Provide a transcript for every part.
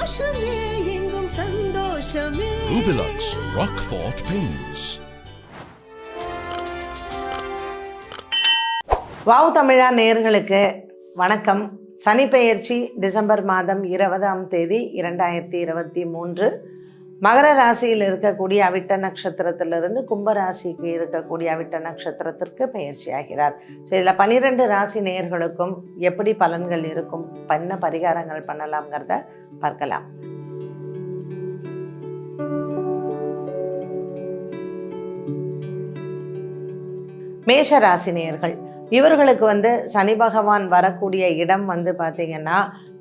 சந்தோஷமே எங்கும் சந்தோஷமே. Rubilux Rockfort Paints. வாவ் தமிழா நேயர்களுக்கு வணக்கம். சனி பெயர்ச்சி டிசம்பர் மாதம் 20ஆம் தேதி 2023 மகர ராசியில் இருக்கக்கூடிய அவிட்ட நட்சத்திரத்திலிருந்து கும்பராசிக்கு இருக்கக்கூடிய அவிட்ட நட்சத்திரத்திற்கு பெயர்ச்சி ஆகிறார். ஸோ இதில் 12 ராசி நேயர்களுக்கும் எப்படி பலன்கள் இருக்கும், என்ன பரிகாரங்கள் பண்ணலாம்ங்கிறத பார்க்கலாம். மேஷ ராசி நேயர்கள், இவர்களுக்கு சனி பகவான் வரக்கூடிய இடம் பார்த்திங்கன்னா,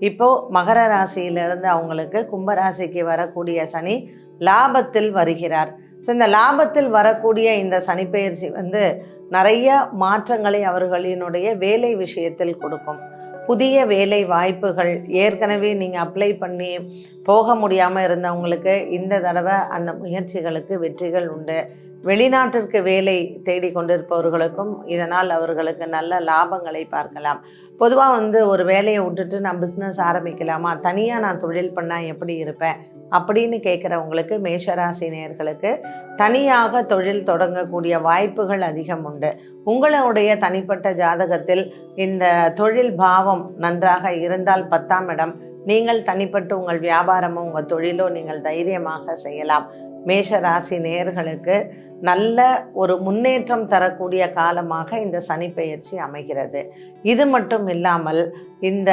இப்போது மகர ராசியிலிருந்து அவங்களுக்கு கும்பராசிக்கு வரக்கூடிய சனி லாபத்தில் வருகிறார். ஸோ இந்த லாபத்தில் வரக்கூடிய இந்த சனிப்பெயர்ச்சி நிறைய மாற்றங்களை அவர்களினுடைய வேலை விஷயத்தில் கொடுக்கும். புதிய வேலை வாய்ப்புகள், ஏற்கனவே நீங்கள் அப்ளை பண்ணி போக முடியாமல் இருந்தவங்களுக்கு இந்த தடவை அந்த முயற்சிகளுக்கு வெற்றிகள் உண்டு. வெளிநாட்டிற்கு வேலை தேடிக்கொண்டிருப்பவர்களுக்கும் இதனால் அவர்களுக்கு நல்ல லாபங்களை பார்க்கலாம். பொதுவாக ஒரு வேலையை விட்டுட்டு நான் பிஸ்னஸ் ஆரம்பிக்கலாமா, தனியாக நான் தொழில் பண்ணால் எப்படி இருப்பேன் அப்படின்னு கேட்குறவங்களுக்கு, மேஷராசி நேயர்களுக்கு தனியாக தொழில் தொடங்கக்கூடிய வாய்ப்புகள் அதிகம் உண்டு. உங்களுடைய தனிப்பட்ட ஜாதகத்தில் இந்த தொழில் பாவம் நன்றாக இருந்தால் 10ஆம் இடம், நீங்கள் தனிப்பட்டு உங்கள் வியாபாரமோ உங்கள் தொழிலோ நீங்கள் தைரியமாக செய்யலாம். மேஷராசி நேயர்களுக்கு நல்ல ஒரு முன்னேற்றம் தரக்கூடிய காலமாக இந்த சனிப்பெயர்ச்சி அமைகிறது. இது மட்டும் இல்லாமல் இந்த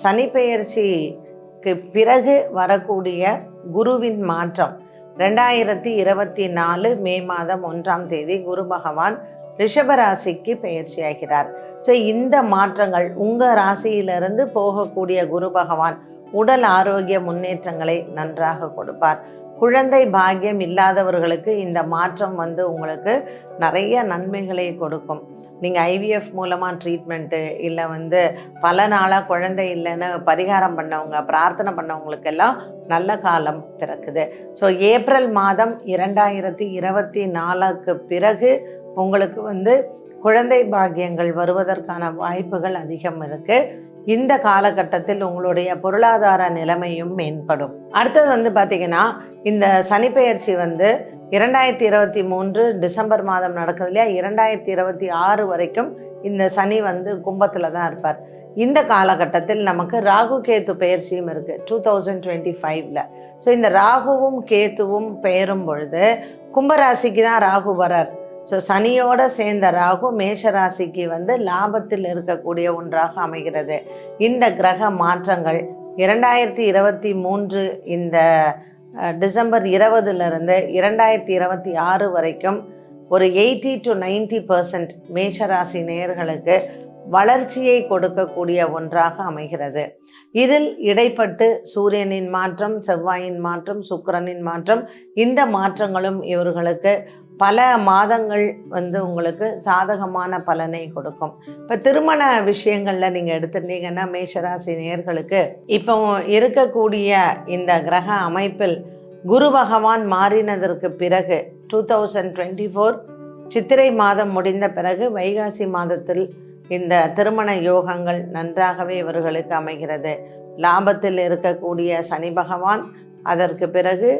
சனிப்பெயர்ச்சிக்கு பிறகு வரக்கூடிய குருவின் மாற்றம் 2024 மே மாதம் 1ஆம் தேதி குரு பகவான் ரிஷபராசிக்கு பெயர்ச்சியாகிறார். ஸோ இந்த மாற்றங்கள் உங்கள் ராசியிலிருந்து போகக்கூடிய குரு பகவான் உடல் ஆரோக்கிய முன்னேற்றங்களை நன்றாக கொடுப்பார். குழந்தை பாக்கியம் இல்லாதவர்களுக்கு இந்த மாற்றம் உங்களுக்கு நிறைய நன்மைகளை கொடுக்கும். நீங்கள் IVF மூலமாக ட்ரீட்மெண்ட்டு, இல்லை பல நாளாக குழந்தை இல்லைன்னு பரிகாரம் பண்ணவங்க, பிரார்த்தனை பண்ணவங்களுக்கெல்லாம் நல்ல காலம் பிறக்குது. ஸோ ஏப்ரல் மாதம் 2024க்கு பிறகு உங்களுக்கு குழந்தை பாக்கியங்கள் வருவதற்கான வாய்ப்புகள் அதிகம் இருக்குது. இந்த காலகட்டத்தில் உங்களுடைய பொருளாதார நிலைமையும் மேம்படும். அடுத்தது பார்த்திங்கன்னா, இந்த சனிப்பெயர்ச்சி 2023 டிசம்பர் மாதம் நடக்குது இல்லையா, 2026 வரைக்கும் இந்த சனி கும்பத்தில் தான் இருப்பார். இந்த காலகட்டத்தில் நமக்கு ராகு கேத்து பெயர்ச்சியும் இருக்குது 2025ல். ஸோ இந்த ராகுவும் கேத்துவும் பெயரும் பொழுது கும்பராசிக்கு தான் ராகு வரார். ஸோ சனியோடு சேர்ந்த ராகு மேஷராசிக்கு லாபத்தில் இருக்கக்கூடிய ஒன்றாக அமைகிறது. இந்த கிரக மாற்றங்கள் 2023 இந்த டிசம்பர் 20லிருந்து 2026 வரைக்கும் ஒரு 80 to 90% மேஷராசி நேயர்களுக்கு வளர்ச்சியை கொடுக்கக்கூடிய ஒன்றாக அமைகிறது. இதில் இடைப்பட்டு சூரியனின் மாற்றம், செவ்வாயின் மாற்றம், சுக்கிரனின் மாற்றம், இந்த மாற்றங்களும் இவர்களுக்கு பல மாதங்கள் உங்களுக்கு சாதகமான பலனை கொடுக்கும். இப்போ திருமண விஷயங்களில் நீங்கள் எடுத்துட்டீங்கன்னா, மேஷராசி நேயர்களுக்கு இப்போ இருக்கக்கூடிய இந்த கிரக அமைப்பில் குரு பகவான் மாறினதற்கு பிறகு 2024 சித்திரை மாதம் முடிந்த பிறகு வைகாசி மாதத்தில் இந்த திருமண யோகங்கள் நன்றாகவே இவர்களுக்கு அமைகிறது. லாபத்தில் இருக்கக்கூடிய சனி பகவான், அதற்கு பிறகு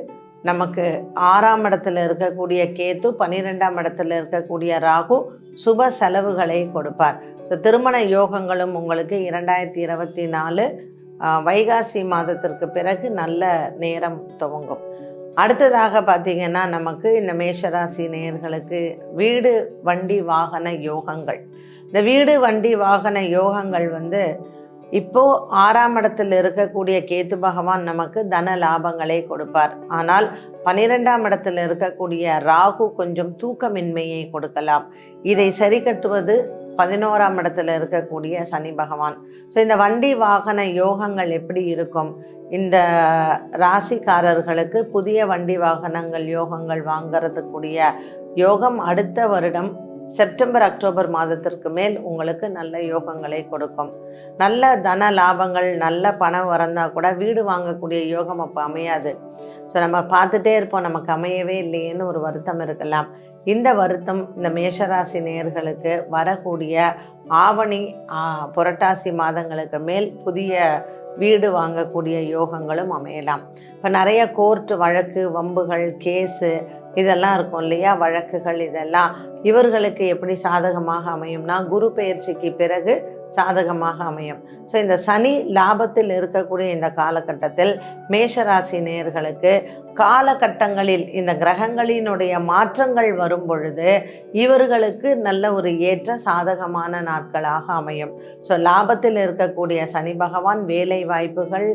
நமக்கு 6ஆம் இடத்துல இருக்கக்கூடிய கேத்து, 12ஆம் இடத்துல இருக்கக்கூடிய ராகு சுப செலவுகளை கொடுப்பார். ஸோ திருமண யோகங்களும் உங்களுக்கு 2024 வைகாசி மாதத்திற்கு பிறகு நல்ல நேரம் துவங்கும். அடுத்ததாக பார்த்திங்கன்னா, நமக்கு இந்த மேஷராசி நேயர்களுக்கு வீடு வண்டி வாகன யோகங்கள். இந்த வீடு வண்டி வாகன யோகங்கள் இப்போது 6ஆம் இடத்தில் இருக்கக்கூடிய கேத்து பகவான் நமக்கு தன லாபங்களை கொடுப்பார். ஆனால் 12ஆம் இடத்தில் இருக்கக்கூடிய ராகு கொஞ்சம் தூக்கமின்மையை கொடுக்கலாம். இதை சரி கட்டுவது 11ஆம் இடத்துல இருக்கக்கூடிய சனி பகவான். ஸோ இந்த வண்டி வாகன யோகங்கள் எப்படி இருக்கும், இந்த ராசிக்காரர்களுக்கு புதிய வண்டி வாகனங்கள் யோகங்கள் வாங்கிறதுக்குரிய யோகம் அடுத்த வருடம் செப்டம்பர் அக்டோபர் மாதத்திற்கு மேல் உங்களுக்கு நல்ல யோகங்களை கொடுக்கும். நல்ல தன லாபங்கள், நல்ல பணம் வரந்தால் கூட வீடு வாங்கக்கூடிய யோகம் அப்போ அமையாது. ஸோ நம்ம பார்த்துட்டே இருப்போம், நமக்கு அமையவே இல்லையேன்னு ஒரு வருத்தம் இருக்கலாம். இந்த வருத்தம் இந்த மேஷராசி நேயர்களுக்கு வரக்கூடிய ஆவணி புரட்டாசி மாதங்களுக்கு மேல் புதிய வீடு வாங்கக்கூடிய யோகங்களும் அமையலாம். இப்போ நிறைய கோர்ட்டு வழக்கு, வம்புகள், கேஸு இதெல்லாம் இருக்கும் இல்லையா, வழக்குகள், இதெல்லாம் இவர்களுக்கு எப்படி சாதகமாக அமையும்னா குரு பெயர்ச்சிக்கு பிறகு சாதகமாக அமையும். ஸோ இந்த சனி லாபத்தில் இருக்கக்கூடிய இந்த காலகட்டத்தில் மேஷராசி நேயர்களுக்கு காலகட்டங்களில் இந்த கிரகங்களினுடைய மாற்றங்கள் வரும் பொழுது இவர்களுக்கு நல்ல ஒரு ஏற்ற சாதகமான நாட்களாக அமையும். ஸோ லாபத்தில் இருக்கக்கூடிய சனி பகவான் வேலை வாய்ப்புகள்,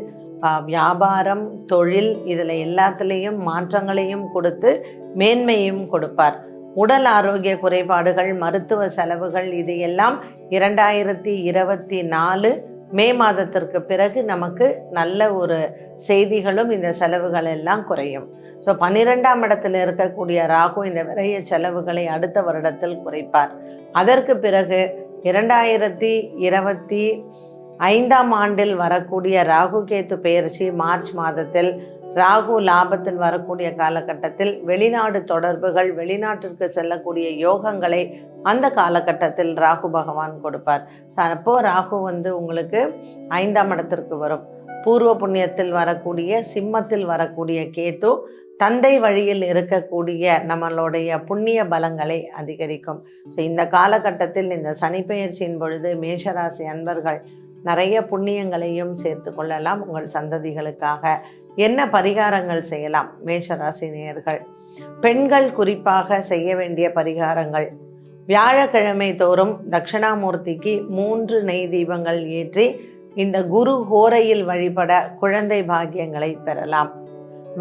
வியாபாரம், தொழில் இதில் எல்லாத்துலேயும் மாற்றங்களையும் கொடுத்து மேன்மையும் கொடுப்பார். உடல் ஆரோக்கிய குறைபாடுகள், மருத்துவ செலவுகள் இது எல்லாம் 2024 மே மாதத்திற்கு பிறகு நமக்கு நல்ல ஒரு செய்திகளும் இந்த செலவுகள் எல்லாம் குறையும். ஸோ 12ஆம் இடத்தில் இருக்கக்கூடிய ராகு இந்த விரைய செலவுகளை அடுத்த வருடத்தில் குறைப்பார். அதற்கு பிறகு 2025ஆம் ஆண்டில் வரக்கூடிய ராகு கேத்து பெயர்ச்சி மார்ச் மாதத்தில் ராகு லாபத்தில் வரக்கூடிய காலகட்டத்தில் வெளிநாடு தொடர்புகள், வெளிநாட்டிற்கு செல்லக்கூடிய யோகங்களை அந்த காலகட்டத்தில் ராகு பகவான் கொடுப்பார். ஸோ அப்போது ராகு உங்களுக்கு 5ஆம் இடத்திற்கு வரும். பூர்வ புண்ணியத்தில் வரக்கூடிய சிம்மத்தில் வரக்கூடிய கேத்து தந்தை வழியில் இருக்கக்கூடிய நம்மளுடைய புண்ணிய பலங்களை அதிகரிக்கும். ஸோ இந்த காலகட்டத்தில் இந்த சனிப்பெயர்ச்சியின் பொழுது மேஷராசி அன்பர்கள் நிறைய புண்ணியங்களையும் சேர்த்து கொள்ளலாம். உங்கள் சந்ததிகளுக்காக என்ன பரிகாரங்கள் செய்யலாம் மேஷராசி நேயர்கள்? பெண்கள் குறிப்பாக செய்ய வேண்டிய பரிகாரங்கள்: வியாழக்கிழமை தோறும் தட்சிணாமூர்த்திக்கு 3 நெய் தீபங்கள் ஏற்றி இந்த குரு ஹோரையில் வழிபட குழந்தை பாக்கியங்களை பெறலாம்.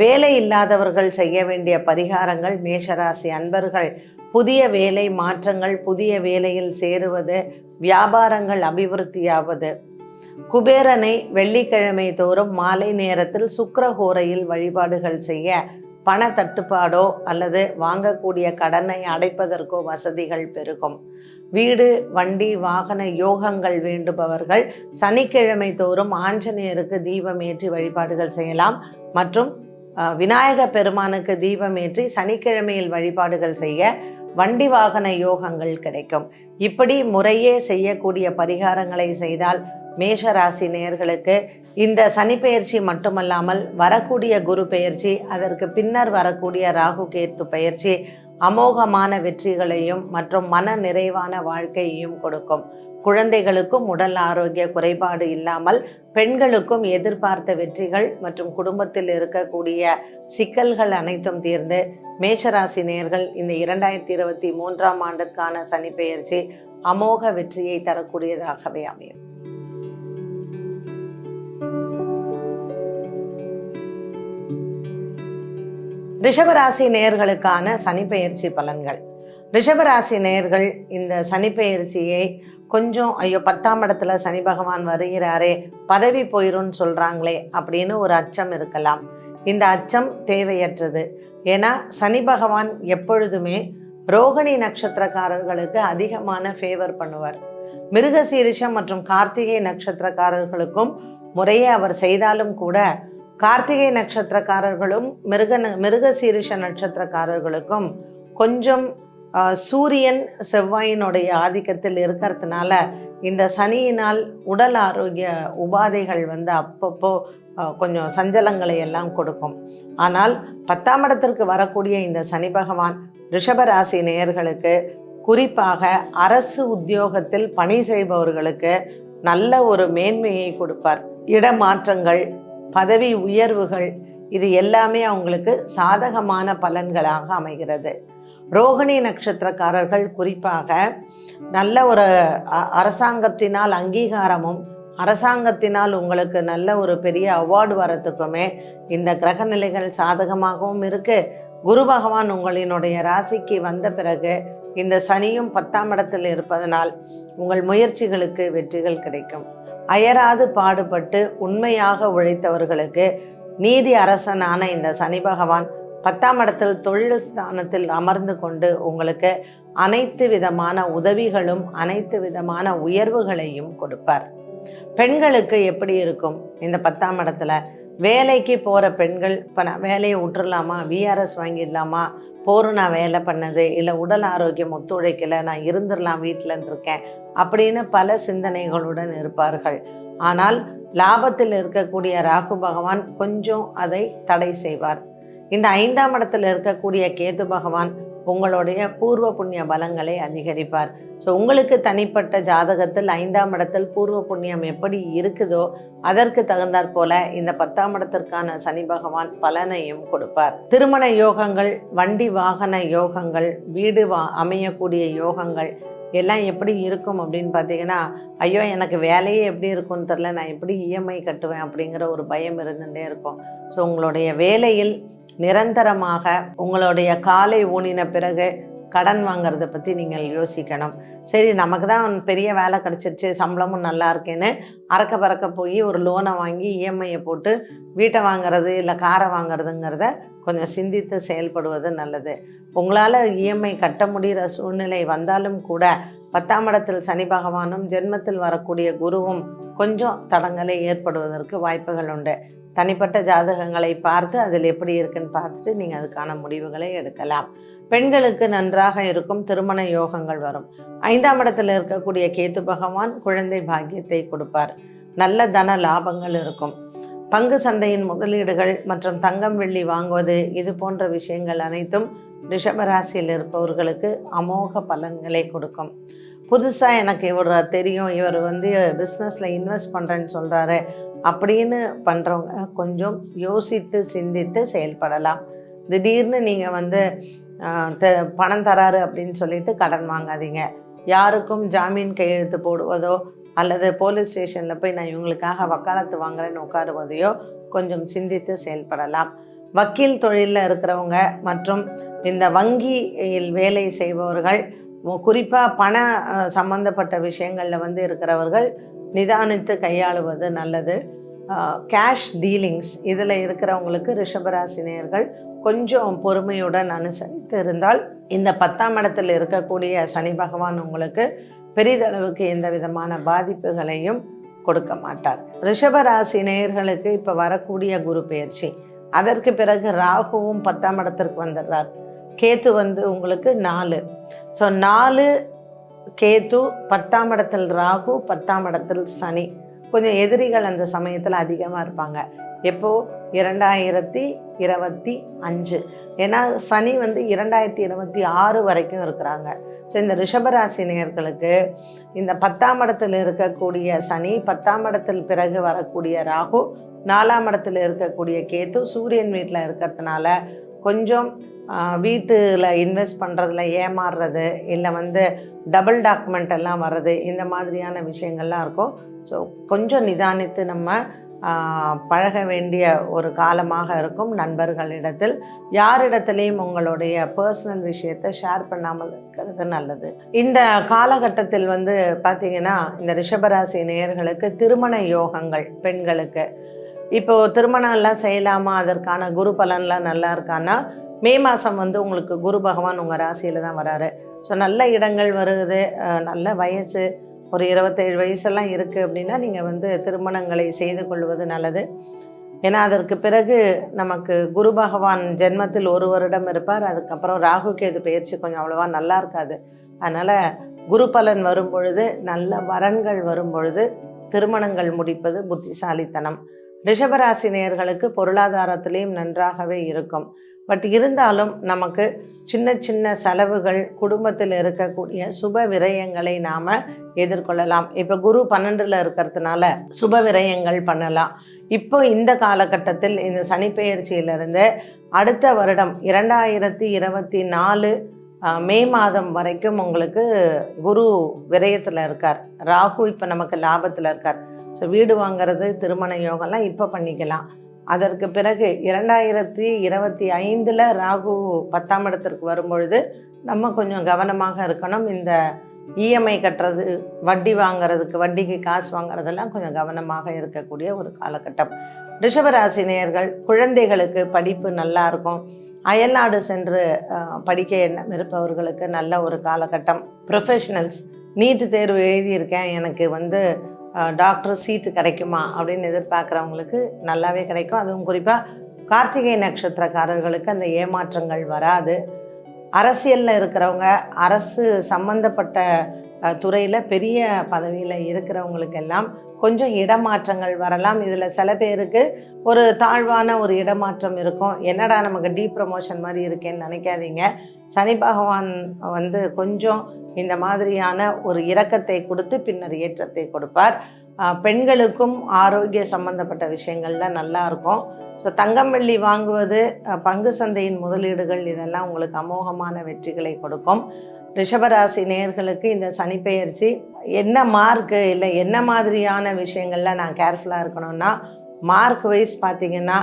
வேலை இல்லாதவர்கள் செய்ய வேண்டிய பரிகாரங்கள்: மேஷராசி அன்பர்கள் புதிய வேலை மாற்றங்கள், புதிய வேலையில் சேருவது, வியாபாரங்கள் அபிவிருத்தியாவது. குபேரனை வெள்ளிக்கிழமை தோறும் மாலை நேரத்தில் சுக்கிரஹோரையில் வழிபாடுகள் செய்ய பண தட்டுப்பாடோ அல்லது வாங்கக்கூடிய கடனை அடைப்பதற்கோ வசதிகள் பெருகும். வீடு, வண்டி, வாகன யோகங்கள் வேண்டுபவர்கள் சனிக்கிழமை தோறும் ஆஞ்சநேயருக்கு தீபம் ஏற்றி வழிபாடுகள் செய்யலாம். மற்றும் விநாயக பெருமானுக்கு தீபம் ஏற்றி சனிக்கிழமையில் வழிபாடுகள் செய்ய வண்டி வாகன யோகங்கள் கிடைக்கும். இப்படி முறையே செய்யக்கூடிய பரிகாரங்களை செய்தால் மேஷராசி நேயர்களுக்கு இந்த சனிப்பெயர்ச்சி மட்டுமல்லாமல் வரக்கூடிய குரு பெயர்ச்சி, அதற்கு பின்னர் வரக்கூடிய ராகு கேத்து பெயர்ச்சி அமோகமான வெற்றிகளையும் மற்றும் மன நிறைவான வாழ்க்கையையும் கொடுக்கும். குழந்தைகளுக்கும் உடல் ஆரோக்கிய குறைபாடு இல்லாமல் பெண்களுக்கும் எதிர்பார்த்த வெற்றிகள் மற்றும் குடும்பத்தில் இருக்கக்கூடிய சிக்கல்கள் அனைத்தும் தீர்ந்து மேஷராசி நேயர்கள் இந்த 2023ஆம் ஆண்டிற்கான சனிப்பெயர்ச்சி அமோக வெற்றியை தரக்கூடியதாகவே அமையும். ரிஷபராசி நேயர்களுக்கான சனிப்பெயர்ச்சி பலன்கள். ரிஷபராசி நேயர்கள் இந்த சனிப்பெயர்ச்சியை கொஞ்சம் 10ஆம் இடத்துல சனி பகவான் வருகிறாரே, பதவி போயிரும்னு சொல்கிறாங்களே அப்படின்னு ஒரு அச்சம் இருக்கலாம். இந்த அச்சம் தேவையற்றது. ஏன்னா சனி பகவான் எப்பொழுதுமே ரோகிணி நட்சத்திரக்காரர்களுக்கு அதிகமான ஃபேவர் பண்ணுவார். மிருகசீரிஷம் மற்றும் கார்த்திகை நட்சத்திரக்காரர்களுக்கும் முறையே அவர் செய்தாலும் கூட கார்த்திகை நட்சத்திரக்காரர்களும் மிருகசீரிஷ நட்சத்திரக்காரர்களுக்கும் கொஞ்சம் சூரியன் செவ்வாயினுடைய ஆதிக்கத்தில் இருக்கிறதுனால இந்த சனியினால் உடல் ஆரோக்கிய உபாதைகள் அப்பப்போ கொஞ்சம் சஞ்சலங்களை எல்லாம் கொடுக்கும். ஆனால் 10ஆம் இடத்திற்கு வரக்கூடிய இந்த சனி பகவான் ரிஷபராசி நேயர்களுக்கு குறிப்பாக அரசு உத்தியோகத்தில் பணி செய்பவர்களுக்கு நல்ல ஒரு மேன்மையை கொடுப்பார். இடமாற்றங்கள், பதவி உயர்வுகள் இது எல்லாமே அவங்களுக்கு சாதகமான பலன்களாக அமைகிறது. ரோகிணி நட்சத்திரக்காரர்கள் குறிப்பாக நல்ல ஒரு அரசாங்கத்தினால் அங்கீகாரமும் அரசாங்கத்தினால் உங்களுக்கு நல்ல ஒரு பெரிய அவார்டு வரத்துக்குமே இந்த கிரக நிலைகள் சாதகமாகவும் இருக்குது. குரு பகவான் உங்களினுடைய ராசிக்கு வந்த பிறகு இந்த சனியும் 10ஆம் இடத்தில் இருப்பதனால் உங்கள் முயற்சிகளுக்கு வெற்றிகள் கிடைக்கும். அயராது பாடுபட்டு உண்மையாக உழைத்தவர்களுக்கு நீதி அரசனான இந்த சனி பகவான் 10ஆம் இடத்தில் தொழில் ஸ்தானத்தில் அமர்ந்து கொண்டு உங்களுக்கு அனைத்து விதமான உதவிகளும் அனைத்து விதமான உயர்வுகளையும் கொடுப்பார். பெண்களுக்கு எப்படி இருக்கும் இந்த 10ஆம் இடத்துல? வேலைக்கு போகிற பெண்கள் இப்போ நான் வேலையை விட்டுறலாமா, விஆர்எஸ் வாங்கிடலாமா, போரும் நான் வேலை பண்ணது இல்லை உடல் ஆரோக்கியம் ஒத்துழைக்கலை, நான் இருந்துடலாம் வீட்டில் இருக்கேன் அப்படின்னு பல சிந்தனைகளுடன் இருப்பார்கள். ஆனால் லாபத்தில் இருக்கக்கூடிய ராகு பகவான் கொஞ்சம் அதை தடை செய்வார். இந்த 5ஆம் இடத்தில் இருக்கக்கூடிய கேது பகவான் உங்களுடைய பூர்வ புண்ணிய பலங்களை அதிகரிப்பார். ஸோ உங்களுக்கு தனிப்பட்ட ஜாதகத்தில் 5ஆம் இடத்தில் பூர்வ புண்ணியம் எப்படி இருக்குதோ அதற்கு தகுந்தாற் போல இந்த 10ஆம் இடத்திற்கான சனி பகவான் பலனையும் கொடுப்பார். திருமண யோகங்கள், வண்டி வாகன யோகங்கள், வீடு அமையக்கூடிய யோகங்கள் எல்லாம் எப்படி இருக்கும் அப்படின்னு பார்த்தீங்கன்னா, ஐயோ எனக்கு வேலையே எப்படி இருக்கும்னு தெரில, நான் எப்படி இஎம்ஐ கட்டுவேன் அப்படிங்கிற ஒரு பயம் இருந்துகிட்டே இருக்கும். ஸோ உங்களுடைய வேலையில் நிரந்தரமாக உங்களுடைய காலை ஊனின பிறகு கடன் வாங்கிறத பற்றி நீங்கள் யோசிக்கணும். சரி, நமக்கு தான் பெரிய வேலை கிடச்சிருச்சு, சம்பளமும் நல்லா இருக்கேன்னு அறக்க பறக்க போய் ஒரு லோனை வாங்கி இஎம்ஐயை போட்டு வீட்டை வாங்கிறது இல்லை காரை வாங்கிறதுங்கிறத கொஞ்சம் சிந்தித்து செயல்படுவது நல்லது. உங்களால் இஎம்ஐ கட்ட முடிகிற சூழ்நிலை வந்தாலும் கூட 10ஆம் இடத்தில் சனி பகவானும் ஜென்மத்தில் வரக்கூடிய குருவும் கொஞ்சம் தடங்களை ஏற்படுவதற்கு வாய்ப்புகள் உண்டு. தனிப்பட்ட ஜாதகங்களை பார்த்து அதில் எப்படி இருக்குன்னு பார்த்துட்டு நீங்கள் அதுக்கான முடிவுகளை எடுக்கலாம். பெண்களுக்கு நன்றாக இருக்கும், திருமண யோகங்கள் வரும். 5ஆம் இடத்தில் இருக்கக்கூடிய கேது பகவான் குழந்தை பாக்கியத்தை கொடுப்பார். நல்ல தன லாபங்கள் இருக்கும். பங்கு சந்தையின் முதலீடுகள் மற்றும் தங்கம் வெள்ளி வாங்குவது, இது போன்ற விஷயங்கள் அனைத்தும் ரிஷபராசியில் இருப்பவர்களுக்கு அமோக பலன்களை கொடுக்கும். புதுசாக எனக்கு இவர் தெரியும், இவர் பிஸ்னஸில் இன்வெஸ்ட் பண்ணுறேன்னு சொல்கிறாரு அப்படின்னு பண்ணுறவங்க கொஞ்சம் யோசித்து சிந்தித்து செயல்படலாம். திடீர்னு நீங்கள் பணம் தராரு அப்படின்னு சொல்லிட்டு கடன் வாங்காதீங்க. யாருக்கும் ஜாமீன் கையெழுத்து போடுவதோ அல்லது போலீஸ் ஸ்டேஷனில் போய் நான் இவங்களுக்காக வக்காலத்து வாங்குறேன்னு உட்காருவதையோ கொஞ்சம் சிந்தித்து செயல்படலாம். வக்கீல் தொழிலில் இருக்கிறவங்க மற்றும் இந்த வங்கியில் வேலை செய்பவர்கள், குறிப்பாக பண சம்பந்தப்பட்ட விஷயங்களில் இருக்கிறவர்கள் நிதானித்து கையாளுவது நல்லது. கேஷ் டீலிங்ஸ் இதில் இருக்கிறவங்களுக்கு ரிஷபராசினியர்கள் கொஞ்சம் பொறுமையுடன் அனுசரித்து இருந்தால் இந்த 10ஆம் இடத்தில் இருக்கக்கூடிய சனி பகவான் உங்களுக்கு பெரிதளவுக்கு எந்த விதமான பாதிப்புகளையும் கொடுக்க மாட்டார். ரிஷபராசி நேயர்களுக்கு இப்போ வரக்கூடிய குரு பெயர்ச்சி, அதற்கு பிறகு ராகுவும் 10ஆம் இடத்திற்கு வந்துடுறார். கேத்து உங்களுக்கு 4. ஸோ 4 கேத்து, 10ஆம் இடத்தில் ராகு, 10ஆம் இடத்தில் சனி. கொஞ்சம் எதிரிகள் அந்த சமயத்தில் அதிகமாக இருப்பாங்க. எப்போது? 2025. ஏன்னா சனி 2026 வரைக்கும் இருக்கிறாங்க. ஸோ இந்த ரிஷபராசினியர்களுக்கு இந்த 10ஆம் இடத்தில் இருக்கக்கூடிய சனி, 10ஆம் இடத்தில் பிறகு வரக்கூடிய ராகு, 4ஆம் இடத்தில் இருக்கக்கூடிய கேத்து, சூரியன் வீட்டில் இருக்கிறதுனால கொஞ்சம் வீட்டில் இன்வெஸ்ட் பண்ணுறதுல ஏமாறுறது, இல்லை டபுள் டாக்குமெண்ட் எல்லாம் வர்றது, இந்த மாதிரியான விஷயங்கள்லாம் இருக்கும். ஸோ கொஞ்சம் நிதானித்து நம்ம பழக வேண்டிய ஒரு காலமாக இருக்கும். நண்பர்களிடத்தில் யாரிடத்துலையும் உங்களுடைய பர்சனல் விஷயத்தை ஷேர் பண்ணாமல் இருக்கிறது நல்லது. இந்த காலகட்டத்தில் பார்த்திங்கன்னா இந்த ரிஷபராசி நேயர்களுக்கு திருமண யோகங்கள், பெண்களுக்கு இப்போது திருமணம் எல்லாம் செய்யலாமா, அதற்கான குரு பலன்லாம் நல்லா இருக்கான்னா, மே மாதம் உங்களுக்கு குரு பகவான் உங்கள் ராசியில் தான் வராரு. ஸோ நல்ல இடங்கள் வருது, நல்ல வயசு, ஒரு 27 வயசெல்லாம் இருக்குது அப்படின்னா நீங்கள் திருமணங்களை செய்து கொள்வது நல்லது. ஏன்னா அதற்கு பிறகு நமக்கு குரு பகவான் ஜென்மத்தில் 1 வருடம் இருப்பார். அதுக்கப்புறம் ராகு கேது பெயர்ச்சி கொஞ்சம் அவ்வளோவா நல்லா இருக்காது. அதனால் குரு பலன் வரும் பொழுது, நல்ல வரன்கள் வரும் பொழுது திருமணங்கள் முடிப்பது புத்திசாலித்தனம். ரிஷபராசி நேயர்களுக்கு பொருளாதாரத்திலையும் நன்றாகவே இருக்கும். பட் இருந்தாலும் நமக்கு சின்ன சின்ன செலவுகள், குடும்பத்தில் இருக்கக்கூடிய சுப விரயங்களை நாம் எதிர்கொள்ளலாம். இப்போ குரு 12ல் இருக்கிறதுனால சுப விரயங்கள் பண்ணலாம். இப்போ இந்த காலகட்டத்தில் இந்த சனிப்பெயர்ச்சியிலிருந்து அடுத்த வருடம் 2024 மே மாதம் வரைக்கும் உங்களுக்கு குரு விரயத்தில் இருக்கார். ராகு இப்போ நமக்கு லாபத்தில் இருக்கார். ஸோ வீடு வாங்கிறது, திருமண யோகம்லாம் இப்போ பண்ணிக்கலாம். அதற்கு பிறகு 2025 ராகு 10ஆம் இடத்திற்கு வரும்பொழுது நம்ம கொஞ்சம் கவனமாக இருக்கணும். இந்த இஎம்ஐ கட்டுறது, வட்டி வாங்கிறதுக்கு, வட்டிக்கு காசு வாங்குறதெல்லாம் கொஞ்சம் கவனமாக இருக்கக்கூடிய ஒரு காலகட்டம். ரிஷபராசி நேயர்கள் குழந்தைகளுக்கு படிப்பு நல்லா இருக்கும். அயல்நாடு சென்று படிக்க எண்ணம் இருப்பவர்களுக்கு நல்ல ஒரு காலகட்டம். ப்ரொஃபஷனல்ஸ், நீட் தேர்வு எழுதியிருக்கேன், எனக்கு டாக்டர் சீட்டு கிடைக்குமா அப்படின்னு எதிர்பார்க்குறவங்களுக்கு நல்லாவே கிடைக்கும். அதுவும் குறிப்பாக கார்த்திகை நட்சத்திரக்காரர்களுக்கு அந்த ஏமாற்றங்கள் வராது. அரசியலில் இருக்கிறவங்க, அரசு சம்பந்தப்பட்ட துறையில் பெரிய பதவியில் இருக்கிறவங்களுக்கெல்லாம் கொஞ்சம் இடமாற்றங்கள் வரலாம். இதில் சில பேருக்கு ஒரு தாழ்வான ஒரு இடமாற்றம் இருக்கும். என்னடா நமக்கு ப்ரமோஷன் மாதிரி இருக்கேன்னு நினைக்காதீங்க. சனி பகவான் வந்து கொஞ்சம் இந்த மாதிரியான ஒரு இரக்கத்தை கொடுத்து பின்னர் ஏற்றத்தை கொடுப்பார். பெண்களுக்கும் ஆரோக்கிய சம்பந்தப்பட்ட விஷயங்கள்ல நல்லா இருக்கும். ஸோ தங்கம் வெள்ளி வாங்குவது, பங்கு சந்தையின் முதலீடுகள் இதெல்லாம் உங்களுக்கு அமோகமான வெற்றிகளை கொடுக்கும். ரிஷபராசி நேயர்களுக்கு இந்த சனிப்பெயர்ச்சி என்ன மார்க்கு இல்லை என்ன மாதிரியான விஷயங்கள்ல நான் கேர்ஃபுல்லாக இருக்கணும்னா, மார்க் வைஸ் பார்த்தீங்கன்னா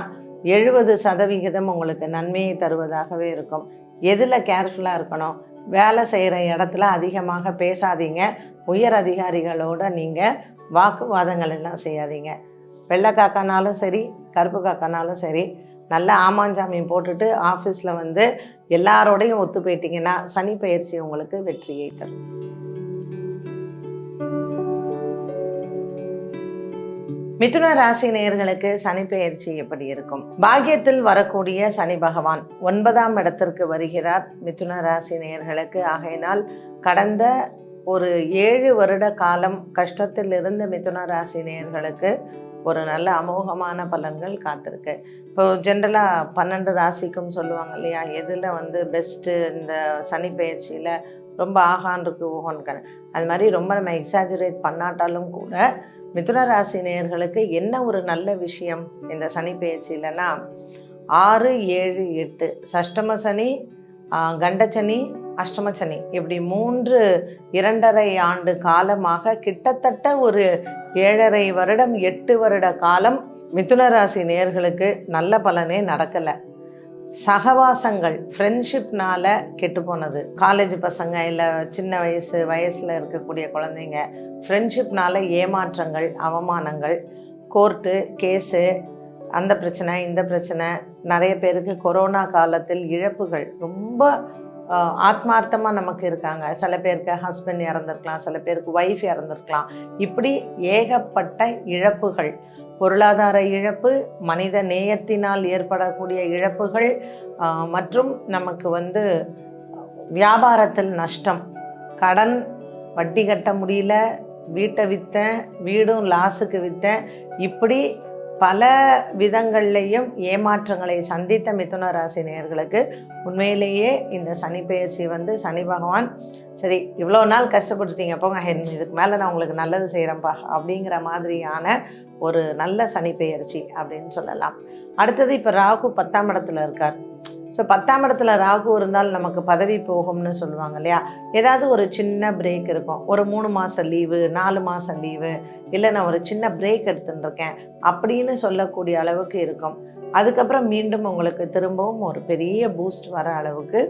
70% உங்களுக்கு நன்மையை தருவதாகவே இருக்கும். எதில் கேர்ஃபுல்லாக இருக்கணும்? வேலை செய்கிற இடத்துல அதிகமாக பேசாதீங்க. உயர் அதிகாரிகளோட நீங்கள் வாக்குவாதங்கள் எல்லாம் செய்யாதீங்க. வெள்ளை காக்கானாலும் சரி, கருப்பு காக்கானாலும் சரி, நல்ல ஆமாஞ்சாமியம் போட்டுட்டு ஆஃபீஸில் வந்து எல்லாரோடையும் ஒத்து போயிட்டீங்கன்னா சனி பெயர்ச்சி உங்களுக்கு வெற்றியை தரும். மிதுன ராசி நேயர்களுக்கு சனி பெயர்ச்சி எப்படி இருக்கும்? பாக்கியத்தில் வரக்கூடிய சனி பகவான் 9ஆம் இடத்திற்கு வருகிறார் மிதுன ராசி நேயர்களுக்கு. ஆகையினால் கடந்த ஒரு 7 வருட காலம் கஷ்டத்தில் இருந்த மிதுன ராசி நேயர்களுக்கு ஒரு நல்ல அமோகமான பலன்கள் காத்திருக்கு. இப்போ ஜென்ரலாக 12 ராசிக்கும் சொல்லுவாங்க இல்லையா, எதில் வந்து பெஸ்ட்டு இந்த சனி பயிற்சியில் ரொம்ப ஆகான் இருக்கு ஊகன். அது மாதிரி ரொம்ப நம்ம எக்ஸாஜுரேட் பண்ணாட்டாலும் கூட மிதுன ராசி நேயர்களுக்கு என்ன ஒரு நல்ல விஷயம் இந்த சனி பயிற்சியிலனா, 6, 7, 8 சஷ்டம சனி, கண்டச்சனி, அஷ்டமச்சனி இப்படி 3 2.5 ஆண்டு காலமாக கிட்டத்தட்ட ஒரு 7.5 வருடம் 8 வருட காலம் மிதுன ராசி நேயர்களுக்கு நல்ல பலனே நடக்கலை. சகவாசங்கள் ஃப்ரெண்ட்ஷிப்னால கெட்டு போனது. காலேஜ் பசங்க இல்லை சின்ன வயசில் இருக்கக்கூடிய குழந்தைங்க ஃப்ரெண்ட்ஷிப்னால ஏமாற்றங்கள், அவமானங்கள், கோர்ட்டு கேஸு, அந்த பிரச்சனை இந்த பிரச்சனை. நிறைய பேருக்கு கொரோனா காலத்தில் இழப்புகள் ரொம்ப ஆத்மார்த்தமாக நமக்கு இருக்காங்க. சில பேருக்கு ஹஸ்பண்ட் இறந்துருக்கலாம், சில பேருக்கு ஒய்ஃப் இறந்துருக்கலாம். இப்படி ஏகப்பட்ட இழப்புகள், பொருளாதார இழப்பு, மனித நேயத்தினால் ஏற்படக்கூடிய இழப்புகள், மற்றும் நமக்கு வந்து வியாபாரத்தில் நஷ்டம், கடன் வட்டி கட்ட முடியல, வீட்டை விற்றேன், வீடும் லாஸுக்கு விற்றேன், இப்படி பல விதங்கள்லையும் ஏமாற்றங்களை சந்தித்த மிதுன ராசி நேயர்களுக்கு உண்மையிலேயே இந்த சனி பெயர்ச்சி வந்து சனி பகவான் சரி இவ்வளோ நாள் கஷ்டப்பட்டுட்டீங்க போங்க, இதுக்கு மேலே நான் உங்களுக்கு நல்லது செய்கிறேன்ப்பா அப்படிங்கிற மாதிரியான ஒரு நல்ல சனி பெயர்ச்சி அப்படின்னு சொல்லலாம். அடுத்தது இப்போ ராகு 10ஆம் இடத்துல இருக்கார். ஸோ 10ஆம் இடத்துல ராகு இருந்தால் நமக்கு பதவி போகும்னு சொல்லுவாங்க இல்லையா. ஏதாவது ஒரு சின்ன பிரேக் இருக்கும், ஒரு 3 மாதம் லீவு, 4 மாதம் லீவு, இல்லை நான் ஒரு சின்ன பிரேக் எடுத்துட்டுருக்கேன் அப்படின்னு சொல்லக்கூடிய அளவுக்கு இருக்கும். அதுக்கப்புறம் மீண்டும் உங்களுக்கு திரும்பவும் ஒரு பெரிய பூஸ்ட் வர அளவுக்கு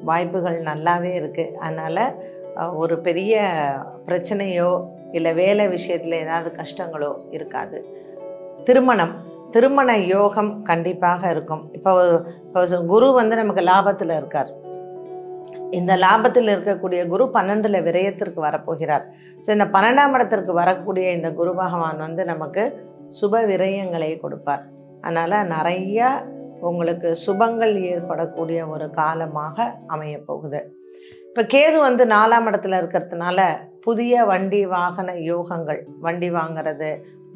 வாய்ப்புகள் நல்லாவே இருக்குது. அதனால் ஒரு பெரிய பிரச்சனையோ இல்லை வேலை விஷயத்தில் ஏதாவது கஷ்டங்களோ இருக்காது. திருமண யோகம் கண்டிப்பாக இருக்கும். இப்போ குரு வந்து நமக்கு லாபத்தில் இருக்கார். இந்த லாபத்தில் இருக்கக்கூடிய குரு 12ல் விரயத்திற்கு வரப்போகிறார். ஸோ இந்த 12ஆம் இடத்திற்கு வரக்கூடிய இந்த குரு பகவான் வந்து நமக்கு சுப விரயங்களை கொடுப்பார். அதனால் நிறைய உங்களுக்கு சுபங்கள் ஏற்படக்கூடிய ஒரு காலமாக அமைய போகுது. இப்போ கேது வந்து 4ஆம் இடத்துல இருக்கிறதுனால புதிய வண்டி வாகன யோகங்கள், வண்டி வாங்கிறது,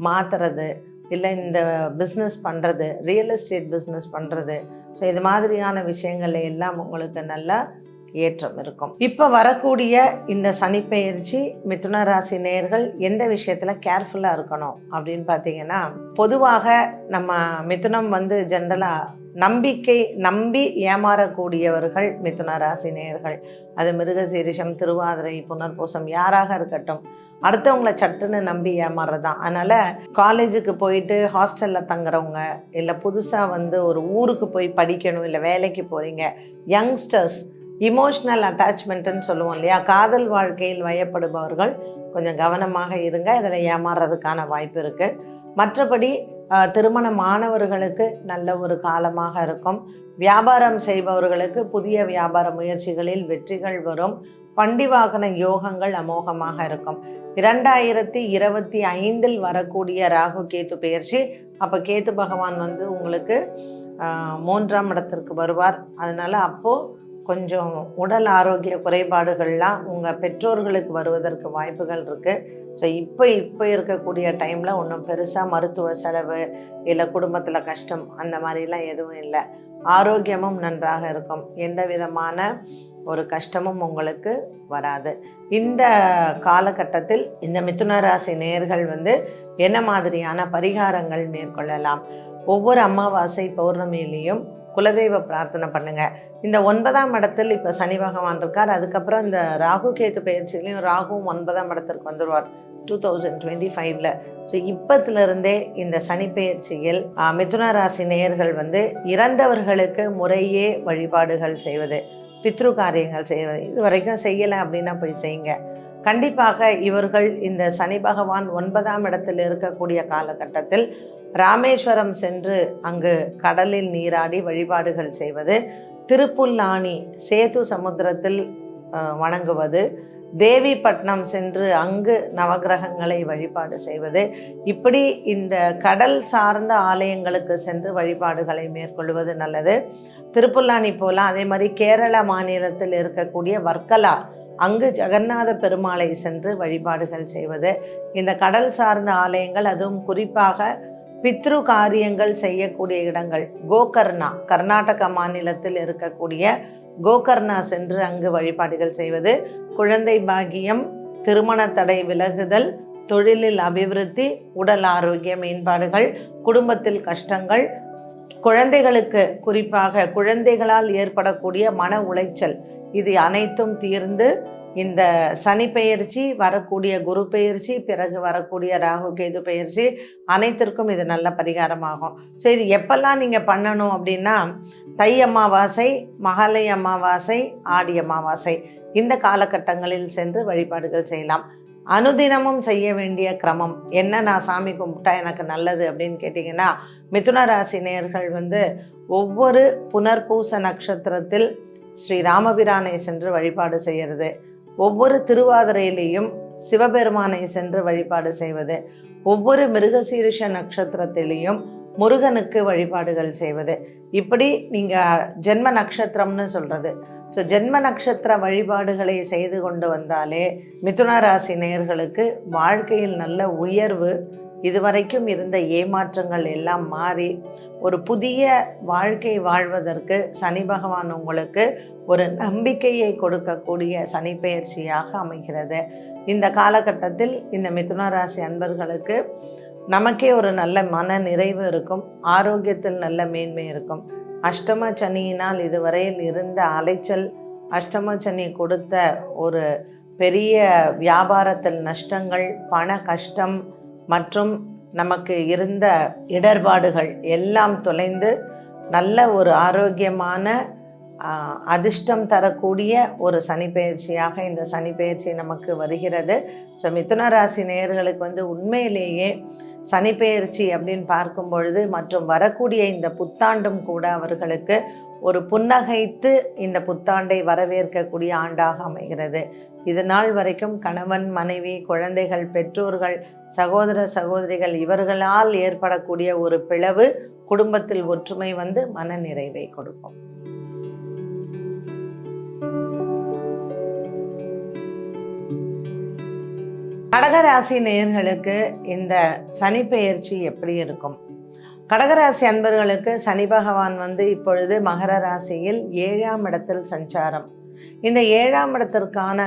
மாற்றுறது, இல்லை இந்த பிஸ்னஸ் பண்ணுறது, ரியல் எஸ்டேட் பிஸ்னஸ் பண்ணுறது, ஸோ இது மாதிரியான விஷயங்கள்ல எல்லாம் உங்களுக்கு நல்லா ஏற்றம் இருக்கும். இப்போ வரக்கூடிய இந்த சனிப்பெயர்ச்சி மிதுன ராசி நேயர்கள் எந்த விஷயத்தில் கேர்ஃபுல்லாக இருக்கணும் அப்படின்னு பார்த்தீங்கன்னா, பொதுவாக நம்ம மிதுனம் வந்து ஜென்ரலாக நம்பி ஏமாறக்கூடியவர்கள் மிதுன ராசி நேயர்கள். அது மிருகசீரிஷம், திருவாதிரை, புனர்பூசம் யாராக இருக்கட்டும், அடுத்தவங்களை சட்டுன்னு நம்பி ஏமாறுறது தான். அதனால் காலேஜுக்கு போயிட்டு ஹாஸ்டலில் தங்குறவங்க, இல்லை புதுசாக வந்து ஒரு ஊருக்கு போய் படிக்கணும், இல்லை வேலைக்கு போகிறீங்க, யங்ஸ்டர்ஸ், இமோஷ்னல் அட்டாச்மெண்ட்டுன்னு சொல்லுவோம் இல்லையா, காதல் வாழ்க்கையில் வயப்படுபவர்கள் கொஞ்சம் கவனமாக இருங்க. இதில் ஏமாறுறதுக்கான வாய்ப்பு இருக்குது. மற்றபடி திருமணமானவர்களுக்கு நல்ல ஒரு காலமாக இருக்கும். வியாபாரம் செய்பவர்களுக்கு புதிய வியாபார முயற்சிகளில் வெற்றிகள் வரும். வண்டி வாகன யோகங்கள் அமோகமாக இருக்கும். 2025 வரக்கூடிய ராகு கேது பெயர்ச்சி. அப்போ கேது பகவான் வந்து உங்களுக்கு 3ஆம் இடத்திற்கு வருவார். அதனால் அப்போது கொஞ்சம் உடல் ஆரோக்கிய குறைபாடுகள்லாம் உங்கள் பெற்றோர்களுக்கு வருவதற்கு வாய்ப்புகள் இருக்குது. ஸோ இப்போ இருக்கக்கூடிய டைமில் ஒன்றும் பெருசாக மருத்துவ செலவு இல்லை குடும்பத்தில் கஷ்டம் அந்த மாதிரிலாம் எதுவும் இல்லை. ஆரோக்கியமும் நன்றாக இருக்கும். எந்த விதமான ஒரு கஷ்டமும் உங்களுக்கு வராது. இந்த காலகட்டத்தில் இந்த மிதுன ராசி நேயர்கள் என்ன மாதிரியான பரிகாரங்கள் மேற்கொள்ளலாம்? ஒவ்வொரு அமாவாசை பௌர்ணமியிலையும் குலதெய்வ பிரார்த்தனை பண்ணுங்க. இந்த 9ஆம் இடத்தில் இப்போ சனி பகவான் இருக்கார். அதுக்கப்புறம் இந்த ராகு கேது பயிற்சியிலையும் ராகுவும் 9ஆம் இடத்திற்கு வந்துடுவார் 2025. ஸோ இப்பத்திலிருந்தே இந்த சனி பயிற்சியில் மிதுன ராசி நேயர்கள் இறந்தவர்களுக்கு முறையே வழிபாடுகள் செய்வது, பித்ரு காரியங்கள் செய்வது, இது வரைக்கும் செய்யலை அப்படின்னா போய் செய்யுங்க. கண்டிப்பாக இவர்கள் இந்த சனி பகவான் 9ஆம் இடத்தில் இருக்கக்கூடிய காலகட்டத்தில் ராமேஸ்வரம் சென்று அங்கு கடலில் நீராடி வழிபாடுகள் செய்வது, திருப்புல்லானி சேது சமுத்திரத்தில் வணங்குவது, தேவிப்பட்டினம் சென்று அங்கு நவகிரகங்களை வழிபாடு செய்வது, இப்படி இந்த கடல் சார்ந்த ஆலயங்களுக்கு சென்று வழிபாடுகளை மேற்கொள்வது நல்லது. திருப்புல்லானி போல அதே மாதிரி கேரள மாநிலத்தில் இருக்கக்கூடிய வர்க்கலா அங்கு ஜெகநாத பெருமாளை சென்று வழிபாடுகள் செய்வது, இந்த கடல் சார்ந்த ஆலயங்கள் அதுவும் குறிப்பாக பித்ரு காரியங்கள் செய்யக்கூடிய இடங்கள் கோகர்ணா, கர்நாடக மாநிலத்தில் இருக்கக்கூடிய கோகர்ணா சென்று அங்கு வழிபாடுகள் செய்வது, குழந்தை பாக்கியம், திருமண தடை விலகுதல், தொழிலில் அபிவிருத்தி, உடல் ஆரோக்கிய மேம்பாடுகள், குடும்பத்தில் கஷ்டங்கள், குழந்தைகளுக்கு குறிப்பாக குழந்தைகளால் ஏற்படக்கூடிய மன உளைச்சல், இது அனைத்தும் தீர்ந்து இந்த சனி பெயர்ச்சி, வரக்கூடிய குரு பெயர்ச்சி, பிறகு வரக்கூடிய ராகு கேது பெயர்ச்சி அனைத்திற்கும் இது நல்ல பரிகாரமாகும். ஸோ இது எப்பெல்லாம் நீங்கள் பண்ணணும் அப்படின்னா, தை அமாவாசை, மகாலய அமாவாசை, ஆடி அமாவாசை இந்த காலகட்டங்களில் சென்று வழிபாடுகள் செய்யலாம். அனுதினமும் செய்ய வேண்டிய கிரமம் என்ன? நான் சாமி கும்பிட்டா எனக்கு நல்லது அப்படின்னு கேட்டிங்கன்னா, மிதுன ராசி நேயர்கள் ஒவ்வொரு புனர்பூச நட்சத்திரத்தில் ஸ்ரீ ராமபிரானை சென்று வழிபாடு செய்கிறது, ஒவ்வொரு திருவாதிரையிலையும் சிவபெருமானை சென்று வழிபாடு செய்வது, ஒவ்வொரு மிருகசீரிஷ நட்சத்திரத்திலையும் முருகனுக்கு வழிபாடுகள் செய்வது, இப்படி நீங்கள் ஜென்ம நட்சத்திரம்னு சொல்கிறது. ஸோ ஜென்ம நட்சத்திர வழிபாடுகளை செய்து கொண்டு வந்தாலே மிதுன ராசி நேயர்களுக்கு வாழ்க்கையில் நல்ல உயர்வு, இதுவரைக்கும் இருந்த ஏமாற்றங்கள் எல்லாம் மாறி ஒரு புதிய வாழ்க்கை வாழ்வதற்கு சனி பகவான் உங்களுக்கு ஒரு நம்பிக்கையை கொடுக்கக்கூடிய சனி பெயர்ச்சியாக அமைகிறது. இந்த காலகட்டத்தில் இந்த மிதுன ராசி அன்பர்களுக்கு நமக்கே ஒரு நல்ல மன நிறைவு இருக்கும், ஆரோக்கியத்தில் நல்ல மேன்மை இருக்கும். அஷ்டம சனியினால் இதுவரையில் இருந்த அலைச்சல், அஷ்டம சனி கொடுத்த ஒரு பெரிய வியாபாரத்தில் நஷ்டங்கள், பண கஷ்டம் மற்றும் நமக்கு இருந்த இடர்பாடுகள் எல்லாம் தொலைந்து நல்ல ஒரு ஆரோக்கியமான அதிர்ஷ்டம் தரக்கூடிய ஒரு சனி பெயர்ச்சியாக இந்த சனி பெயர்ச்சி நமக்கு வருகிறது. ஸோ மிதுன ராசி நேயர்களுக்கு உண்மையிலேயே சனி பெயர்ச்சி அப்படின்னு பார்க்கும் பொழுது மற்றும் வரக்கூடிய இந்த புத்தாண்டும் கூட அவர்களுக்கு ஒரு புன்னகைத்து இந்த புத்தாண்டை வரவேற்கக்கூடிய ஆண்டாக அமைகிறது. இது நாள் வரைக்கும் கணவன், மனைவி, குழந்தைகள், பெற்றோர்கள், சகோதர சகோதரிகள் இவர்களால் ஏற்படக்கூடிய ஒரு பிளவு குடும்பத்தில் ஒற்றுமை மன நிறைவை கொடுக்கும். கடகராசி நேயர்களுக்கு இந்த சனி பெயர்ச்சி எப்படி இருக்கும்? கடகராசி அன்பர்களுக்கு சனி பகவான் இப்பொழுது மகர ராசியில் 7ஆம் இடத்தில் சஞ்சாரம். இந்த 7ஆம் இடத்திற்கான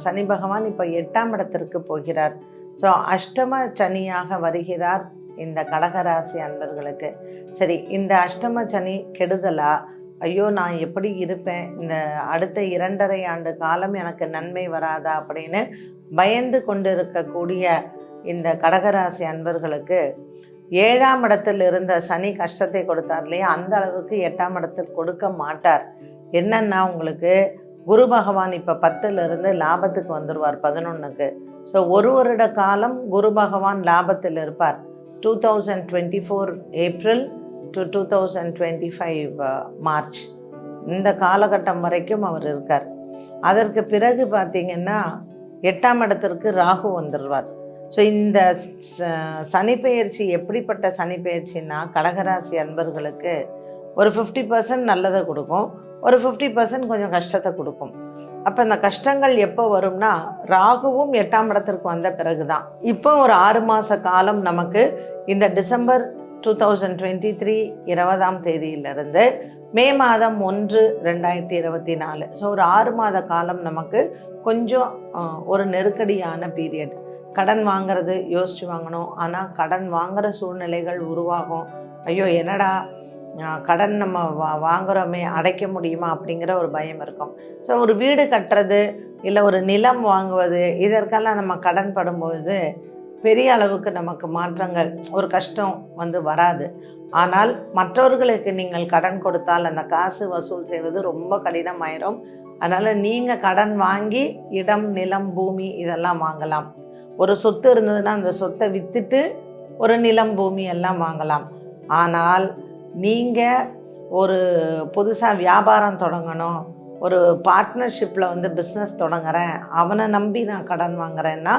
சனி பகவான் இப்போ 8ஆம் இடத்திற்கு போகிறார். ஸோ அஷ்டம சனியாக வருகிறார் இந்த கடகராசி அன்பர்களுக்கு. சரி, இந்த அஷ்டம சனி கெடுதலா? ஐயோ நான் எப்படி இருப்பேன், இந்த அடுத்த 2.5 ஆண்டு காலம் எனக்கு நன்மை வராதா அப்படின்னு பயந்து கொண்டிருக்கக்கூடிய இந்த கடகராசி அன்பர்களுக்கு 7ஆம் இடத்தில் இருந்த சனி கஷ்டத்தை கொடுத்தார் இல்லையா, அந்த அளவுக்கு 8ஆம் இடத்தில் கொடுக்க மாட்டார். என்னன்னா, உங்களுக்கு குரு பகவான் இப்போ 10லிருந்து லாபத்துக்கு வந்துடுவார் 11க்கு. ஸோ ஒரு வருட காலம் குரு பகவான் லாபத்தில் இருப்பார். 2024 ஏப்ரல் டு 2025 மார்ச் இந்த காலகட்டம் வரைக்கும் அவர் இருக்கார். அதற்கு பிறகு பார்த்திங்கன்னா 8ஆம் இடத்திற்கு ராகு வந்துடுவார். ஸோ இந்த சனி பெயர்ச்சி எப்படிப்பட்ட சனி பெயர்ச்சின்னா, கடகராசி அன்பர்களுக்கு ஒரு 50% நல்லதை கொடுக்கும், ஒரு 50% கொஞ்சம் கஷ்டத்தை கொடுக்கும். அப்போ இந்த கஷ்டங்கள் எப்போ வரும்னா ராகுவும் 8ஆம் இடத்திற்கு வந்த பிறகு தான். இப்போ ஒரு 6 மாத காலம் நமக்கு இந்த டிசம்பர் 2023 20ஆம் தேதியிலிருந்து மே மாதம் 1 2024, ஸோ ஒரு 6 மாத காலம் நமக்கு கொஞ்சம் ஒரு நெருக்கடியான பீரியட். கடன் வாங்கிறது யோசித்து வாங்கணும். ஆனால் கடன் வாங்குகிற சூழ்நிலைகள் உருவாகும். ஐயோ என்னடா கடன் நம்ம வாங்குகிறோமே அடைக்க முடியுமா அப்படிங்கிற ஒரு பயம் இருக்கும். ஸோ ஒரு வீடு கட்டுறது இல்லை ஒரு நிலம் வாங்குவது இதற்கெல்லாம் நம்ம கடன் படும்போது பெரிய அளவுக்கு நமக்கு மாற்றங்கள் ஒரு கஷ்டம் வராது. ஆனால் மற்றவர்களுக்கு நீங்கள் கடன் கொடுத்தால் அந்த காசு வசூல் செய்வது ரொம்ப கடினமாயிரும். அதனால் நீங்கள் கடன் வாங்கி இடம் நிலம் பூமி இதெல்லாம் வாங்கலாம். ஒரு சொத்து இருந்ததுன்னா அந்த சொத்தை விற்றுட்டு ஒரு நிலம் பூமி எல்லாம் வாங்கலாம். ஆனால் நீங்கள் ஒரு புதுசாக வியாபாரம் தொடங்கணும், ஒரு பார்ட்னர்ஷிப்பில் பிஸ்னஸ் தொடங்குறேன், அவனை நம்பி நான் கடன் வாங்குறேன்னா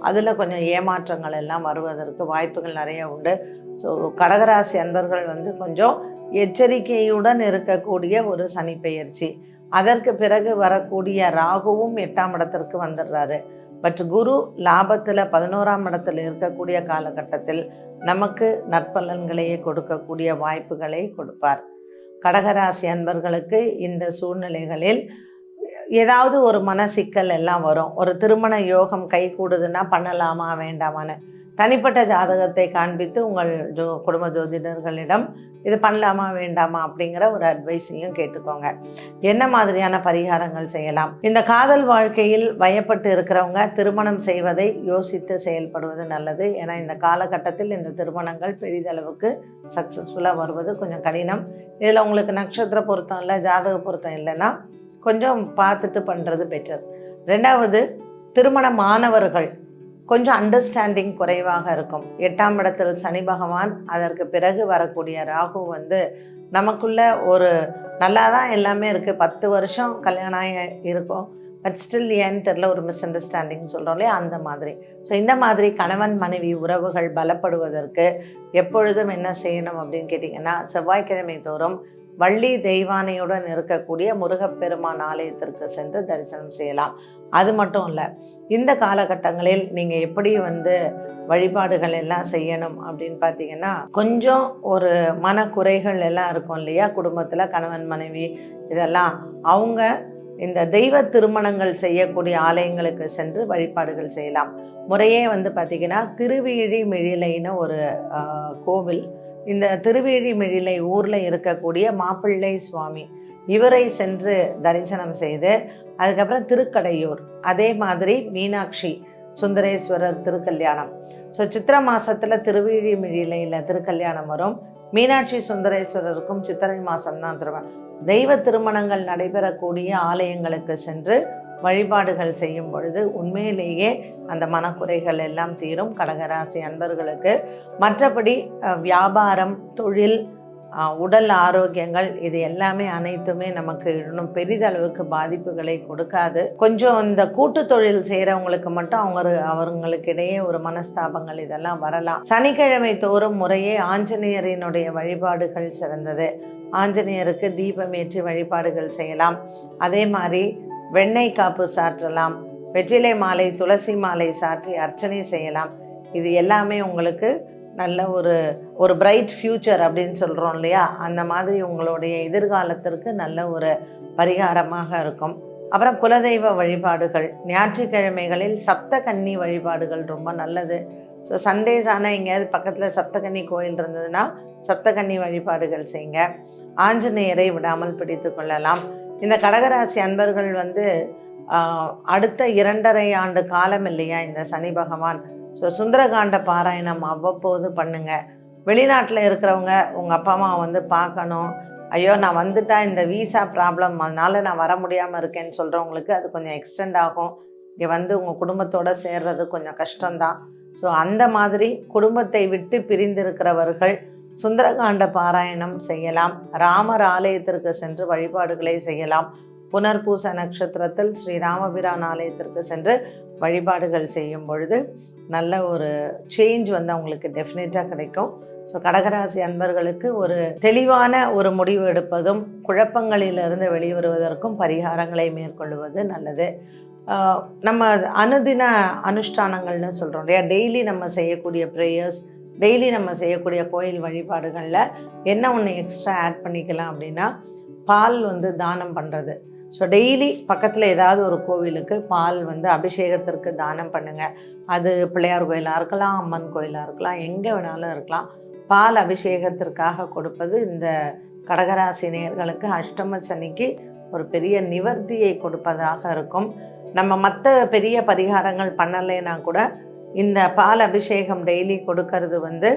அதில் கொஞ்சம் ஏமாற்றங்கள் எல்லாம் வருவதற்கு வாய்ப்புகள் நிறைய உண்டு. ஸோ கடகராசி அன்பர்கள் கொஞ்சம் எச்சரிக்கையுடன் இருக்கக்கூடிய ஒரு சனி பெயர்ச்சி. அதற்கு பிறகு வரக்கூடிய ராகுவும் 8ஆம் இடத்திற்கு வந்துடுறாரு. பட் குரு லாபத்தில் 11ஆம் இடத்தில் இருக்கக்கூடிய காலகட்டத்தில் நமக்கு நற்பலன்களையே கொடுக்கக்கூடிய வாய்ப்புகளை கொடுப்பார். கடகராசி அன்பர்களுக்கு இந்த சூழ்நிலைகளில் ஏதாவது ஒரு மனசிக்கல் எல்லாம் வரும். ஒரு திருமண யோகம் கை கூடுதுன்னா பண்ணலாமா வேண்டாமான்னு தனிப்பட்ட ஜாதகத்தை காண்பித்து உங்கள் குடும்ப ஜோதிடர்களிடம் இது பண்ணலாமா வேண்டாமா அப்படிங்கிற ஒரு அட்வைஸையும் கேட்டுக்கோங்க. என்ன மாதிரியான பரிகாரங்கள் செய்யலாம்? இந்த காதல் வாழ்க்கையில் வயப்பட்டு இருக்கிறவங்க திருமணம் செய்வதை யோசித்து செயல்படுவது நல்லது. ஏன்னா இந்த காலகட்டத்தில் இந்த திருமணங்கள் பெரிதளவுக்கு சக்ஸஸ்ஃபுல்லாக வருவது கொஞ்சம் கடினம். இதில் உங்களுக்கு நட்சத்திர பொருத்தம் இல்லை, ஜாதக பொருத்தம் இல்லைன்னா கொஞ்சம் பார்த்துட்டு பண்ணுறது பெட்டர். 2வது, திருமணமானவர்கள் கொஞ்சம் அண்டர்ஸ்டாண்டிங் குறைவாக இருக்கும். 8ஆம் இடத்தில் சனி பகவான், அதற்கு பிறகு வரக்கூடிய ராகு நமக்குள்ள ஒரு நல்லா தான் எல்லாமே இருக்குது, 10 வருஷம் கல்யாணம் இருக்கும், பட் ஸ்டில் ஏன்னு தெரில ஒரு மிஸ் அண்டர்ஸ்டாண்டிங் சொல்கிறோம் இல்லையா, அந்த மாதிரி. ஸோ இந்த மாதிரி கணவன் மனைவி உறவுகள் பலப்படுவதற்கு எப்பொழுதும் என்ன செய்யணும் அப்படின்னு கேட்டிங்கன்னா, செவ்வாய்க்கிழமை தோறும் வள்ளி தெய்வானையுடன் இருக்கக்கூடிய முருகப்பெருமான் ஆலயத்திற்கு சென்று தரிசனம் செய்யலாம். அது மட்டும் இல்லை, இந்த காலகட்டங்களில் நீங்கள் எப்படி வழிபாடுகள் எல்லாம் செய்யணும் அப்படின்னு பார்த்தீங்கன்னா, கொஞ்சம் ஒரு மனக்குறைகள் எல்லாம் இருக்கும் இல்லையா குடும்பத்தில், கணவன் மனைவி இதெல்லாம், அவங்க இந்த தெய்வ திருமணங்கள் செய்யக்கூடிய ஆலயங்களுக்கு சென்று வழிபாடுகள் செய்யலாம். முறையே பார்த்திங்கன்னா திருவிழிமிழிலைன்னு ஒரு கோவில், இந்த திருவிழிமிழிலை ஊரில் இருக்கக்கூடிய மாப்பிள்ளை சுவாமி இவரை சென்று தரிசனம் செய்து, அதுக்கப்புறம் திருக்கடையூர், அதே மாதிரி மீனாட்சி சுந்தரேஸ்வரர் திருக்கல்யாணம். ஸோ சித்திரை மாதத்தில் திருவிழிமிழிலையில் திருக்கல்யாணம் வரும். மீனாட்சி சுந்தரேஸ்வரருக்கும் சித்திரை மாதம்தான் திருமணம். தெய்வ திருமணங்கள் நடைபெறக்கூடிய ஆலயங்களுக்கு சென்று வழிபாடுகள் செய்யும் பொழுது உண்மையிலேயே அந்த மனக்குறைகள் எல்லாம் தீரும் கடகராசி அன்பர்களுக்கு. மற்றபடி வியாபாரம், தொழில், உடல் ஆரோக்கியங்கள் இது எல்லாமே அனைத்துமே நமக்கு இன்னும் பெரிதளவுக்கு பாதிப்புகளை கொடுக்காது. கொஞ்சம் இந்த கூட்டு தொழில் செய்கிறவங்களுக்கு மட்டும் அவங்களுக்கு இடையே ஒரு மனஸ்தாபங்கள் இதெல்லாம் வரலாம். சனிக்கிழமை தோறும் முறையே ஆஞ்சநேயரினுடைய வழிபாடுகள் சிறந்தது. ஆஞ்சநேயருக்கு தீபமேற்றி வழிபாடுகள் செய்யலாம். அதே மாதிரி வெண்ணெய் காப்பு சாற்றலாம், வெற்றிலை மாலை, துளசி மாலை சாற்றி அர்ச்சனை செய்யலாம். இது எல்லாமே உங்களுக்கு நல்ல ஒரு பிரைட் ஃப்யூச்சர் அப்படின்னு சொல்கிறோம் இல்லையா, அந்த மாதிரி உங்களுடைய எதிர்காலத்திற்கு நல்ல ஒரு பரிகாரமாக இருக்கும். அப்புறம் குலதெய்வ வழிபாடுகள், ஞாயிற்றுக்கிழமைகளில் சப்தகன்னி வழிபாடுகள் ரொம்ப நல்லது. ஸோ சண்டேஸ் ஆனால் எங்கேயாவது பக்கத்தில் சப்தகன்னி கோயில் இருந்ததுன்னா சப்தகன்னி வழிபாடுகள் செய்யுங்க. ஆஞ்சநேயரை விடாமல் பிடித்து கொள்ளலாம். இந்த கடகராசி அன்பர்கள் அடுத்த 2.5 ஆண்டு காலம் இல்லையா இந்த சனி பகவான். ஸோ சுந்தரகாண்ட பாராயணம் அவ்வப்போது பண்ணுங்க. வெளிநாட்டில் இருக்கிறவங்க உங்கள் அப்பா அம்மா பார்க்கணும், ஐயோ நான் வந்துட்டா இந்த வீசா ப்ராப்ளம் அதனால் நான் வர முடியாமல் இருக்கேன்னு சொல்கிறவங்களுக்கு அது கொஞ்சம் எக்ஸ்டெண்ட் ஆகும். இங்கே உங்கள் குடும்பத்தோடு சேர்றது கொஞ்சம் கஷ்டம்தான். ஸோ அந்த மாதிரி குடும்பத்தை விட்டு பிரிந்திருக்கிறவர்கள் சுந்தரகாண்ட பாராயணம் செய்யலாம். ராமர் ஆலயத்திற்கு சென்று வழிபாடுகளை செய்யலாம். புனர்பூச நட்சத்திரத்தில் ஸ்ரீராமபிரான் ஆலயத்திற்கு சென்று வழிபாடுகள் செய்யும் பொழுது நல்ல ஒரு சேஞ்ச் அவங்களுக்கு டெஃபினட்டாக கிடைக்கும். ஸோ கடகராசி அன்பர்களுக்கு ஒரு தெளிவான ஒரு முடிவு எடுப்பதும் குழப்பங்களிலிருந்து வெளிவருவதற்கும் பரிகாரங்களை மேற்கொள்வது நல்லது. நம்ம அனுதின அனுஷ்டானங்கள்னு சொல்கிறோம் இல்லையா, டெய்லி நம்ம செய்யக்கூடிய ப்ரேயர்ஸ், டெய்லி நம்ம செய்யக்கூடிய கோயில் வழிபாடுகளில் என்ன ஒன்று எக்ஸ்ட்ரா ஆட் பண்ணிக்கலாம் அப்படின்னா, பால் தானம் பண்ணுறது. ஸோ டெய்லி பக்கத்தில் ஏதாவது ஒரு கோவிலுக்கு பால் அபிஷேகத்திற்கு தானம் பண்ணுங்கள். அது பிள்ளையார் கோயிலாக இருக்கலாம், அம்மன் கோயிலாக இருக்கலாம், எங்கே வேணாலும் இருக்கலாம். பால் அபிஷேகத்திற்காக கொடுப்பது இந்த கடகராசி நேயர்களுக்கு அஷ்டம சனிக்கு ஒரு பெரிய நிவர்த்தியை கொடுப்பதாக இருக்கும். நம்ம மற்ற பெரிய பரிகாரங்கள் பண்ணலைன்னா கூட இந்த பால் அபிஷேகம் டெய்லி கொடுக்கறது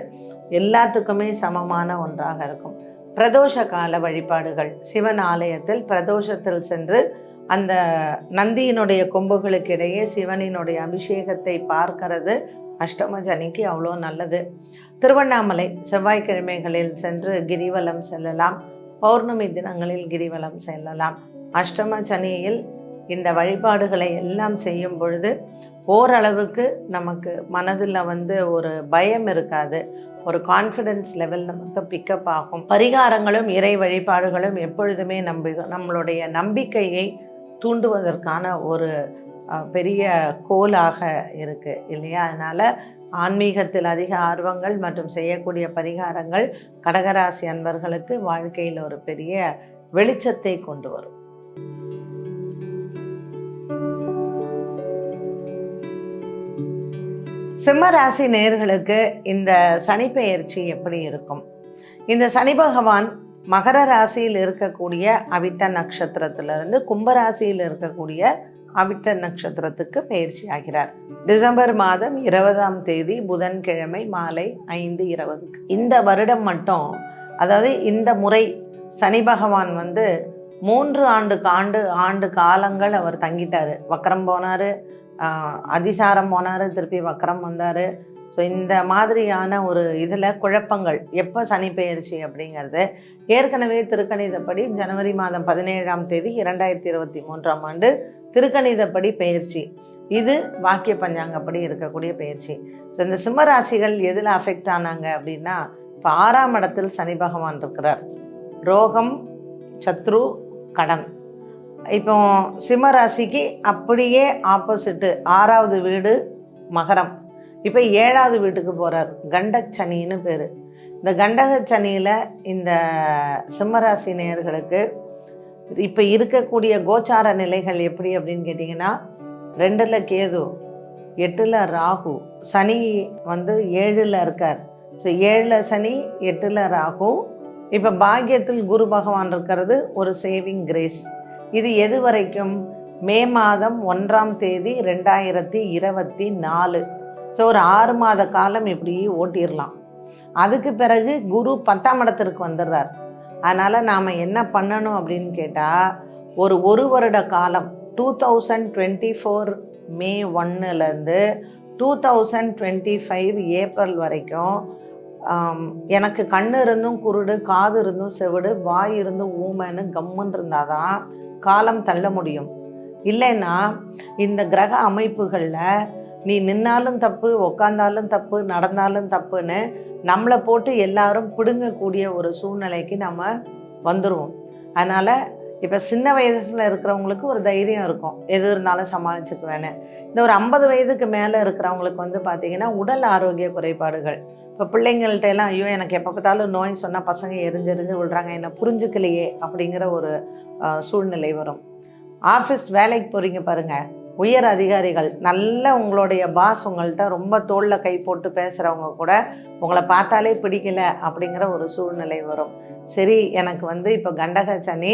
எல்லாத்துக்குமே சமமான ஒன்றாக இருக்கும். பிரதோஷ கால வழிபாடுகள், சிவன் ஆலயத்தில் பிரதோஷத்தில் சென்று அந்த நந்தியினுடைய கொம்புகளுக்கு இடையே சிவனினுடைய அபிஷேகத்தை பார்க்கறது அஷ்டம சனிக்கு அவ்வளோ நல்லது. திருவண்ணாமலை செவ்வாய்க்கிழமைகளில் சென்று கிரிவலம் செல்லலாம். பௌர்ணமி தினங்களில் கிரிவலம் செல்லலாம். அஷ்டம சனியில் இந்த வழிபாடுகளை எல்லாம் செய்யும் பொழுது ஓரளவுக்கு நமக்கு மனதில் ஒரு பயம் இருக்காது, ஒரு கான்ஃபிடென்ஸ் லெவல் நமக்கு பிக்கப் ஆகும். பரிகாரங்களும் இறை வழிபாடுகளும் எப்பொழுதுமே நம்மளுடைய நம்பிக்கையை தூண்டுவதற்கான ஒரு பெரிய கோலாக இருக்குது இல்லையா? அதனால் ஆன்மீகத்தில் அதிக ஆர்வங்கள் மற்றும் செய்யக்கூடிய பரிகாரங்கள் கடகராசி அன்பர்களுக்கு வாழ்க்கையில் ஒரு பெரிய வெளிச்சத்தை கொண்டு வரும். சிம்ம ராசி நேயர்களுக்கு இந்த சனி பெயர்ச்சி எப்படி இருக்கும்? இந்த சனி பகவான் மகர ராசியில் இருக்கக்கூடிய அவிட்ட நட்சத்திரத்திலிருந்து கும்பராசியில் இருக்கக்கூடிய அவிட்ட நட்சத்திரத்துக்கு பயிற்சி ஆகிறார். டிசம்பர் மாதம் 20ஆம் தேதி புதன்கிழமை மாலை 5:20. இந்த வருடம் மட்டும், அதாவது இந்த முறை சனி பகவான் 3 ஆண்டு காலங்கள் அவர் தங்கிட்டார். வக்கரம் போனார், அதிசாரம் போனார், திருப்பி வக்கரம் வந்தார். ஸோ இந்த மாதிரியான ஒரு இதில் குழப்பங்கள். எப்போ சனி பெயர்ச்சி அப்படிங்கிறது ஏற்கனவே திருக்கணிதப்படி ஜனவரி மாதம் 17ஆம் தேதி 2023ஆம் ஆண்டு திருக்கணிதப்படி பெயர்ச்சி. இது வாக்கிய பஞ்சாங்கப்படி இருக்கக்கூடிய பெயர்ச்சி. ஸோ இந்த சிம்ம ராசிகள் எதில் அஃபெக்ட் ஆனாங்க அப்படின்னா, இப்போ 6ஆம் இடத்தில் சனி பகவான் இருக்கிறார். ரோகம், சத்ரு, கடன். இப்போ சிம்ம ராசிக்கு அப்படியே ஆப்போசிட்டு 6வது வீடு மகரம். இப்போ 7வது வீட்டுக்கு போகிறார். கண்டச்சனின்னு பேர். இந்த கண்டகச்சனியில் இந்த சிம்மராசி நேயர்களுக்கு இப்போ இருக்கக்கூடிய கோச்சார நிலைகள் எப்படி அப்படின்னு கேட்டிங்கன்னா, 2ல் கேது, 8ல் ராகு, சனி 7ல் இருக்கார். ஸோ 7ல் சனி, 8ல் ராகு. இப்போ பாக்கியத்தில் குரு பகவான் இருக்கிறது ஒரு சேவிங் கிரேஸ். இது எது வரைக்கும்? மே மாதம் 1ஆம் தேதி 2024. ஸோ ஒரு 6 மாத காலம் இப்படி ஓட்டிடலாம். அதுக்கு பிறகு குரு 10ஆம் இடத்திற்கு வந்துடுறார். அதனால் நாம் என்ன பண்ணணும் அப்படின்னு கேட்டால், ஒரு வருட காலம் 2024 மே 1லேருந்து 2025 ஏப்ரல் வரைக்கும் எனக்கு கண் இருந்தும் குருடு, காது இருந்தும் செவிடு, வாய் இருந்தும் ஊமைன்னு கம்முன்னு இருந்தால் தான் காலம் தள்ள முடியும். இல்லைன்னா இந்த கிரக அமைப்புகளில் நீ நின்னாலும் தப்பு, உக்காந்தாலும் தப்பு, நடந்தாலும் தப்புன்னு நம்மளை போட்டு எல்லாரும் பிடுங்கக்கூடிய ஒரு சூழ்நிலைக்கு நம்ம வந்துடுவோம். அதனால் இப்போ சின்ன வயதில் இருக்கிறவங்களுக்கு ஒரு தைரியம் இருக்கும், எது இருந்தாலும் சமாளிச்சுக்குவேன்னு. இந்த ஒரு 50 வயதுக்கு மேலே இருக்கிறவங்களுக்கு பார்த்திங்கன்னா உடல் ஆரோக்கிய குறைபாடுகள். இப்போ பிள்ளைங்கள்ட்ட எல்லாம், ஐயோ எனக்கு எப்போ பார்த்தாலும் நோய் சொன்னால் பசங்க எரிஞ்செறிஞ்சு விழுறாங்க, என்னை புரிஞ்சுக்கலையே அப்படிங்கிற ஒரு சூழ்நிலை வரும். ஆஃபீஸ் வேலைக்கு போகிறீங்க பாருங்கள், உயர் அதிகாரிகள், நல்ல உங்களுடைய பாஸ் உங்கள்கிட்ட ரொம்ப தோளில் கை போட்டு பேசுகிறவங்க கூட உங்களை பார்த்தாலே பிடிக்கல அப்படிங்கிற ஒரு சூழ்நிலை வரும். சரி, எனக்கு இப்போ கண்டக சனி,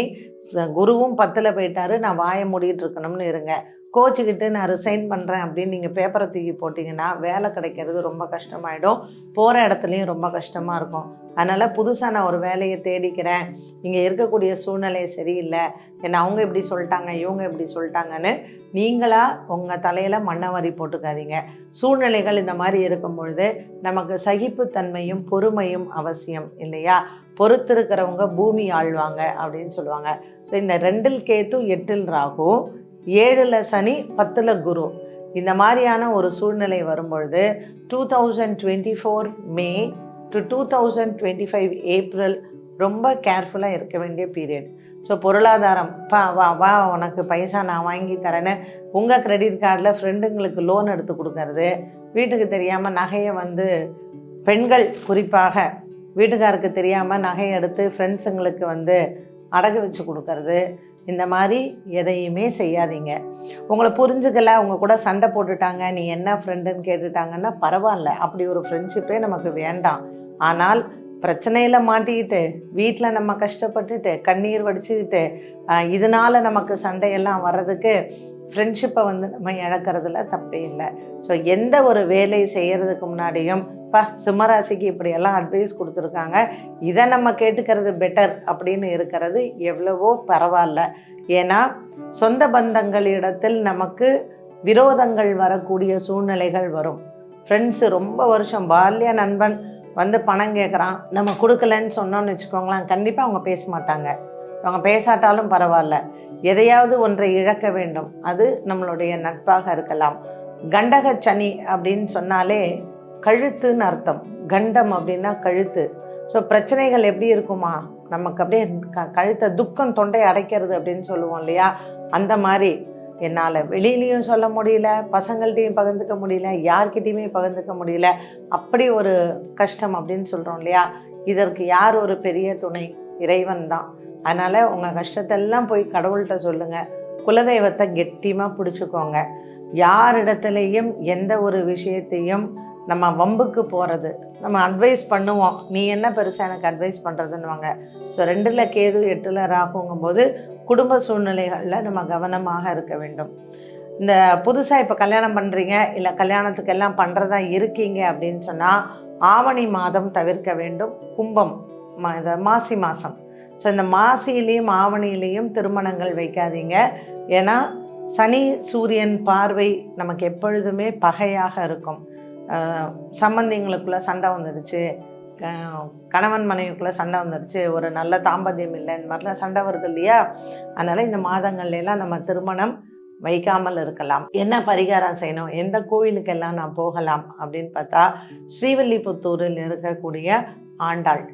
குருவும் 10ல் போயிட்டாரு, நான் வாயை மூடிட்டு இருக்கணும்னு இருங்க. கோச்சிக்கிட்டு நான் ரிசைன் பண்ணுறேன் அப்படின்னு நீங்கள் பேப்பரை தூக்கி போட்டிங்கன்னா வேலை கிடைக்கிறது ரொம்ப கஷ்டமாயிடும். போகிற இடத்துலையும் ரொம்ப கஷ்டமாக இருக்கும். அதனால் புதுசாக நான் ஒரு வேலையை தேடிக்கிறேன், இங்கே இருக்கக்கூடிய சூழ்நிலை சரியில்லை, என்ன அவங்க இப்படி சொல்லிட்டாங்க, இவங்க இப்படி சொல்லிட்டாங்கன்னு நீங்களாக உங்கள் தலையில் மண்ணவாரி போட்டுக்காதீங்க. சூழ்நிலைகள் இந்த மாதிரி இருக்கும் பொழுது நமக்கு சகிப்புத்தன்மையும் பொறுமையும் அவசியம் இல்லையா? பொறுத்திருக்கிறவங்க பூமி ஆழ்வாங்க அப்படின்னு சொல்லுவாங்க. ஸோ இந்த 2ல் கேத்து, 8ல் ராகு, 7ல் சனி, 10ல் குரு, இந்த மாதிரியான ஒரு சூழ்நிலை வரும்பொழுது 2024 மே டு 2025 ஏப்ரல் ரொம்ப கேர்ஃபுல்லாக இருக்க வேண்டிய பீரியட். ஸோ பொருளாதாரம் வா உனக்கு பைசா நான் வாங்கி தரேன்னு உங்கள் கிரெடிட் கார்டில் ஃப்ரெண்டுங்களுக்கு லோன் எடுத்து கொடுக்கறது, வீட்டுக்கு தெரியாமல் நகையை வந்து பெண்கள் குறிப்பாக வீட்டுக்காருக்கு தெரியாமல் நகையை எடுத்து ஃப்ரெண்ட்ஸுங்களுக்கு வந்து அடகு வச்சு கொடுக்கறது, இந்த மாதிரி எதையுமே செய்யாதீங்க. உங்களை புரிஞ்சுக்கல, உங்கள் கூட சண்டை போட்டுட்டாங்க, நீ என்ன ஃப்ரெண்டுன்னு கேட்டுட்டாங்கன்னா பரவாயில்ல, அப்படி ஒரு ஃப்ரெண்ட்ஷிப்பே நமக்கு வேண்டாம். ஆனால் பிரச்சனையில் மாட்டிக்கிட்டு வீட்டில் நம்ம கஷ்டப்பட்டுட்டு கண்ணீர் வடிச்சுக்கிட்டு இதனால் நமக்கு சண்டையெல்லாம் வர்றதுக்கு ஃப்ரெண்ட்ஷிப்பை வந்து நம்ம இழக்கிறதுல தப்பே இல்லை. ஸோ எந்த ஒரு வேலை செய்கிறதுக்கு முன்னாடியும் சிம்மராசிக்கு இப்படியெல்லாம் அட்வைஸ் கொடுத்துருக்காங்க, இதை நம்ம கேட்டுக்கிறது பெட்டர் அப்படின்னு இருக்கிறது எவ்வளவோ பரவாயில்ல. ஏன்னா சொந்த பந்தங்களிடத்தில் நமக்கு விரோதங்கள் வரக்கூடிய சூழ்நிலைகள் வரும். ஃப்ரெண்ட்ஸு ரொம்ப வருஷம் பால்ய நண்பன் வந்து பணம் கேட்குறான், நம்ம கொடுக்கலன்னு சொன்னோன்னு வச்சுக்கோங்களேன், கண்டிப்பாக அவங்க பேச மாட்டாங்க. ஸோ அவங்க பேசாட்டாலும் பரவாயில்ல, எதையாவது ஒன்றை இழக்க வேண்டும், அது நம்மளுடைய நட்பாக இருக்கலாம். கண்டக சனி அப்படின்னு சொன்னாலே கழுத்துன்னு அர்த்தம். கண்டம் அப்படின்னா கழுத்து. ஸோ பிரச்சனைகள் எப்படி இருக்குமா, நமக்கு அப்படியே கழுத்தை துக்கம் தொண்டை அடைக்கிறது அப்படின்னு சொல்லுவோம் இல்லையா, அந்த மாதிரி என்னால் வெளியிலையும் சொல்ல முடியல, பசங்கள்கிட்டையும் பகிர்ந்துக்க முடியல, யார்கிட்டையுமே பகிர்ந்துக்க முடியல, அப்படி ஒரு கஷ்டம் அப்படின்னு சொல்கிறோம் இல்லையா. இதற்கு யார் ஒரு பெரிய துணை? இறைவன் தான். அதனால் உங்கள் கஷ்டத்தெல்லாம் போய் கடவுள்கிட்ட சொல்லுங்கள். குலதெய்வத்தை கெட்டியமாக பிடிச்சிக்கோங்க. யாரிடத்துலையும் எந்த ஒரு விஷயத்தையும் நம்ம வம்புக்கு போகிறது, நம்ம அட்வைஸ் பண்ணுவோம், நீ என்ன பெருசாக எனக்கு அட்வைஸ் பண்ணுறதுன்னுவாங்க. ஸோ 2ல் கேது 8ல் ராகுங்கும் போது குடும்ப சூழ்நிலைகளில் நம்ம கவனமாக இருக்க வேண்டும். இந்த புதுசாக இப்போ கல்யாணம் பண்ணுறீங்க, இல்லை கல்யாணத்துக்கு எல்லாம் பண்ணுறதா இருக்கீங்க அப்படின்னு சொன்னால் ஆவணி மாதம் தவிர்க்க வேண்டும். கும்பம் மாசி மாதம். ஸோ இந்த மாசியிலையும் ஆவணியிலையும் திருமணங்கள் வைக்காதீங்க. ஏன்னா சனி சூரியன் பார்வை நமக்கு எப்பொழுதுமே பகையாக இருக்கும். சம்பந்திங்களுக்குள்ளே சண்டை வந்துடுச்சு, கணவன் மனைவிக்குள்ளே சண்டை வந்துடுச்சு, ஒரு நல்ல தாம்பத்தியம் இல்லை, இந்த மாதிரிலாம் சண்டை வருது இல்லையா. அதனால் இந்த மாதங்கள்லாம் நம்ம திருமணம் வைக்காமல் இருக்கலாம். என்ன பரிகாரம் செய்யணும், எந்த கோவிலுக்கெல்லாம் நான் போகலாம் அப்படின்னு பார்த்தா, ஸ்ரீவில்லிபுத்தூரில் இருக்கக்கூடிய ஆண்டாள்,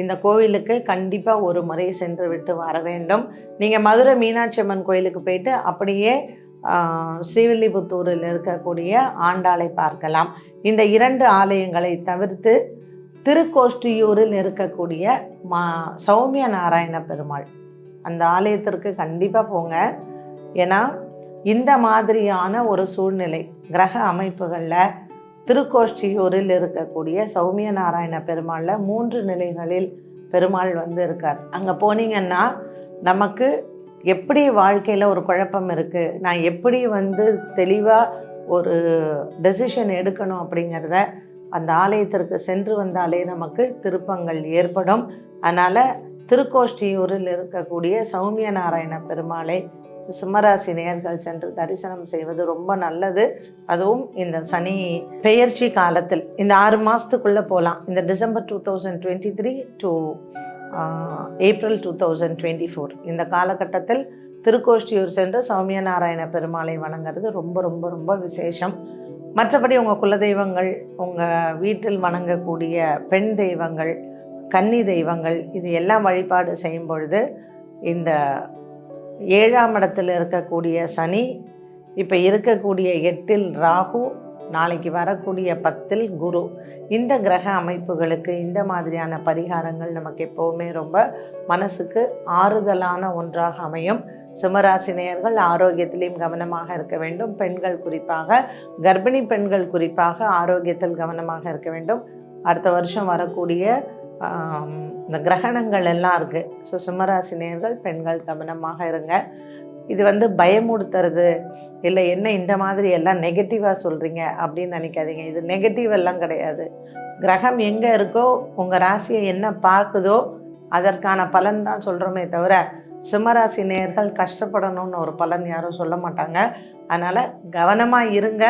இந்த கோவிலுக்கு கண்டிப்பாக ஒரு முறை சென்று விட்டு வர வேண்டும். நீங்கள் மதுரை மீனாட்சி அம்மன் கோயிலுக்கு போயிட்டு அப்படியே ஸ்ரீவில்லிபுத்தூரில் இருக்கக்கூடிய ஆண்டாளை பார்க்கலாம். இந்த 2 ஆலயங்களை தவிர்த்து திருக்கோஷ்டியூரில் இருக்கக்கூடிய சௌமிய நாராயண பெருமாள், அந்த ஆலயத்திற்கு கண்டிப்பாக போங்க. ஏன்னா இந்த மாதிரியான ஒரு சூழ்நிலை கிரக அமைப்புகளில் திருக்கோஷ்டியூரில் இருக்கக்கூடிய சௌமிய நாராயண பெருமாளில் 3 நிலைகளில் பெருமாள் வந்து இருக்கார். அங்கே போனீங்கன்னா நமக்கு எப்படி வாழ்க்கையில் ஒரு குழப்பம் இருக்குது, நான் எப்படி வந்து தெளிவாக ஒரு டெசிஷன் எடுக்கணும் அப்படிங்கிறத அந்த ஆலயத்திற்கு சென்று வந்தாலே நமக்கு திருப்பங்கள் ஏற்படும். அதனால் திருக்கோஷ்டியூரில் இருக்கக்கூடிய சௌமிய நாராயண பெருமாளை சிம்மராசி நேயர்கள் சென்று தரிசனம் செய்வது ரொம்ப நல்லது. அதுவும் இந்த சனி பெயர்ச்சி காலத்தில் இந்த 6 மாதத்துக்குள்ளே போகலாம். இந்த டிசம்பர் 2023 டு ஏப்ரல் 2024 இந்த காலகட்டத்தில் திருக்கோஷ்டியூர் சென்று சௌமிய நாராயண பெருமாளை வணங்குறது ரொம்ப ரொம்ப ரொம்ப விசேஷம். மற்றபடி உங்கள் குலதெய்வங்கள், உங்கள் வீட்டில் வணங்கக்கூடிய பெண் தெய்வங்கள், கன்னி தெய்வங்கள், இது எல்லாம் வழிபாடு செய்யும் பொழுது இந்த 7ஆம் இடத்தில் இருக்கக்கூடிய சனி, இப்போ இருக்கக்கூடிய 8ல் ராகு, நாளைக்கு வரக்கூடிய 10ல் குரு, இந்த கிரக அமைப்புகளுக்கு இந்த மாதிரியான பரிகாரங்கள் நமக்கு எப்போவுமே ரொம்ப மனசுக்கு ஆறுதலான ஒன்றாக அமையும். சிம்மராசி நேயர்கள் ஆரோக்கியத்திலையும் கவனமாக இருக்க வேண்டும். பெண்கள் குறிப்பாக, கர்ப்பிணி பெண்கள் குறிப்பாக ஆரோக்கியத்தில் கவனமாக இருக்க வேண்டும். அடுத்த வருஷம் வரக்கூடிய இந்த கிரகணங்கள் எல்லாம் இருக்குது. ஸோ சிம்மராசி நேயர்கள் பெண்கள் கவனமாக இருங்க. இது வந்து பயமுடுத்துறது இல்லை, என்ன இந்த மாதிரி எல்லாம் நெகட்டிவாக சொல்கிறீங்க அப்படின்னு நினைக்காதீங்க. இது நெகட்டிவ் எல்லாம் கிடையாது. கிரகம் எங்கே இருக்கோ, உங்கள் ராசியை என்ன பார்க்குதோ அதற்கான பலன் தான் சொல்கிறோமே தவிர, சிம்மராசி நேயர்கள் கஷ்டப்படணும்னு ஒரு பலன் யாரும் சொல்ல மாட்டாங்க. அதனால் கவனமாக இருங்க.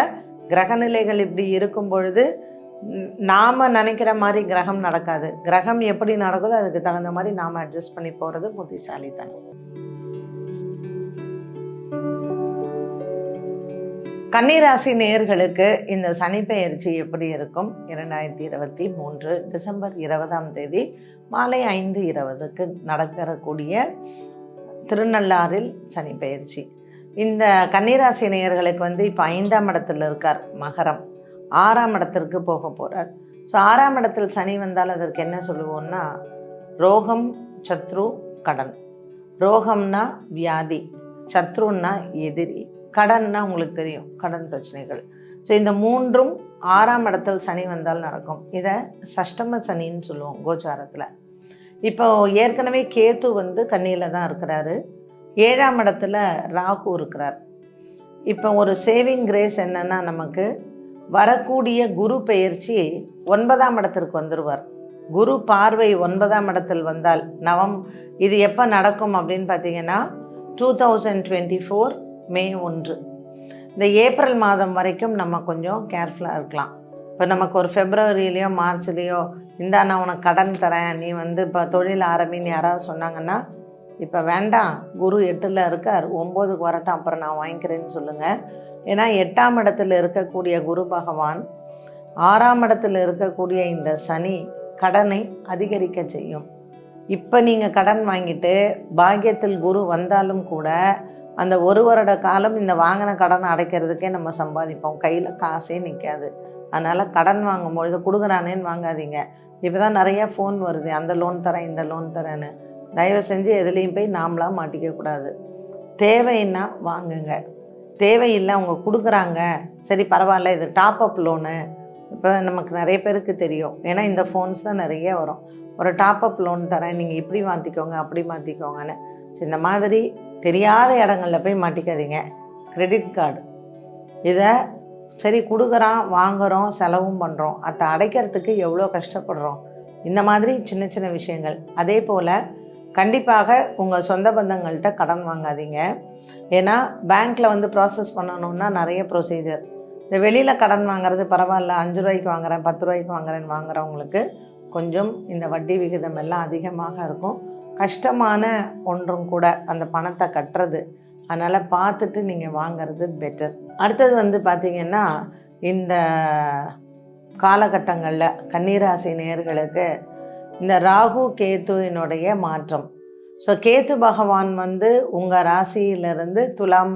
கிரகநிலைகள் இப்படி இருக்கும் பொழுது நாம் நினைக்கிற மாதிரி கிரகம் நடக்காது. கிரகம் எப்படி நடக்குதோ அதுக்கு தகுந்த மாதிரி நாம் அட்ஜஸ்ட் பண்ணி போகிறது புத்திசாலித்தனம். கன்னிராசி நேயர்களுக்கு இந்த சனி பெயர்ச்சி எப்படி இருக்கும்? 2023 டிசம்பர் 20ஆம் தேதி மாலை 5:20க்கு நடக்கக்கூடிய திருநள்ளாறில் சனி பெயர்ச்சி. இந்த கன்னிராசி நேயர்களுக்கு இப்போ 5ஆம் இடத்துல இருக்கார் மகரம், 6ஆம் இடத்திற்கு போக போகிறார். ஸோ 6ஆம் இடத்தில் சனி வந்தால் அதற்கு என்ன சொல்லுவோம்னா, ரோகம், சத்ரு, கடன். ரோகம்னா வியாதி, சத்ருன்னா எதிரி, கடன்னா உங்களுக்கு தெரியும் கடன் பிரச்சனைகள். ஸோ இந்த மூன்றும் 6ஆம் இடத்தில் சனி வந்தால் நடக்கும். இதை சஷ்டம சனின்னு சொல்லுவோம் கோச்சாரத்தில். இப்போ ஏற்கனவே கேத்து கன்னியில் தான் இருக்கிறாரு, 7ஆம் இடத்துல ராகு இருக்கிறார். இப்போ ஒரு சேவிங் கிரேஸ் என்னன்னா, நமக்கு வரக்கூடிய குரு பெயர்ச்சி 9ஆம் இடத்திற்கு வந்துடுவார். குரு பார்வை 9ஆம் இடத்தில் வந்தால் இது எப்போ நடக்கும் அப்படின்னு பார்த்தீங்கன்னா 2024 மே 1. இந்த ஏப்ரல் மாதம் வரைக்கும் நம்ம கொஞ்சம் கேர்ஃபுல்லாக இருக்கலாம். இப்போ நமக்கு ஒரு ஃபெப்ரவரியிலையோ மார்ச்லேயோ நான் உனக்கு கடன் தரேன், நீ இப்போ தொழில் ஆரம்பின்னு யாராவது சொன்னாங்கன்னா, இப்போ வேண்டாம், குரு 8ல் இருக்கார், 9க்கு வரட்டும், அப்புறம் நான் வாங்கிக்கிறேன்னு சொல்லுங்கள். ஏன்னா 8ஆம் இடத்துல இருக்கக்கூடிய குரு பகவான் 6ஆம் இடத்துல இருக்கக்கூடிய இந்த சனி கடனை அதிகரிக்க செய்யும். இப்போ நீங்கள் கடன் வாங்கிட்டு பாக்கியத்தில் குரு வந்தாலும் கூட அந்த 1 வருட காலம் இந்த வாங்கின கடனை அடைக்கிறதுக்கே நம்ம சம்பாதிப்போம், கையில் காசே நிற்காது. அதனால் கடன் வாங்கும்பொழுது கொடுக்குறானேன்னு வாங்காதீங்க. இப்போ தான் நிறையா ஃபோன் வருது, அந்த லோன் தரேன் இந்த லோன் தரேன்னு. தயவு செஞ்சு எதுலேயும் போய் நாமளாக மாட்டிக்கக்கூடாது. தேவைன்னா வாங்குங்க, தேவையில்லை அவங்க கொடுக்குறாங்க, சரி பரவாயில்ல, இது டாப்அப் லோனு. இப்போ நமக்கு நிறைய பேருக்கு தெரியும், ஏன்னா இந்த ஃபோன்ஸ் தான் நிறைய வரும். ஒரு டாப்அப் லோன் தரேன், நீங்கள் இப்படி மாற்றிக்கோங்க அப்படி மாற்றிக்கோங்கன்னு. ஸோ இந்த மாதிரி தெரியாத இடங்களில் போய் மாட்டிக்காதீங்க. கிரெடிட் கார்டு இதை சரி கொடுக்குறான், வாங்குகிறோம், செலவும் பண்ணுறோம், அதை அடைக்கிறதுக்கு எவ்வளோ கஷ்டப்படுறோம். இந்த மாதிரி சின்ன சின்ன விஷயங்கள். அதே போல் கண்டிப்பாக உங்கள் சொந்த பந்தங்கள்கிட்ட கடன் வாங்காதீங்க. ஏன்னா பேங்க்கில் ப்ராசஸ் பண்ணணுன்னா நிறைய ப்ரொசீஜர். இந்த வெளியில் கடன் வாங்குறது பரவாயில்ல, 5 ரூபாய்க்கு வாங்குகிறேன் 10 ரூபாய்க்கு வாங்குறேன்னு வாங்குறவங்களுக்கு கொஞ்சம் இந்த வட்டி விகிதம் எல்லாம் அதிகமாக இருக்கும். கஷ்டமான ஒன்றும் கூட அந்த பணத்தை கட்டுறது. அதனால் பார்த்துட்டு நீங்கள் வாங்கிறது பெட்டர். அடுத்தது பார்த்திங்கன்னா, இந்த காலகட்டங்களில் கன்னிராசி நேயர்களுக்கு இந்த ராகு கேத்துவினுடைய மாற்றம். ஸோ கேத்து பகவான் உங்கள் ராசியிலிருந்து துலாம்,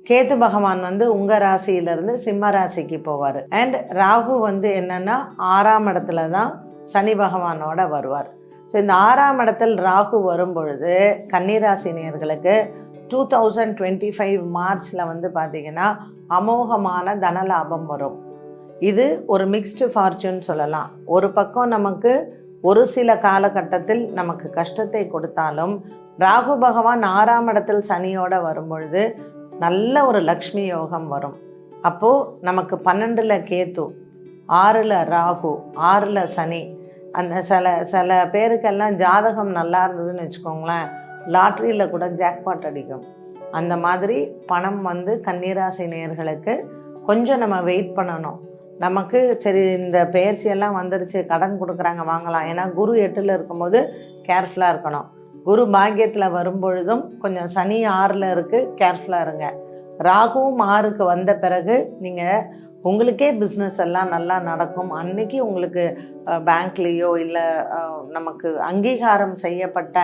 கேத்து பகவான் உங்கள் ராசியிலிருந்து சிம்ம ராசிக்கு போவார். அண்ட் ராகு என்னென்னா 6ஆம் இடத்துல தான் சனி பகவானோட வருவார். ஸோ இந்த 6ஆம் இடத்தில் ராகு வரும் பொழுது கன்னிராசி நேயர்களுக்கு 2025 மார்ச்சில் பார்த்திங்கன்னா அமோகமான தனலாபம் வரும். இது ஒரு மிக்ஸ்டு ஃபார்ச்சூன் சொல்லலாம். ஒரு பக்கம் நமக்கு ஒரு சில காலகட்டத்தில் நமக்கு கஷ்டத்தை கொடுத்தாலும், ராகு பகவான் 6ஆம் இடத்தில் சனியோடு வரும்பொழுது நல்ல ஒரு லக்ஷ்மி யோகம் வரும். அப்போது நமக்கு 12ல் கேத்து, 6ல் ராகு, 6ல் சனி. அந்த சில பேருக்கெல்லாம் ஜாதகம் நல்லா இருந்ததுன்னு வச்சுக்கோங்களேன், லாட்ரியில் கூட ஜாக்பாட் அடிக்கும். அந்த மாதிரி பணம் கன்னிராசி நேயர்களுக்கு கொஞ்சம் நம்ம வெயிட் பண்ணணும். நமக்கு சரி இந்த பெயர்ச்சியெல்லாம் வந்துருச்சு, கடன் கொடுக்குறாங்க வாங்கலாம். ஏன்னா குரு 8ல் இருக்கும்போது கேர்ஃபுல்லாக இருக்கணும். குரு பாக்கியத்தில் வரும்பொழுதும் கொஞ்சம் சனி 6ல் இருக்குது, கேர்ஃபுல்லாக இருங்க. ராகுவும் 6க்கு வந்த பிறகு நீங்கள் உங்களுக்கே பிஸ்னஸ் எல்லாம் நல்லா நடக்கும். அன்றைக்கி உங்களுக்கு பேங்க்லேயோ இல்லை நமக்கு அங்கீகாரம் செய்யப்பட்ட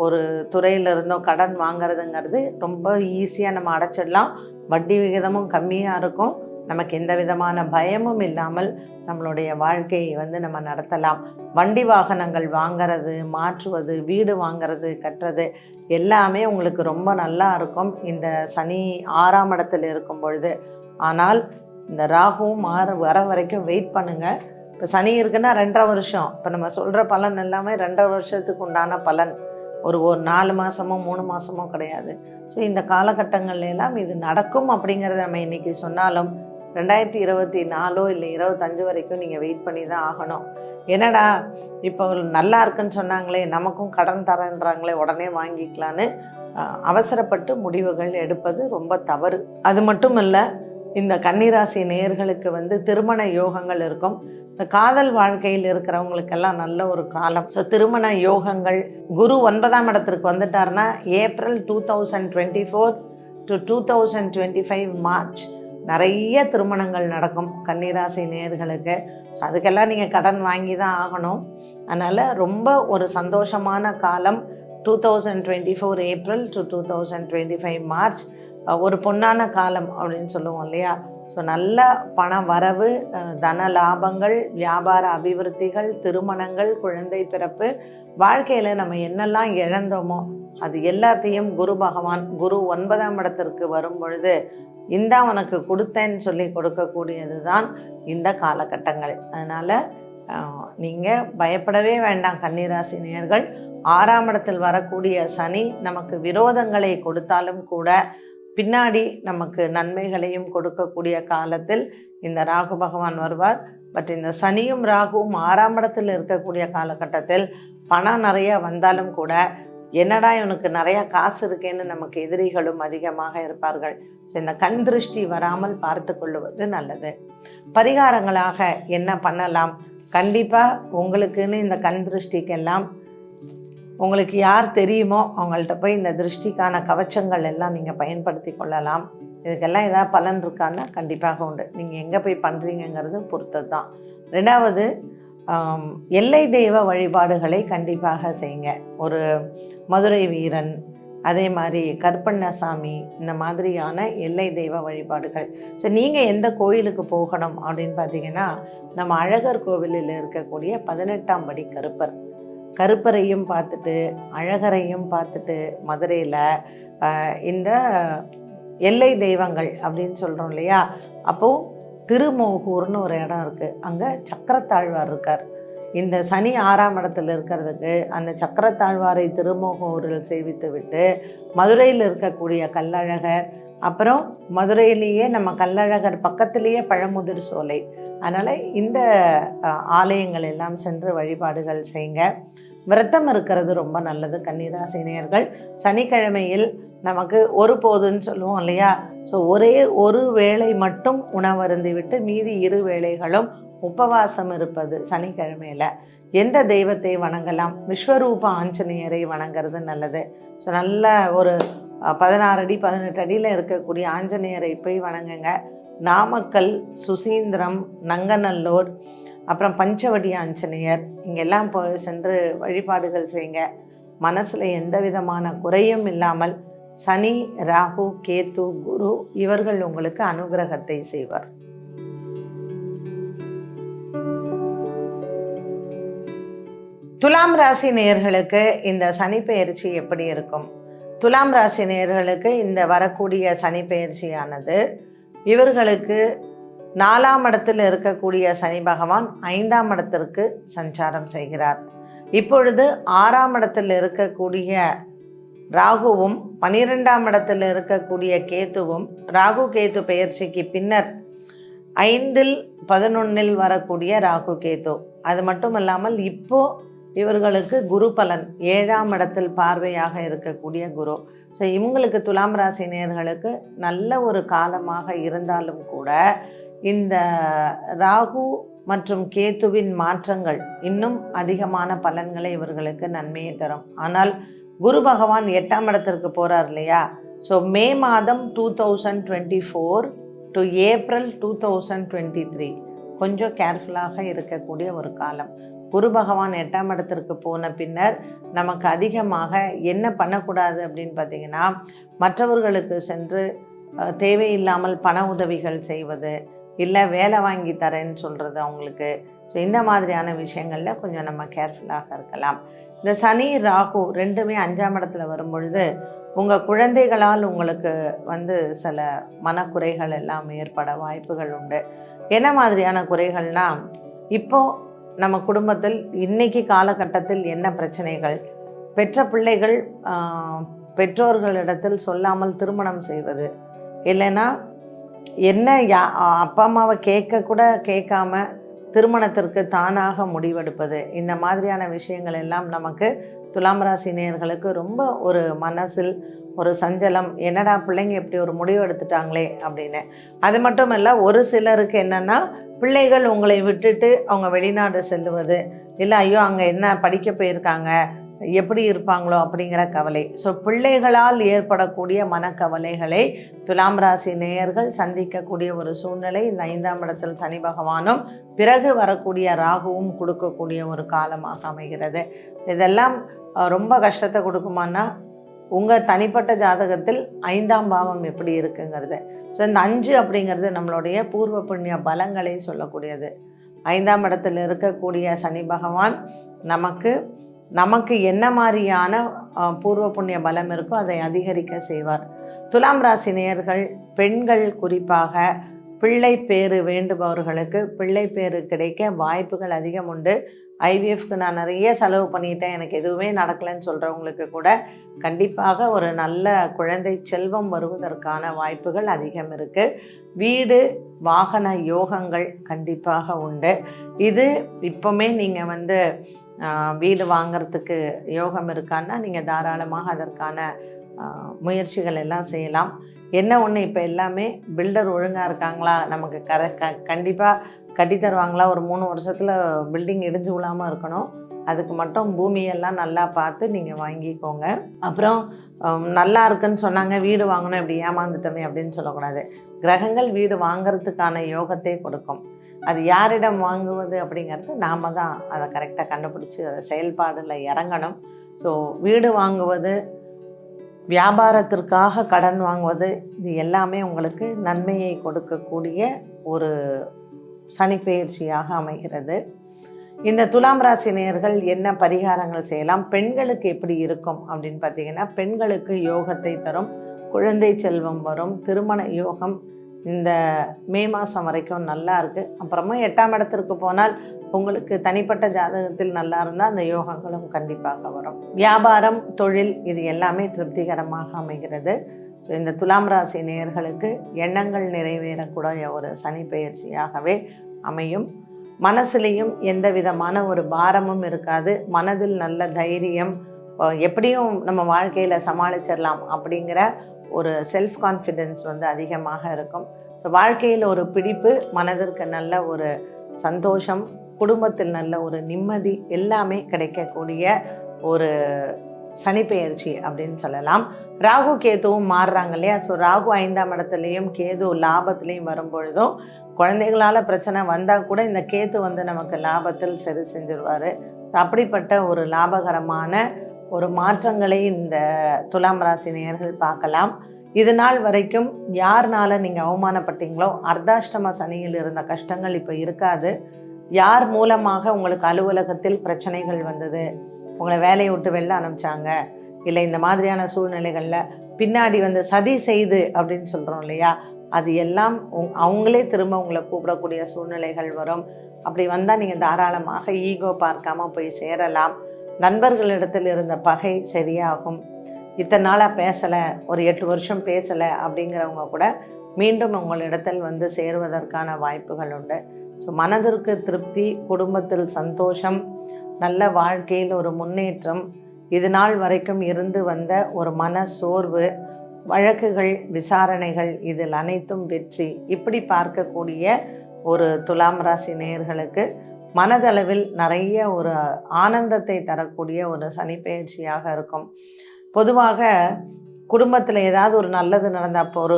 ஒரு துறையிலிருந்தோ கடன் வாங்கிறதுங்கிறது ரொம்ப ஈஸியாக நம்ம அடைச்சிடலாம். வட்டி விகிதமும் கம்மியாக இருக்கும். நமக்கு எந்த விதமான பயமும் இல்லாமல் நம்மளுடைய வாழ்க்கையை நம்ம நடத்தலாம். வண்டி வாகனங்கள் வாங்கிறது, மாற்றுவது, வீடு வாங்கிறது, கட்டுறது எல்லாமே உங்களுக்கு ரொம்ப நல்லா இருக்கும் இந்த சனி 6ஆம் இடத்தில் இருக்கும் பொழுது. ஆனால் இந்த ராகுவும் வர வரைக்கும் வெயிட் பண்ணுங்கள். இப்போ சனி இருக்குன்னா 2.5 வருஷம். இப்போ நம்ம சொல்கிற பலன் எல்லாமே 2.5 வருஷத்துக்கு உண்டான பலன். ஒரு 4 மாதமோ 3 மாதமோ கிடையாது. ஸோ இந்த காலகட்டங்கள்லாம் இது நடக்கும் அப்படிங்கிறத நம்ம இன்றைக்கி சொன்னாலும் 2024 இல்லை 25 வரைக்கும் நீங்கள் வெயிட் பண்ணி தான் ஆகணும். என்னடா இப்போ நல்லா இருக்குன்னு சொன்னாங்களே, நமக்கும் கடன் தரேன்றாங்களே, உடனே வாங்கிக்கலான்னு அவசரப்பட்டு முடிவுகள் எடுப்பது ரொம்ப தவறு. அது மட்டும் இல்லை, இந்த கன்னிராசி நேயர்களுக்கு திருமண யோகங்கள் இருக்கும். இந்த காதல் வாழ்க்கையில் இருக்கிறவங்களுக்கெல்லாம் நல்ல ஒரு காலம். ஸோ திருமண யோகங்கள். குரு 9ஆம் இடத்திற்கு வந்துட்டார்னா ஏப்ரல் 2024 to 2025 மார்ச் நிறைய திருமணங்கள் நடக்கும் கன்னிராசி நேயர்களுக்கு. ஸோ அதுக்கெல்லாம் நீங்கள் கடன் வாங்கி தான் ஆகணும். அதனால் ரொம்ப ஒரு சந்தோஷமான காலம் 2024 ஏப்ரல் டு 2025 மார்ச், ஒரு பொன்னான காலம் அப்படின்னு சொல்லுவோம் இல்லையா. ஸோ நல்ல பண வரவு, தன லாபங்கள், வியாபார அபிவிருத்திகள், திருமணங்கள், குழந்தை பிறப்பு, வாழ்க்கையில் நம்ம என்னெல்லாம் இழந்தோமோ அது எல்லாத்தையும் குரு பகவான், குரு 9ஆம் இடத்திற்கு வரும் பொழுது இந்த உனக்கு கொடுத்தேன்னு சொல்லி கொடுக்கக்கூடியது தான் இந்த காலகட்டங்கள். அதனால் நீங்கள் பயப்படவே வேண்டாம் கன்னிராசி நேயர்கள். 6ஆம் இடத்தில் வரக்கூடிய சனி நமக்கு விரோதங்களை கொடுத்தாலும் கூட பின்னாடி நமக்கு நன்மைகளையும் கொடுக்கக்கூடிய காலத்தில் இந்த ராகு பகவான் வருவார். பட் இந்த சனியும் ராகுவும் 6ஆம் இடத்தில் இருக்கக்கூடிய காலகட்டத்தில் பணம் நிறைய வந்தாலும் கூட என்னடா இவனுக்கு நிறையா காசு இருக்கேன்னு நமக்கு எதிரிகளும் அதிகமாக இருப்பார்கள். ஸோ இந்த கண் திருஷ்டி வராமல் பார்த்து கொள்ளுவது நல்லது. பரிகாரங்களாக என்ன பண்ணலாம்? கண்டிப்பாக உங்களுக்குன்னு இந்த கண் திருஷ்டிக்கெல்லாம் உங்களுக்கு யார் தெரியுமோ அவங்கள்ட்ட போய் இந்த திருஷ்டிக்கான கவச்சங்கள் எல்லாம் நீங்கள் பயன்படுத்தி கொள்ளலாம். இதுக்கெல்லாம் ஏதாவது பலன் இருக்கான்னா கண்டிப்பாக உண்டு. நீங்கள் எங்கே போய் பண்ணுறீங்கிறது பொறுத்தது தான். 2வது, எல்லை தெய்வ வழிபாடுகளை கண்டிப்பாக செய்யுங்க. ஒரு மதுரை வீரன், அதே மாதிரி கற்பண்ணசாமி, இந்த மாதிரியான எல்லை தெய்வ வழிபாடுகள். ஸோ நீங்கள் எந்த கோயிலுக்கு போகணும் அப்படின்னு பார்த்தீங்கன்னா, நம்ம அழகர் கோவிலில் இருக்கக்கூடிய 18ஆம் படி கருப்பரையும் பார்த்துட்டு அழகரையும் பார்த்துட்டு மதுரையில் இந்த எல்லை தெய்வங்கள் அப்படின்னு சொல்கிறோம் இல்லையா. அப்போது திருமோகூர்னு ஒரு இடம் இருக்குது, அங்கே சக்கரத்தாழ்வார் இருக்கார். இந்த சனி 6ஆம் இடத்துல இருக்கிறதுக்கு அந்த சக்கரத்தாழ்வாரை திருமோகூரில் சேவித்து விட்டு மதுரையில் இருக்கக்கூடிய கள்ளழகர், அப்புறம் மதுரையிலேயே நம்ம கள்ளழகர் பக்கத்திலேயே பழமுதிர் சோலை, அதனால் இந்த ஆலயங்கள் எல்லாம் சென்று வழிபாடுகள் செய்யுங்க. விரதம் இருக்கிறது ரொம்ப நல்லது கன்னிராசி நேயர்கள். சனிக்கிழமையில் நமக்கு ஒரு போதுன்னு சொல்லுவோம் இல்லையா. ஸோ ஒரே ஒரு வேளை மட்டும் உணவருந்தி விட்டு மீதி 2 வேளைகளும் உபவாசம் இருப்பது சனிக்கிழமையில். எந்த தெய்வத்தை வணங்கலாம்? விஸ்வரூப ஆஞ்சநேயரை வணங்குறது நல்லது. ஸோ நல்ல ஒரு 16 அடி 18 அடியில் இருக்கக்கூடிய ஆஞ்சநேயரை போய் வணங்குங்க. நாமக்கல், சுசீந்திரம், நங்கநல்லூர், அப்புறம் பஞ்சவடி ஆஞ்சநேயர், இங்கெல்லாம் போய் சென்று வழிபாடுகள் செய்யுங்க. மனசில் எந்த விதமான குறையும் இல்லாமல் சனி, ராகு, கேத்து, குரு இவர்கள் உங்களுக்கு அனுகிரகத்தை செய்வார். துலாம் ராசி நேயர்களுக்கு இந்த சனி பெயர்ச்சி எப்படி இருக்கும்? துலாம் ராசி நேயர்களுக்கு இந்த வரக்கூடிய சனி பெயர்ச்சியானது இவர்களுக்கு 4ஆம் இடத்தில் இருக்கக்கூடிய சனி பகவான் 5ஆம் இடத்திற்கு சஞ்சாரம் செய்கிறார். இப்பொழுது 6ஆம் இடத்தில் இருக்கக்கூடிய ராகுவும் 12ஆம் இடத்தில் இருக்கக்கூடிய கேத்துவும், ராகு கேத்து பெயர்ச்சிக்கு பின்னர் 5ல் 11ல் வரக்கூடிய ராகு கேத்து, அது மட்டும் இல்லாமல் இப்போ இவர்களுக்கு குரு பலன் 7ஆம் இடத்தில் பார்வையாக இருக்கக்கூடிய குரு. ஸோ இவங்களுக்கு துலாம் ராசி நேயர்களுக்கு நல்ல ஒரு காலமாக இருந்தாலும் கூட இந்த ராகு மற்றும் கேத்துவின் மாற்றங்கள் இன்னும் அதிகமான பலன்களை இவர்களுக்கு நன்மையை தரும். ஆனால் குரு பகவான் 8ஆம் இடத்திற்கு போகிறார் இல்லையா. ஸோ மே மாதம் 2024 டு ஏப்ரல் 2023 கொஞ்சம் கேர்ஃபுல்லாக இருக்கக்கூடிய ஒரு காலம். குரு பகவான் 8ஆம் இடத்திற்கு போன பின்னர் நமக்கு அதிகமாக என்ன பண்ணக்கூடாது அப்படின்னு பார்த்திங்கன்னா, மற்றவர்களுக்கு சென்று தேவையில்லாமல் பண உதவிகள் செய்வது, இல்லை வேலை வாங்கி தரேன்னு சொல்கிறது அவங்களுக்கு. ஸோ இந்த மாதிரியான விஷயங்களில் கொஞ்சம் நம்ம கேர்ஃபுல்லாக இருக்கலாம். இந்த சனி ராகு ரெண்டுமே 5ஆம் இடத்துல வரும்பொழுது உங்கள் குழந்தைகளால் உங்களுக்கு சில மனக்குறைகள் எல்லாம் ஏற்பட வாய்ப்புகள் உண்டு. என்ன மாதிரியான குறைகள்னால், இப்போது நம்ம குடும்பத்தில் இன்றைக்கி காலகட்டத்தில் என்ன பிரச்சனைகள், பெற்ற பிள்ளைகள் பெற்றோர்களிடத்தில் சொல்லாமல் திருமணம் செய்வது, இல்லைன்னா என்ன அப்பா அம்மாவை கேட்காம திருமணத்திற்கு தானாக முடிவெடுப்பது, இந்த மாதிரியான விஷயங்கள் எல்லாம் நமக்கு துலாம் ராசி நேயர்களுக்கு ரொம்ப ஒரு மனசில் ஒரு சஞ்சலம், என்னடா பிள்ளைங்க இப்படி ஒரு முடிவு எடுத்துட்டாங்களே அப்படின்னு. அது மட்டும் இல்லை, ஒரு சிலருக்கு என்னென்னா பிள்ளைகள் உங்களை விட்டுட்டு அவங்க வெளிநாடு செல்லுவது, இல்லை ஐயோ அங்கே என்ன படிக்க போயிருக்காங்க, எப்படி இருப்பாங்களோ அப்படிங்கிற கவலை. ஸோ பிள்ளைகளால் ஏற்படக்கூடிய மனக்கவலைகளை துலாம் ராசி நேயர்கள் சந்திக்கக்கூடிய ஒரு சூழ்நிலை இந்த 5ஆம் இடத்தில் சனி பகவானும் பிறகு வரக்கூடிய ராகுவும் கொடுக்கக்கூடிய ஒரு காலமாக அமைகிறது. இதெல்லாம் ரொம்ப கஷ்டத்தை கொடுக்குமான்னா உங்கள் தனிப்பட்ட ஜாதகத்தில் 5ஆம் பாவம் எப்படி இருக்குங்கிறது. ஸோ இந்த 5 அப்படிங்கிறது நம்மளுடைய பூர்வ புண்ணிய பலங்களை சொல்லக்கூடியது. 5ஆம் இடத்தில் இருக்கக்கூடிய சனி பகவான் நமக்கு என்ன மாதிரியான பூர்வ புண்ணிய பலம் இருக்கோ அதை அதிகரிக்க செய்வார். துலாம் ராசி நேயர்கள் பெண்கள் குறிப்பாக பிள்ளை பேறு வேண்டுபவர்களுக்கு பிள்ளை பேறு கிடைக்க வாய்ப்புகள் அதிகம் உண்டு. ஐவிஎஃப்க்கு நான் நிறைய செலவு பண்ணிட்டேன், எனக்கு எதுவுமே நடக்கலைன்னு சொல்கிறவங்களுக்கு கூட கண்டிப்பாக ஒரு நல்ல குழந்தை செல்வம் வருவதற்கான வாய்ப்புகள் அதிகம் இருக்குது. வீடு வாகன யோகங்கள் கண்டிப்பாக உண்டு. இது இப்போமே நீங்கள் வீடு வாங்கிறதுக்கு யோகம் இருக்கான்னா நீங்கள் தாராளமாக அதற்கான முயற்சிகள் எல்லாம் செய்யலாம். என்ன ஒன்று, இப்போ எல்லாமே பில்டர் ஒழுங்காக இருக்காங்களா, நமக்கு கண்டிப்பாக கட்டி தருவாங்களா, ஒரு 3 வருஷத்தில் பில்டிங் இடிஞ்சு விழாமல் இருக்கணும், அதுக்கு மட்டும் பூமியெல்லாம் நல்லா பார்த்து நீங்கள் வாங்கிக்கோங்க. அப்புறம் நல்லா இருக்குன்னு சொன்னாங்க வீடு வாங்கணும் இப்படி ஏமாந்துட்டோமே அப்படின்னு சொல்லக்கூடாது. கிரகங்கள் வீடு வாங்கிறதுக்கான யோகத்தை கொடுக்கும். அது யாரிடம் வாங்குவது அப்படிங்கிறது நாம் தான் அதை கரெக்டாக கண்டுபிடிச்சி அதை செயல்பாடில் இறங்கணும். ஸோ வீடு வாங்குவது, வியாபாரத்திற்காக கடன் வாங்குவது, இது எல்லாமே உங்களுக்கு நன்மையை கொடுக்கக்கூடிய ஒரு சனிப்பெயர்ச்சியாக அமைகிறது. இந்த துலாம் ராசி நேயர்கள் என்ன பரிகாரங்கள் செய்யலாம், பெண்களுக்கு எப்படி இருக்கும் அப்படின்னு பார்த்தீங்கன்னா, பெண்களுக்கு யோகத்தை தரும், குழந்தை செல்வம் வரும், திருமண யோகம் இந்த மே மாதம் வரைக்கும் நல்லா இருக்குது. அப்புறமா 8ஆம் இடத்திற்கு போனால் உங்களுக்கு தனிப்பட்ட ஜாதகத்தில் நல்லா இருந்தால் அந்த யோகங்களும் கண்டிப்பாக வரும். வியாபாரம், தொழில் இது எல்லாமே திருப்திகரமாக அமைகிறது. ஸோ இந்த துலாம் ராசி நேயர்களுக்கு எண்ணங்கள் நிறைவேறக்கூடிய ஒரு சனி பெயர்ச்சியாகவே அமையும். மனசுலேயும் எந்த விதமான ஒரு பாரமும் இருக்காது. மனதில் நல்ல தைரியம், எப்படியும் நம்ம வாழ்க்கையில் சமாளிச்சிடலாம் அப்படிங்கிற ஒரு செல்ஃப் கான்ஃபிடென்ஸ் அதிகமாக இருக்கும். ஸோ வாழ்க்கையில் ஒரு பிடிப்பு, மனதிற்கு நல்ல ஒரு சந்தோஷம், குடும்பத்தில் நல்ல ஒரு நிம்மதி எல்லாமே கிடைக்கக்கூடிய ஒரு சனிப்பெயர்ச்சி அப்படின்னு சொல்லலாம். ராகு கேதுவும் மாறுறாங்க இல்லையா. ஸோ ராகு 5ஆம் இடத்துலையும் கேது லாபத்துலேயும் வரும்பொழுதும் குழந்தைகளால் பிரச்சனை வந்தால் கூட இந்த கேது நமக்கு லாபத்தில் சரி செஞ்சிருவார். ஸோ அப்படிப்பட்ட ஒரு லாபகரமான ஒரு மாற்றங்களை இந்த துலாம் ராசி நேயர்கள் பார்க்கலாம். இது நாள் வரைக்கும் யார்னால நீங்கள் அவமானப்பட்டீங்களோ, அர்த்தாஷ்டம சனியில் இருந்த கஷ்டங்கள் இப்போ இருக்காது. யார் மூலமாக உங்களுக்கு அலுவலகத்தில் பிரச்சனைகள் வந்தது, உங்களை வேலையை விட்டு வெளில அனுப்பிச்சாங்க, இல்லை இந்த மாதிரியான சூழ்நிலைகளில் பின்னாடி சதி செய்து அப்படின்னு சொல்கிறோம் இல்லையா, அது எல்லாம் அவங்களே திரும்ப உங்களை கூப்பிடக்கூடிய சூழ்நிலைகள் வரும். அப்படி வந்தால் நீங்கள் தாராளமாக ஈகோ பார்க்காம போய் சேரலாம். நண்பர்களிடத்தில் இருந்த பகை சரியாகும். இத்தனை நாளாக பேசலை, ஒரு 8 வருஷம் பேசலை அப்படிங்கிறவங்க கூட மீண்டும் உங்களிடத்தில் சேருவதற்கான வாய்ப்புகள் உண்டு. ஸோ மனதிற்கு திருப்தி, குடும்பத்தில் சந்தோஷம், நல்ல வாழ்க்கையில் ஒரு முன்னேற்றம், இது நாள் வரைக்கும் இருந்து வந்த ஒரு மன சோர்வு, வழக்குகள், விசாரணைகள் இதில் அனைத்தும் வெற்றி, இப்படி பார்க்கக்கூடிய ஒரு துலாம் ராசி நேயர்களுக்கு மனதளவில் நிறைய ஒரு ஆனந்தத்தை தரக்கூடிய ஒரு சனிப்பெயர்ச்சியாக இருக்கும். பொதுவாக குடும்பத்தில் ஏதாவது ஒரு நல்லது நடந்தால், அப்போ ஒரு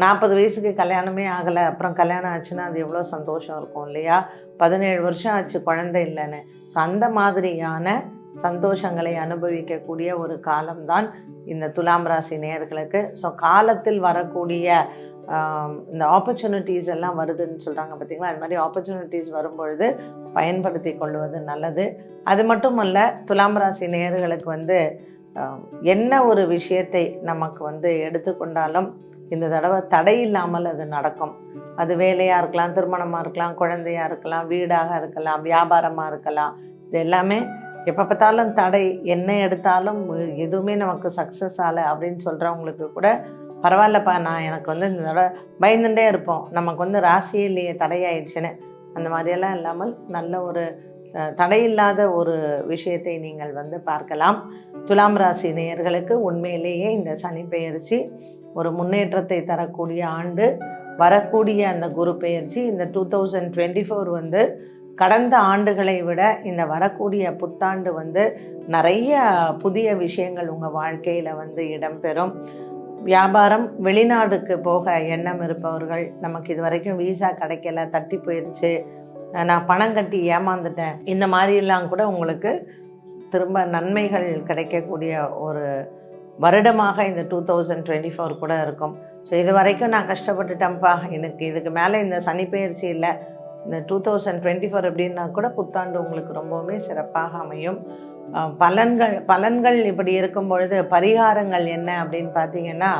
40 வயசுக்கு கல்யாணமே ஆகலை, அப்புறம் கல்யாணம் ஆச்சுன்னா அது எவ்வளோ சந்தோஷம் இருக்கும் இல்லையா. 17 வருஷம் ஆச்சு குழந்தை இல்லைன்னு. ஸோ அந்த மாதிரியான சந்தோஷங்களை அனுபவிக்கக்கூடிய ஒரு காலம்தான் இந்த துலாம் ராசி நேயர்களுக்கு. ஸோ காலத்தில் வரக்கூடிய இந்த ஆப்பர்ச்சுனிட்டிஸ் எல்லாம் வருதுன்னு சொல்கிறாங்க பார்த்தீங்களா, அது மாதிரி ஆப்பர்ச்சுனிட்டிஸ் வரும்பொழுது பயன்படுத்தி கொள்வது நல்லது. அது மட்டும் அல்ல, துலாம் ராசி நேயர்களுக்கு என்ன ஒரு விஷயத்தை நமக்கு எடுத்துக்கொண்டாலும் இந்த தடவை தடை இல்லாமல் அது நடக்கும். அது வேலையாக இருக்கலாம், திருமணமாக இருக்கலாம், குழந்தையாக இருக்கலாம், வீடாக இருக்கலாம், வியாபாரமாக இருக்கலாம். இது எல்லாமே எப்போ பார்த்தாலும் தடை, என்ன எடுத்தாலும் எதுவுமே நமக்கு சக்ஸஸ் ஆகலை அப்படின்னு சொல்கிறவங்களுக்கு கூட பரவாயில்லப்பா, நான் எனக்கு இந்த தடவை பயந்துட்டே இருப்போம், நமக்கு ராசியே இல்லையே தடையாயிடுச்சுன்னு, அந்த மாதிரியெல்லாம் இல்லாமல் நல்ல ஒரு தடையில்லாத ஒரு விஷயத்தை நீங்கள் பார்க்கலாம். துலாம் ராசி நேயர்களுக்கு உண்மையிலேயே இந்த சனி பெயர்ச்சி ஒரு முன்னேற்றத்தை தரக்கூடிய ஆண்டு. வரக்கூடிய அந்த குரு பெயர்ச்சி இந்த 2024 கடந்த ஆண்டுகளை விட இந்த வரக்கூடிய புத்தாண்டு வந்து நிறைய புதிய விஷயங்கள் உங்கள் வாழ்க்கையில் வந்து இடம்பெறும். வியாபாரம், வெளிநாடுக்கு போக எண்ணம் இருப்பவர்கள், நமக்கு இது வரைக்கும் வீசா கிடைக்கல, தட்டி போயிடுச்சு, நான் பணம் கட்டி ஏமாந்துட்டேன், இந்த மாதிரிலாம் கூட உங்களுக்கு திரும்ப நன்மைகள் கிடைக்கக்கூடிய ஒரு வருடமாக இந்த 2024 கூட இருக்கும். ஸோ இது வரைக்கும் நான் கஷ்டப்பட்டுட்டேன்ப்பா, எனக்கு இதுக்கு மேலே இந்த சனி பெயர்ச்சி இல்லை, இந்த 2024 எப்படின்னா கூட புத்தாண்டு உங்களுக்கு ரொம்பவுமே சிறப்பாக அமையும். பலன்கள் இப்படி இருக்கும் பொழுது பரிகாரங்கள் என்ன அப்படின்னு பார்த்தீங்கன்னா,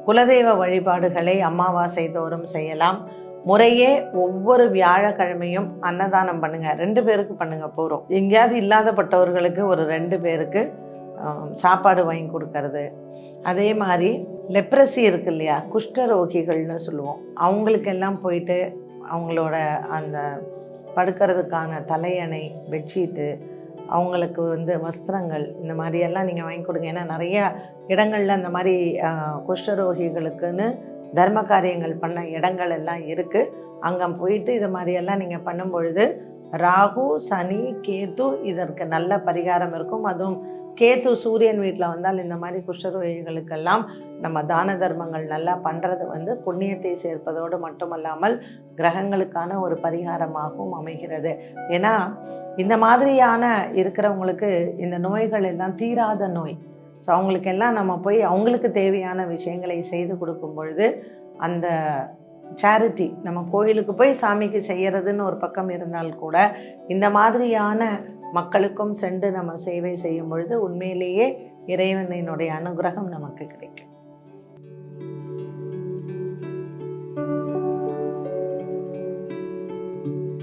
குலதெய்வ வழிபாடுகளை அமாவாசை தோறும் செய்யலாம். முறையே ஒவ்வொரு வியாழக்கிழமையும் அன்னதானம் பண்ணுங்கள். 2 பேருக்கு பண்ணுங்கள் போகிறோம். எங்கேயாவது இல்லாதப்பட்டவர்களுக்கு ஒரு 2 பேருக்கு சாப்பாடு வாங்கி கொடுக்கறது. அதே மாதிரி லெப்ரசி இருக்கு இல்லையா, குஷ்டரோகிகள்னு சொல்லுவோம், அவங்களுக்கெல்லாம் போயிட்டு அவங்களோட அந்த படுக்கிறதுக்கான தலையணை, பெட்ஷீட்டு, அவங்களுக்கு வந்து வஸ்திரங்கள், இந்த மாதிரியெல்லாம் நீங்கள் வாங்கி கொடுங்க. ஏன்னா நிறையா இடங்களில் அந்த மாதிரி குஷ்டரோகிகளுக்குன்னு தர்ம காரியங்கள் பண்ண இடங்கள் எல்லாம் இருக்குது. அங்கே போயிட்டு இது மாதிரியெல்லாம் நீங்கள் பண்ணும் பொழுது ராகு, சனி, கேது இதற்கு நல்ல பரிகாரம் இருக்கும். அதுவும் கேது சூரியன் வீட்டில் வந்தால் இந்த மாதிரி குஷ்டரோகிகளுக்கெல்லாம் நம்ம தான தர்மங்கள் நல்லா பண்ணுறது வந்து புண்ணியத்தை சேர்ப்பதோடு மட்டுமல்லாமல் கிரகங்களுக்கான ஒரு பரிகாரமாகவும் அமைகிறது. ஏன்னா இந்த மாதிரியான இருக்கிறவங்களுக்கு இந்த நோய்கள் எல்லாம் தீராத நோய். ஸோ அவங்களுக்கெல்லாம் நம்ம போய் அவங்களுக்கு தேவையான விஷயங்களை செய்து கொடுக்கும் பொழுது அந்த சேரிட்டி, நம்ம கோயிலுக்கு போய் சாமிக்கு செய்கிறதுன்னு ஒரு பக்கம் இருந்தால் கூட இந்த மாதிரியான மக்களுக்கும் சென்று நம்ம சேவை செய்யும் பொழுது உண்மையிலேயே இறைவனினுடைய அனுகிரகம் நமக்கு கிடைக்கும்.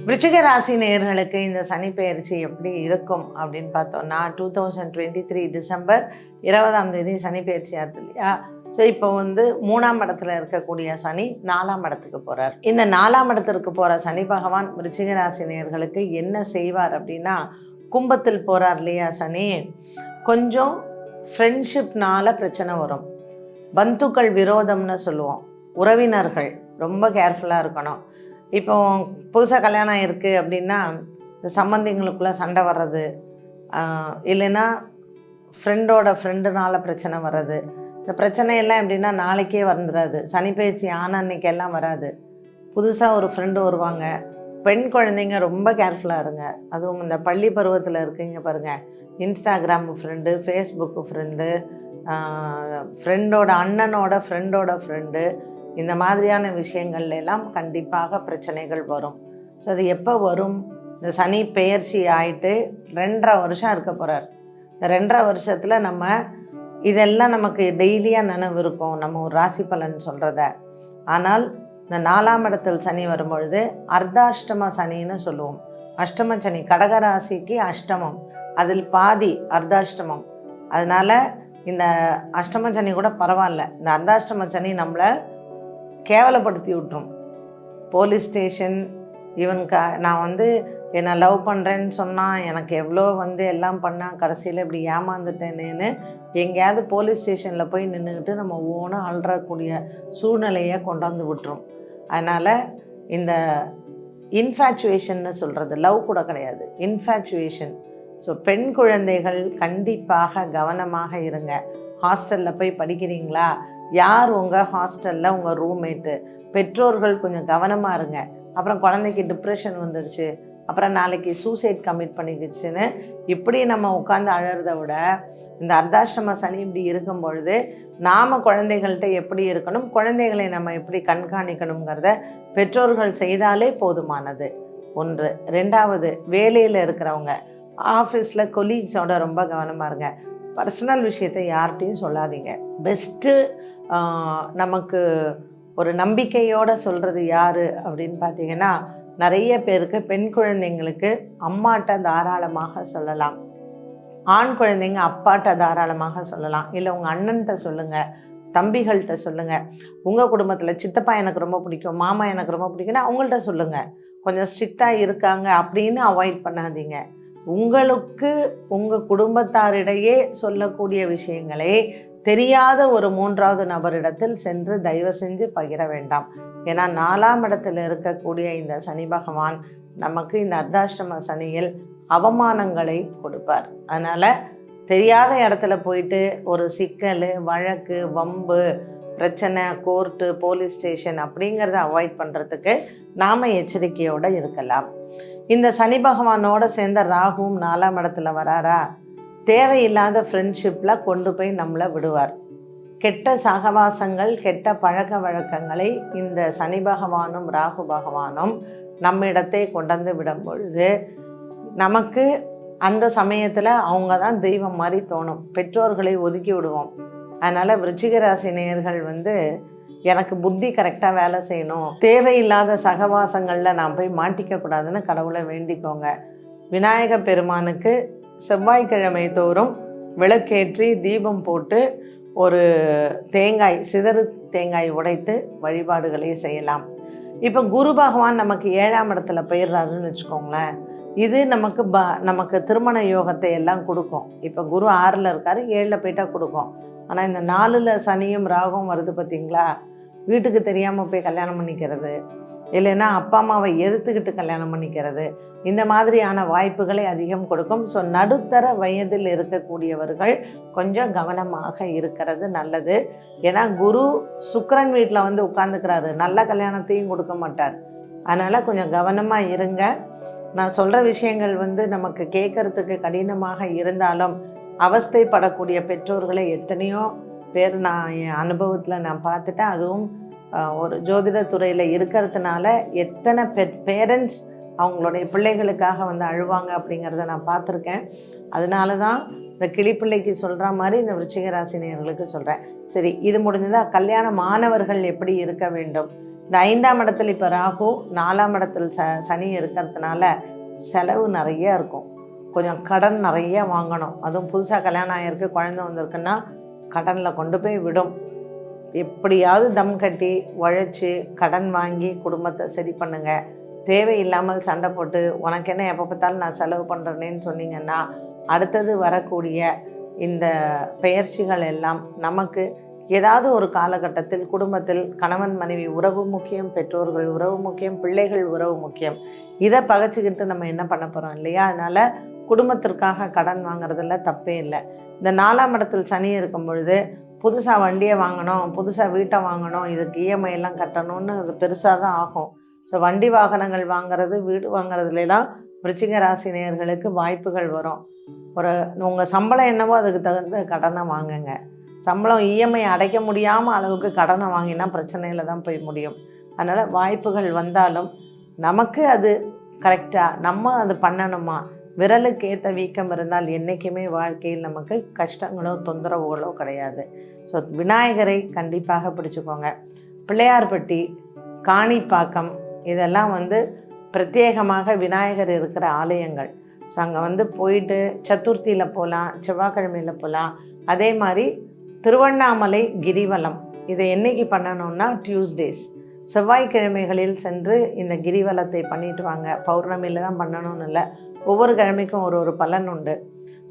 விருச்சிக ராசி நேயர்களுக்கு இந்த சனி பெயர்ச்சி எப்படி இருக்கும் அப்படின்னு பார்த்தோம்னா, 2023 டிசம்பர் 20 சனி பெயர்ச்சி ஆகுது இல்லையா. ஸோ இப்போ வந்து 3ஆம் இடத்துல இருக்கக்கூடிய சனி 4ஆம் இடத்துக்கு போகிறார். இந்த 4ஆம் இடத்திற்கு போகிற சனி பகவான் விருச்சிக ராசி நேயர்களுக்கு என்ன செய்வார் அப்படின்னா, கும்பத்தில் போகிறார் இல்லையா சனி, கொஞ்சம் ஃப்ரெண்ட்ஷிப்னால பிரச்சனை வரும். பந்துக்கள் விரோதம்னு சொல்லுவோம், உறவினர்கள் ரொம்ப கேர்ஃபுல்லாக இருக்கணும். இப்போ புதுசாக கல்யாணம் இருக்குது அப்படின்னா இந்த சம்பந்திங்களுக்குள்ளே சண்டை வர்றது, இல்லைன்னா ஃப்ரெண்டுனால பிரச்சனை வர்றது. இந்த பிரச்சனையெல்லாம் எப்படின்னா நாளைக்கே வந்துடாது, சனி பயிற்சி ஆன அன்னைக்கெல்லாம் வராது. புதுசாக ஒரு ஃப்ரெண்டு வருவாங்க. பெண் குழந்தைங்க ரொம்ப கேர்ஃபுல்லாக இருங்க. அதுவும் இந்த பள்ளி பருவத்தில் இருக்கீங்க பாருங்கள், இன்ஸ்டாகிராம் ஃப்ரெண்டு, ஃபேஸ்புக்கு ஃப்ரெண்டு, ஃப்ரெண்டோட அண்ணனோட ஃப்ரெண்டு, இந்த மாதிரியான விஷயங்கள்ல எல்லாம் கண்டிப்பாக பிரச்சனைகள் வரும். ஸோ அது எப்போ வரும்? இந்த சனி பெயர்ச்சி ஆகிட்டு 2.5 வருஷம் இருக்க போகிறார். இந்த 2.5 வருஷத்தில் நம்ம இதெல்லாம் நமக்கு டெய்லியாக நினைவு இருக்கும், நம்ம ஒரு ராசி பலன் சொல்கிறத. ஆனால் இந்த 4ஆம் இடத்தில் சனி வரும்பொழுது அர்த்தாஷ்டம சனின்னு சொல்லுவோம். அஷ்டம சனி, கடகராசிக்கு அஷ்டமம், அதில் பாதி அர்த்தாஷ்டமம். அதனால் இந்த அஷ்டம சனி கூட பரவாயில்ல, இந்த அர்த்தாஷ்டம சனி நம்மளை கேவலப்படுத்தி விட்டுரும். போலீஸ் ஸ்டேஷன், ஈவன் நான் வந்து என்னை லவ் பண்ணுறேன்னு சொன்னால் எனக்கு எவ்வளோ வந்து எல்லாம் பண்ணால் கடைசியில் இப்படி ஏமாந்துட்டேனேன்னு எங்கேயாவது போலீஸ் ஸ்டேஷனில் போய் நின்றுக்கிட்டு நம்ம ஒவ்வொன்றும் அழுறக்கூடிய சூழ்நிலையை கொண்டாந்து விட்டுரும். அதனால் இந்த இன்ஃபேச்சுவேஷன்னு சொல்கிறது லவ் கூட கிடையாது, இன்ஃபேச்சுவேஷன். ஸோ பெண் குழந்தைகள் கண்டிப்பாக கவனமாக இருங்க. ஹாஸ்டலில் போய் படிக்கிறீங்களா, யார் உங்கள் ஹாஸ்டலில் உங்கள் ரூம்மேட்டு, பெற்றோர்கள் கொஞ்சம் கவனமாக இருங்க. அப்புறம் குழந்தைக்கு டிப்ரெஷன் வந்துடுச்சு, அப்புறம் நாளைக்கு சூசைட் கமிட் பண்ணிக்கிச்சுன்னு இப்படி நம்ம உட்காந்து அழறதை விட இந்த அர்த்தாஷ்டம சனி இப்படி இருக்கும் பொழுது நாம் குழந்தைகள்கிட்ட எப்படி இருக்கணும், குழந்தைகளை நம்ம எப்படி கண்காணிக்கணுங்கிறத பெற்றோர்கள் செய்தாலே போதுமானது. 1. 2வது, வேலையில் இருக்கிறவங்க, ஆஃபீஸில் கொலீக்ஸோட ரொம்ப கவனமாக இருங்க. பர்சனல் விஷயத்தை யார்கிட்டையும் சொல்லாதீங்க. பெஸ்ட்டு நமக்கு ஒரு நம்பிக்கையோடு சொல்கிறது யார் அப்படின்னு பார்த்தீங்கன்னா, நிறைய பேருக்கு பெண் குழந்தைங்களுக்கு அம்மாட்ட தாராளமாக சொல்லலாம், ஆண் குழந்தைங்க அப்பாட்ட தாராளமாக சொல்லலாம். இல்லை உங்கள் அண்ணன்கிட்ட சொல்லுங்கள், தம்பிகள்கிட்ட சொல்லுங்கள். உங்கள் குடும்பத்தில் சித்தப்பா எனக்கு ரொம்ப பிடிக்கும், மாமா எனக்கு ரொம்ப பிடிக்கும்னா அவங்கள்ட்ட சொல்லுங்கள். கொஞ்சம் ஸ்ட்ரிக்டாக இருக்காங்க அப்படின்னு அவாய்ட் பண்ணாதீங்க. உங்களுக்கு உங்கள் குடும்பத்தாரிடையே சொல்லக்கூடிய விஷயங்களே தெரியாத ஒரு 3வது நபரிடத்தில் சென்று தயவு செஞ்சு பகிர வேண்டாம். ஏன்னா 4ஆம் இடத்தில் இருக்கக்கூடிய இந்த சனி பகவான் நமக்கு இந்த அர்த்தாஷ்டம சனியில் அவமானங்களை கொடுப்பார். அதனால் தெரியாத இடத்துல போயிட்டு ஒரு சிக்கல், வழக்கு, வம்பு, பிரச்சனை, கோர்ட்டு, போலீஸ் ஸ்டேஷன் அப்படிங்கிறத அவாய்ட் பண்ணுறதுக்கு நாம் எச்சரிக்கையோடு இருக்கலாம். இந்த சனி பகவானோட சேர்ந்த ராகுவும் 4ஆம் இடத்துல வராரா, தேவையில்லாத ஃப்ரெண்ட்ஷிப்பில் கொண்டு போய் நம்மளை விடுவார். கெட்ட சகவாசங்கள், கெட்ட பழக்க வழக்கங்களை இந்த சனி பகவானும் ராகு பகவானும் நம்மிடத்தை கொண்டு விடும் பொழுது நமக்கு அந்த சமயத்தில் அவங்க தான் தெய்வம் மாதிரி தோணும். பெற்றோர்களை ஒதுக்கி விடுவோம். அதனால் விருச்சிக ராசி நேயர்கள் எனக்கு புத்தி கரெக்டாக வேலை செய்யணும், தேவையில்லாத சகவாசங்களில் நான் போய் மாட்டிக்கக்கூடாதுன்னு கடவுளை வேண்டிக்கோங்க. விநாயக பெருமானுக்கு செவ்வாய்க்கிழமை தோறும் விளக்கேற்றி தீபம் போட்டு ஒரு தேங்காய், சிதறு தேங்காய் உடைத்து வழிபாடுகளை செய்யலாம். இப்போ குரு பகவான் நமக்கு 7ஆம் இடத்துல போயிடுறாருன்னு வச்சுக்கோங்களேன். இது நமக்கு திருமண யோகத்தை எல்லாம் கொடுக்கும். இப்போ குரு 6ல் இருக்கார், 7ல் போயிட்டா கொடுக்கும். ஆனால் இந்த 4ல் சனியும் ராகும் வருது பார்த்திங்களா, வீட்டுக்கு தெரியாமல் போய் கல்யாணம் பண்ணிக்கிறது, இல்லைன்னா அப்பா அம்மாவை எதிர்த்துக்கிட்டு கல்யாணம் பண்ணிக்கிறது, இந்த மாதிரியான வாய்ப்புகளை அதிகம் கொடுக்கும். ஸோ நடுத்தர வயதில் இருக்கக்கூடியவர்கள் கொஞ்சம் கவனமாக இருக்கிறது நல்லது. ஏன்னா குரு சுக்கிரன் வீட்டில் உட்காந்துக்கிறாரு, நல்ல கல்யாணத்தையும் கொடுக்க மாட்டார். அதனால் கொஞ்சம் கவனமாக இருங்க. நான் சொல்கிற விஷயங்கள் நமக்கு கேட்குறதுக்கு கடினமாக இருந்தாலும் அவஸ்தைப்படக்கூடிய பெற்றோர்களை எத்தனையோ பேர் நான் என் அனுபவத்தில் நான் பார்த்துட்டேன். அதுவும் ஒரு ஜோதிட துறையில் இருக்கிறதுனால எத்தனை பேரண்ட்ஸ் அவங்களுடைய பிள்ளைகளுக்காக அழுவாங்க அப்படிங்கிறத நான் பார்த்துருக்கேன். அதனால தான் இந்த கிளிப்பிள்ளைக்கு சொல்கிற மாதிரி இந்த விருச்சிக ராசினியர்களுக்கு சொல்கிறேன். சரி, இது முடிஞ்சதா கல்யாண மாணவர்கள் எப்படி இருக்க வேண்டும்? இந்த 5ஆம் இடத்துல இப்போ ராகு, 4ஆம் இடத்துல சனி இருக்கிறதுனால செலவு நிறைய இருக்கும். கொஞ்சம் கடன் நிறைய வாங்கணும். அதுவும் புதுசாக கல்யாணம் ஆகிருக்கு, குழந்தை வந்திருக்குன்னா கடனில் கொண்டு போய் விடும். எப்படியாவது தம் கட்டி உழைச்சி கடன் வாங்கி குடும்பத்தை சரி பண்ணுங்கள். தேவையில்லாமல் சண்டை போட்டு உனக்கு என்ன எப்போ பார்த்தாலும் நான் செலவு பண்ணுறேன்னு சொன்னீங்கன்னா அடுத்தது வரக்கூடிய இந்த பெயர்ச்சிகள் எல்லாம் நமக்கு ஏதாவது ஒரு காலகட்டத்தில் குடும்பத்தில் கணவன் மனைவி உறவு முக்கியம், பெற்றோர்கள் உறவு முக்கியம், பிள்ளைகள் உறவு முக்கியம். இதை பகைச்சிக்கிட்டு நம்ம என்ன பண்ண போகிறோம் இல்லையா? அதனால் குடும்பத்திற்காக கடன் வாங்குறதுல தப்பே இல்லை. இந்த 4ஆம் இடத்தில் சனி இருக்கும் பொழுது புதுசாக வண்டியை வாங்கணும், புதுசாக வீட்டை வாங்கணும், இதுக்கு இஎம்ஐ எல்லாம் கட்டணும்னு அது பெருசாக தான் ஆகும். ஸோ வண்டி வாகனங்கள் வாங்கிறது, வீடு வாங்குறதுலாம் விருச்சிக ராசி நேயர்களுக்கு வாய்ப்புகள் வரும். உங்கள் சம்பளம் என்னவோ அதுக்கு தகுந்த கடனை வாங்குங்க. சம்பளம் இஎம்ஐ அடைக்க முடியாமல் அளவுக்கு கடனை வாங்கினா பிரச்சனையில் தான் போய் முடியும். அதனால் வாய்ப்புகள் வந்தாலும் நமக்கு அது கரெக்டாக நம்ம அது பண்ணணுமா, விரலுக்கு ஏற்ற வீக்கம் இருந்தால் என்றைக்குமே வாழ்க்கையில் நமக்கு கஷ்டங்களோ தொந்தரவுகளோ கிடையாது. ஸோ விநாயகரை கண்டிப்பாக பிடிச்சிக்கோங்க. பிள்ளையார்பட்டி, காணிப்பாக்கம் இதெல்லாம் பிரத்யேகமாக விநாயகர் இருக்கிற ஆலயங்கள். ஸோ அங்கே போயிட்டு சதுர்த்தியில் போகலாம், செவ்வாய்க்கிழமையில் போகலாம். அதே மாதிரி திருவண்ணாமலை கிரிவலம் இதை என்றைக்கு பண்ணணும்னா டியூஸ்டேஸ், செவ்வாய்க்கிழமைகளில் சென்று இந்த கிரிவலத்தை பண்ணிட்டு வாங்க. பௌர்ணமியில் தான் பண்ணணும்னு இல்லை, ஒவ்வொரு கிழமைக்கும் ஒரு பலன் உண்டு.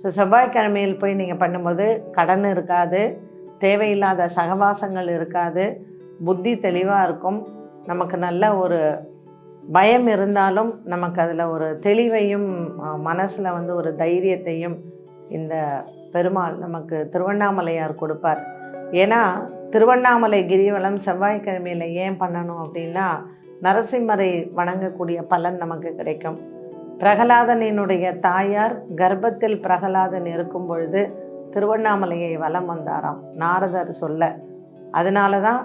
ஸோ செவ்வாய்க்கிழமையில் போய் நீங்கள் பண்ணும்போது கடன் இருக்காது, தேவையில்லாத சகவாசங்கள் இருக்காது, புத்தி தெளிவாக இருக்கும். நமக்கு நல்ல ஒரு பயம் இருந்தாலும் நமக்கு அதில் ஒரு தெளிவையும் மனசில் ஒரு தைரியத்தையும் இந்த பெருமாள் நமக்கு திருவண்ணாமலையார் கொடுப்பார். ஏன்னா திருவண்ணாமலை கிரிவலம் செவ்வாய்க்கிழமையில் ஏன் பண்ணணும் அப்படின்னா நரசிம்மரை வணங்கக்கூடிய பலன் நமக்கு கிடைக்கும். பிரகலாதனினுடைய தாயார் கர்ப்பத்தில் பிரகலாதன் இருக்கும் பொழுது திருவண்ணாமலையை வலம் வந்தாராம் நாரதர் சொல்ல. அதனால தான்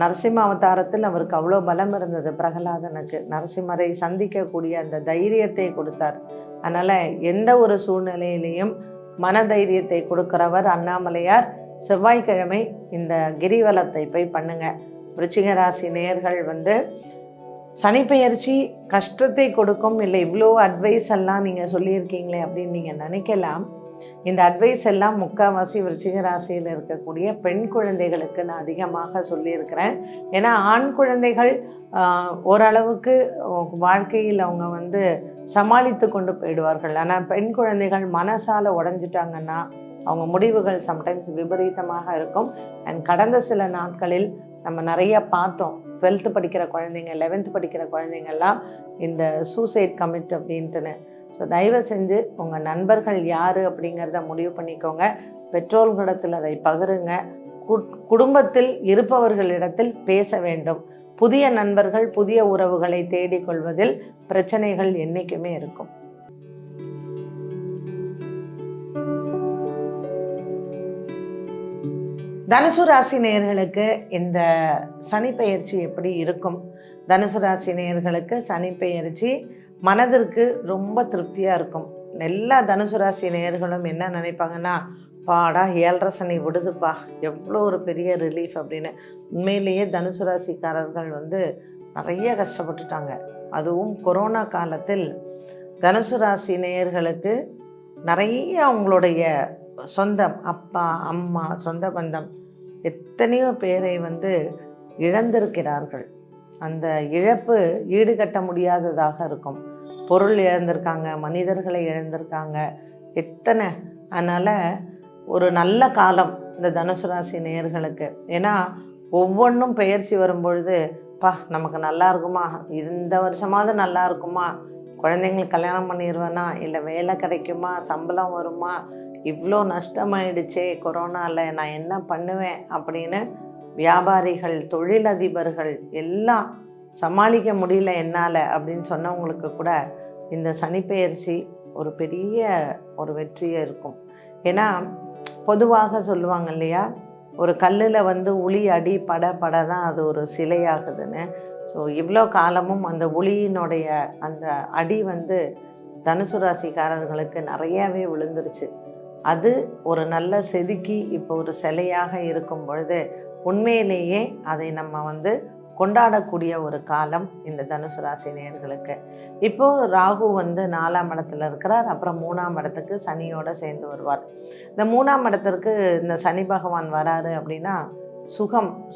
நரசிம்ம அவதாரத்தில் அவருக்கு அவ்வளோ பலம் இருந்தது. பிரகலாதனுக்கு நரசிம்மரை சந்திக்கக்கூடிய அந்த தைரியத்தை கொடுத்தார். அதனால் எந்த ஒரு சூழ்நிலையிலையும் மனதைரியத்தை கொடுக்கிறவர் அண்ணாமலையார். செவ்வாய்க்கிழமை இந்த கிரிவலத்தை போய் பண்ணுங்க. விருச்சிக ராசி நேயர்கள் சனிப்பெயர்ச்சி கஷ்டத்தை கொடுக்கும், இல்லை இவ்வளோ அட்வைஸ் எல்லாம் நீங்கள் சொல்லியிருக்கீங்களே அப்படின்னு நீங்கள் நினைக்கலாம். இந்த அட்வைஸ் எல்லாம் முக்கால்வாசி விருச்சிக ராசியில் இருக்கக்கூடிய பெண் குழந்தைகளுக்கு நான் அதிகமாக சொல்லியிருக்கிறேன். ஏன்னா ஆண் குழந்தைகள் ஓரளவுக்கு வாழ்க்கையில் அவங்க சமாளித்து கொண்டு போயிடுவார்கள். ஆனால் பெண் குழந்தைகள் மனசால் உடஞ்சிட்டாங்கன்னா அவங்க முடிவுகள் சம்டைம்ஸ் விபரீதமாக இருக்கும். அண்ட் கடந்த சில நாட்களில் நம்ம நிறைய பார்த்தோம். 12th படிக்கிற குழந்தைங்க, 11th படிக்கிற குழந்தைங்கள்லாம் இந்த சூசைட் கமிட் அப்படின்ட்டுன்னு. ஸோ தயவு செஞ்சு உங்கள் நண்பர்கள் யார் அப்படிங்கிறத முடிவு பண்ணிக்கோங்க. பெற்றோர்களிடத்தில் அதை பகிருங்க. குடும்பத்தில் இருப்பவர்களிடத்தில் பேச வேண்டும். புதிய நண்பர்கள், புதிய உறவுகளை தேடிக்கொள்வதில் பிரச்சனைகள் என்றைக்குமே இருக்கும். தனுசு ராசி நேயர்களுக்கு இந்த சனி பெயர்ச்சி எப்படி இருக்கும்? தனுசு ராசி நேயர்களுக்கு சனி பெயர்ச்சி மனதிற்கு ரொம்ப திருப்தியாக இருக்கும். எல்லா தனுசு ராசி நேயர்களும் என்ன நினைப்பாங்கன்னா, பாடா 7.5 சனி விடுதுப்பா, எவ்வளோ ஒரு பெரிய ரிலீஃப் அப்படின்னு. உண்மையிலேயே தனுசு ராசிக்காரர்கள் நிறைய கஷ்டப்பட்டுட்டாங்க. அதுவும் கொரோனா காலத்தில் தனுசு ராசி நேயர்களுக்கு நிறைய அவங்களுடைய சொந்தம், அப்பா அம்மா, சொந்த பந்தம் எத்தனையோ பேரை இழந்திருக்கிறார்கள். அந்த இழப்பு ஈடுகட்ட முடியாததாக இருக்கும். பொருள் இழந்திருக்காங்க, மனிதர்களை இழந்திருக்காங்க, எத்தனை. அதனால் ஒரு நல்ல காலம் இந்த தனுசு ராசி நேயர்களுக்கு. ஏன்னா ஒவ்வொன்றும் பெயர்ச்சி வரும்பொழுது, நமக்கு நல்லா இருக்குமா, இந்த வருஷமாவது நல்லா இருக்குமா, குழந்தைங்களுக்கு கல்யாணம் பண்ணிடுவேனா, இல்லை வேலை கிடைக்குமா, சம்பளம் வருமா, இவ்வளோ நஷ்டமாயிடுச்சே கொரோனாவில், நான் என்ன பண்ணுவேன் அப்படின்னு வியாபாரிகள், தொழிலதிபர்கள் எல்லாம் சமாளிக்க முடியல என்னால் அப்படின்னு சொன்னவங்களுக்கு கூட இந்த சனிப்பெயர்ச்சி ஒரு பெரிய ஒரு இருக்கும். ஏன்னா பொதுவாக சொல்லுவாங்க இல்லையா, ஒரு கல்லில் உளி அடி பட பட தான் அது ஒரு சிலையாகுதுன்னு. ஸோ இவ்வளோ காலமும் அந்த ஒளியினுடைய அந்த அடி தனுசு ராசிக்காரர்களுக்கு நிறையாவே விழுந்துருச்சு. அது ஒரு நல்ல செதுக்கி இப்போ ஒரு சிலையாக இருக்கும் பொழுது உண்மையிலேயே அதை நம்ம கொண்டாடக்கூடிய ஒரு காலம் இந்த தனுசு ராசி நேயர்களுக்கு. இப்போது ராகு 4ஆம் இடத்துல இருக்கிறார். அப்புறம் 3ஆம் இடத்துக்கு சனியோடு சேர்ந்து வருவார். இந்த 3ஆம் இடத்திற்கு இந்த சனி பகவான் வராரு அப்படின்னா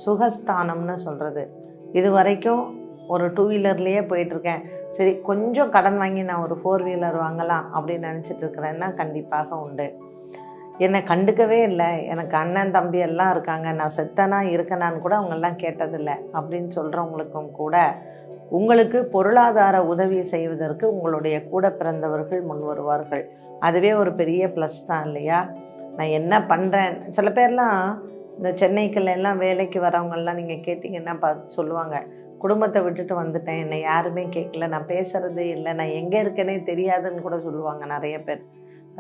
சுகஸ்தானம்னு சொல்கிறது. இது வரைக்கும் ஒரு 2 வீலர்லேயே போயிட்டுருக்கேன், சரி கொஞ்சம் கடன் வாங்கி நான் ஒரு 4 வீலர் வாங்கலாம் அப்படின்னு நினச்சிட்டு இருக்கிறேன்னா கண்டிப்பாக உண்டு. என்னை கண்டுக்கவே இல்லை, எனக்கு அண்ணன் தம்பி எல்லாம் இருக்காங்க, நான் செத்தனா இருக்கனான்னு கூட அவங்கெல்லாம் கேட்டதில்லை அப்படின்னு சொல்கிறவங்களுக்கும் கூட உங்களுக்கு பொருளாதார உதவி செய்வதற்கு உங்களுடைய கூட பிறந்தவர்கள் முன் வருவார்கள். அதுவே ஒரு பெரிய ப்ளஸ் தான் இல்லையா? நான் என்ன பண்ணுறேன், சில பேர்லாம் இந்த சென்னைக்குள்ளெல்லாம் வேலைக்கு வரவங்கெல்லாம் நீங்கள் கேட்டிங்கன்னா சொல்லுவாங்க, குடும்பத்தை விட்டுட்டு வந்துட்டேன், என்னை யாருமே கேட்கல, நான் பேசுகிறதே இல்லை, நான் எங்கே இருக்கேனே தெரியாதுன்னு கூட சொல்லுவாங்க நிறைய பேர்.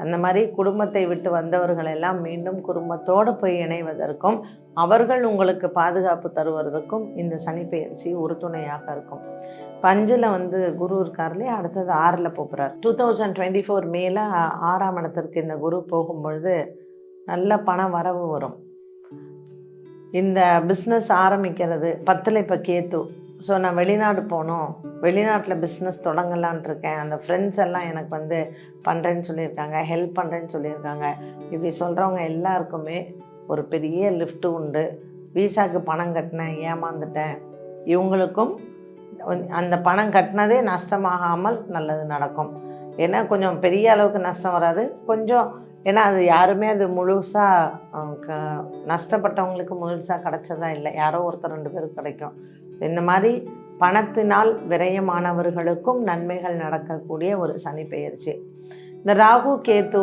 அந்த மாதிரி குடும்பத்தை விட்டு வந்தவர்கள் எல்லாம் மீண்டும் குடும்பத்தோடு போய் இணைவதற்கும் அவர்கள் உங்களுக்கு பாதுகாப்பு தருவதற்கும் இந்த சனிப்பெயர்ச்சி உறுதுணையாக இருக்கும். 5ல் குரு இருக்கார்லையே, அடுத்தது 6ல் போகிறார். 2024 மேலே 6ஆம் இடத்திற்கு இந்த குரு போகும்பொழுது நல்ல பண வரவு வரும். இந்த பிஸ்னஸ் ஆரம்பிக்கிறது 10ல் இப்போ கேத்து. ஸோ நான் வெளிநாடு போகணும், வெளிநாட்டில் பிஸ்னஸ் தொடங்கலான் இருக்கேன், அந்த ஃப்ரெண்ட்ஸ் எல்லாம் எனக்கு பண்ணுறேன்னு சொல்லியிருக்காங்க, ஹெல்ப் பண்ணுறேன்னு சொல்லியிருக்காங்க. இப்படி சொல்கிறவங்க எல்லாருக்குமே ஒரு பெரிய லிஃப்ட்டு உண்டு. வீசாக்கு பணம் கட்டினேன், ஏமாந்துட்டேன், இவங்களுக்கும் அந்த பணம் கட்டினதே நஷ்டமாகாமல் நல்லது நடக்கும். ஏன்னா கொஞ்சம் பெரிய அளவுக்கு நஷ்டம் வராது, கொஞ்சம். ஏன்னா அது யாருமே அது முழுசாக நஷ்டப்பட்டவங்களுக்கு முழுசாக கிடச்சதா இல்லை, யாரோ ஒருத்தர் 2 பேருக்கு கிடைக்கும். ஸோ இந்த மாதிரி பணத்தினால் விரயமானவர்களுக்கும் நன்மைகள் நடக்கக்கூடிய ஒரு சனி பெயர்ச்சி. இந்த ராகு கேத்து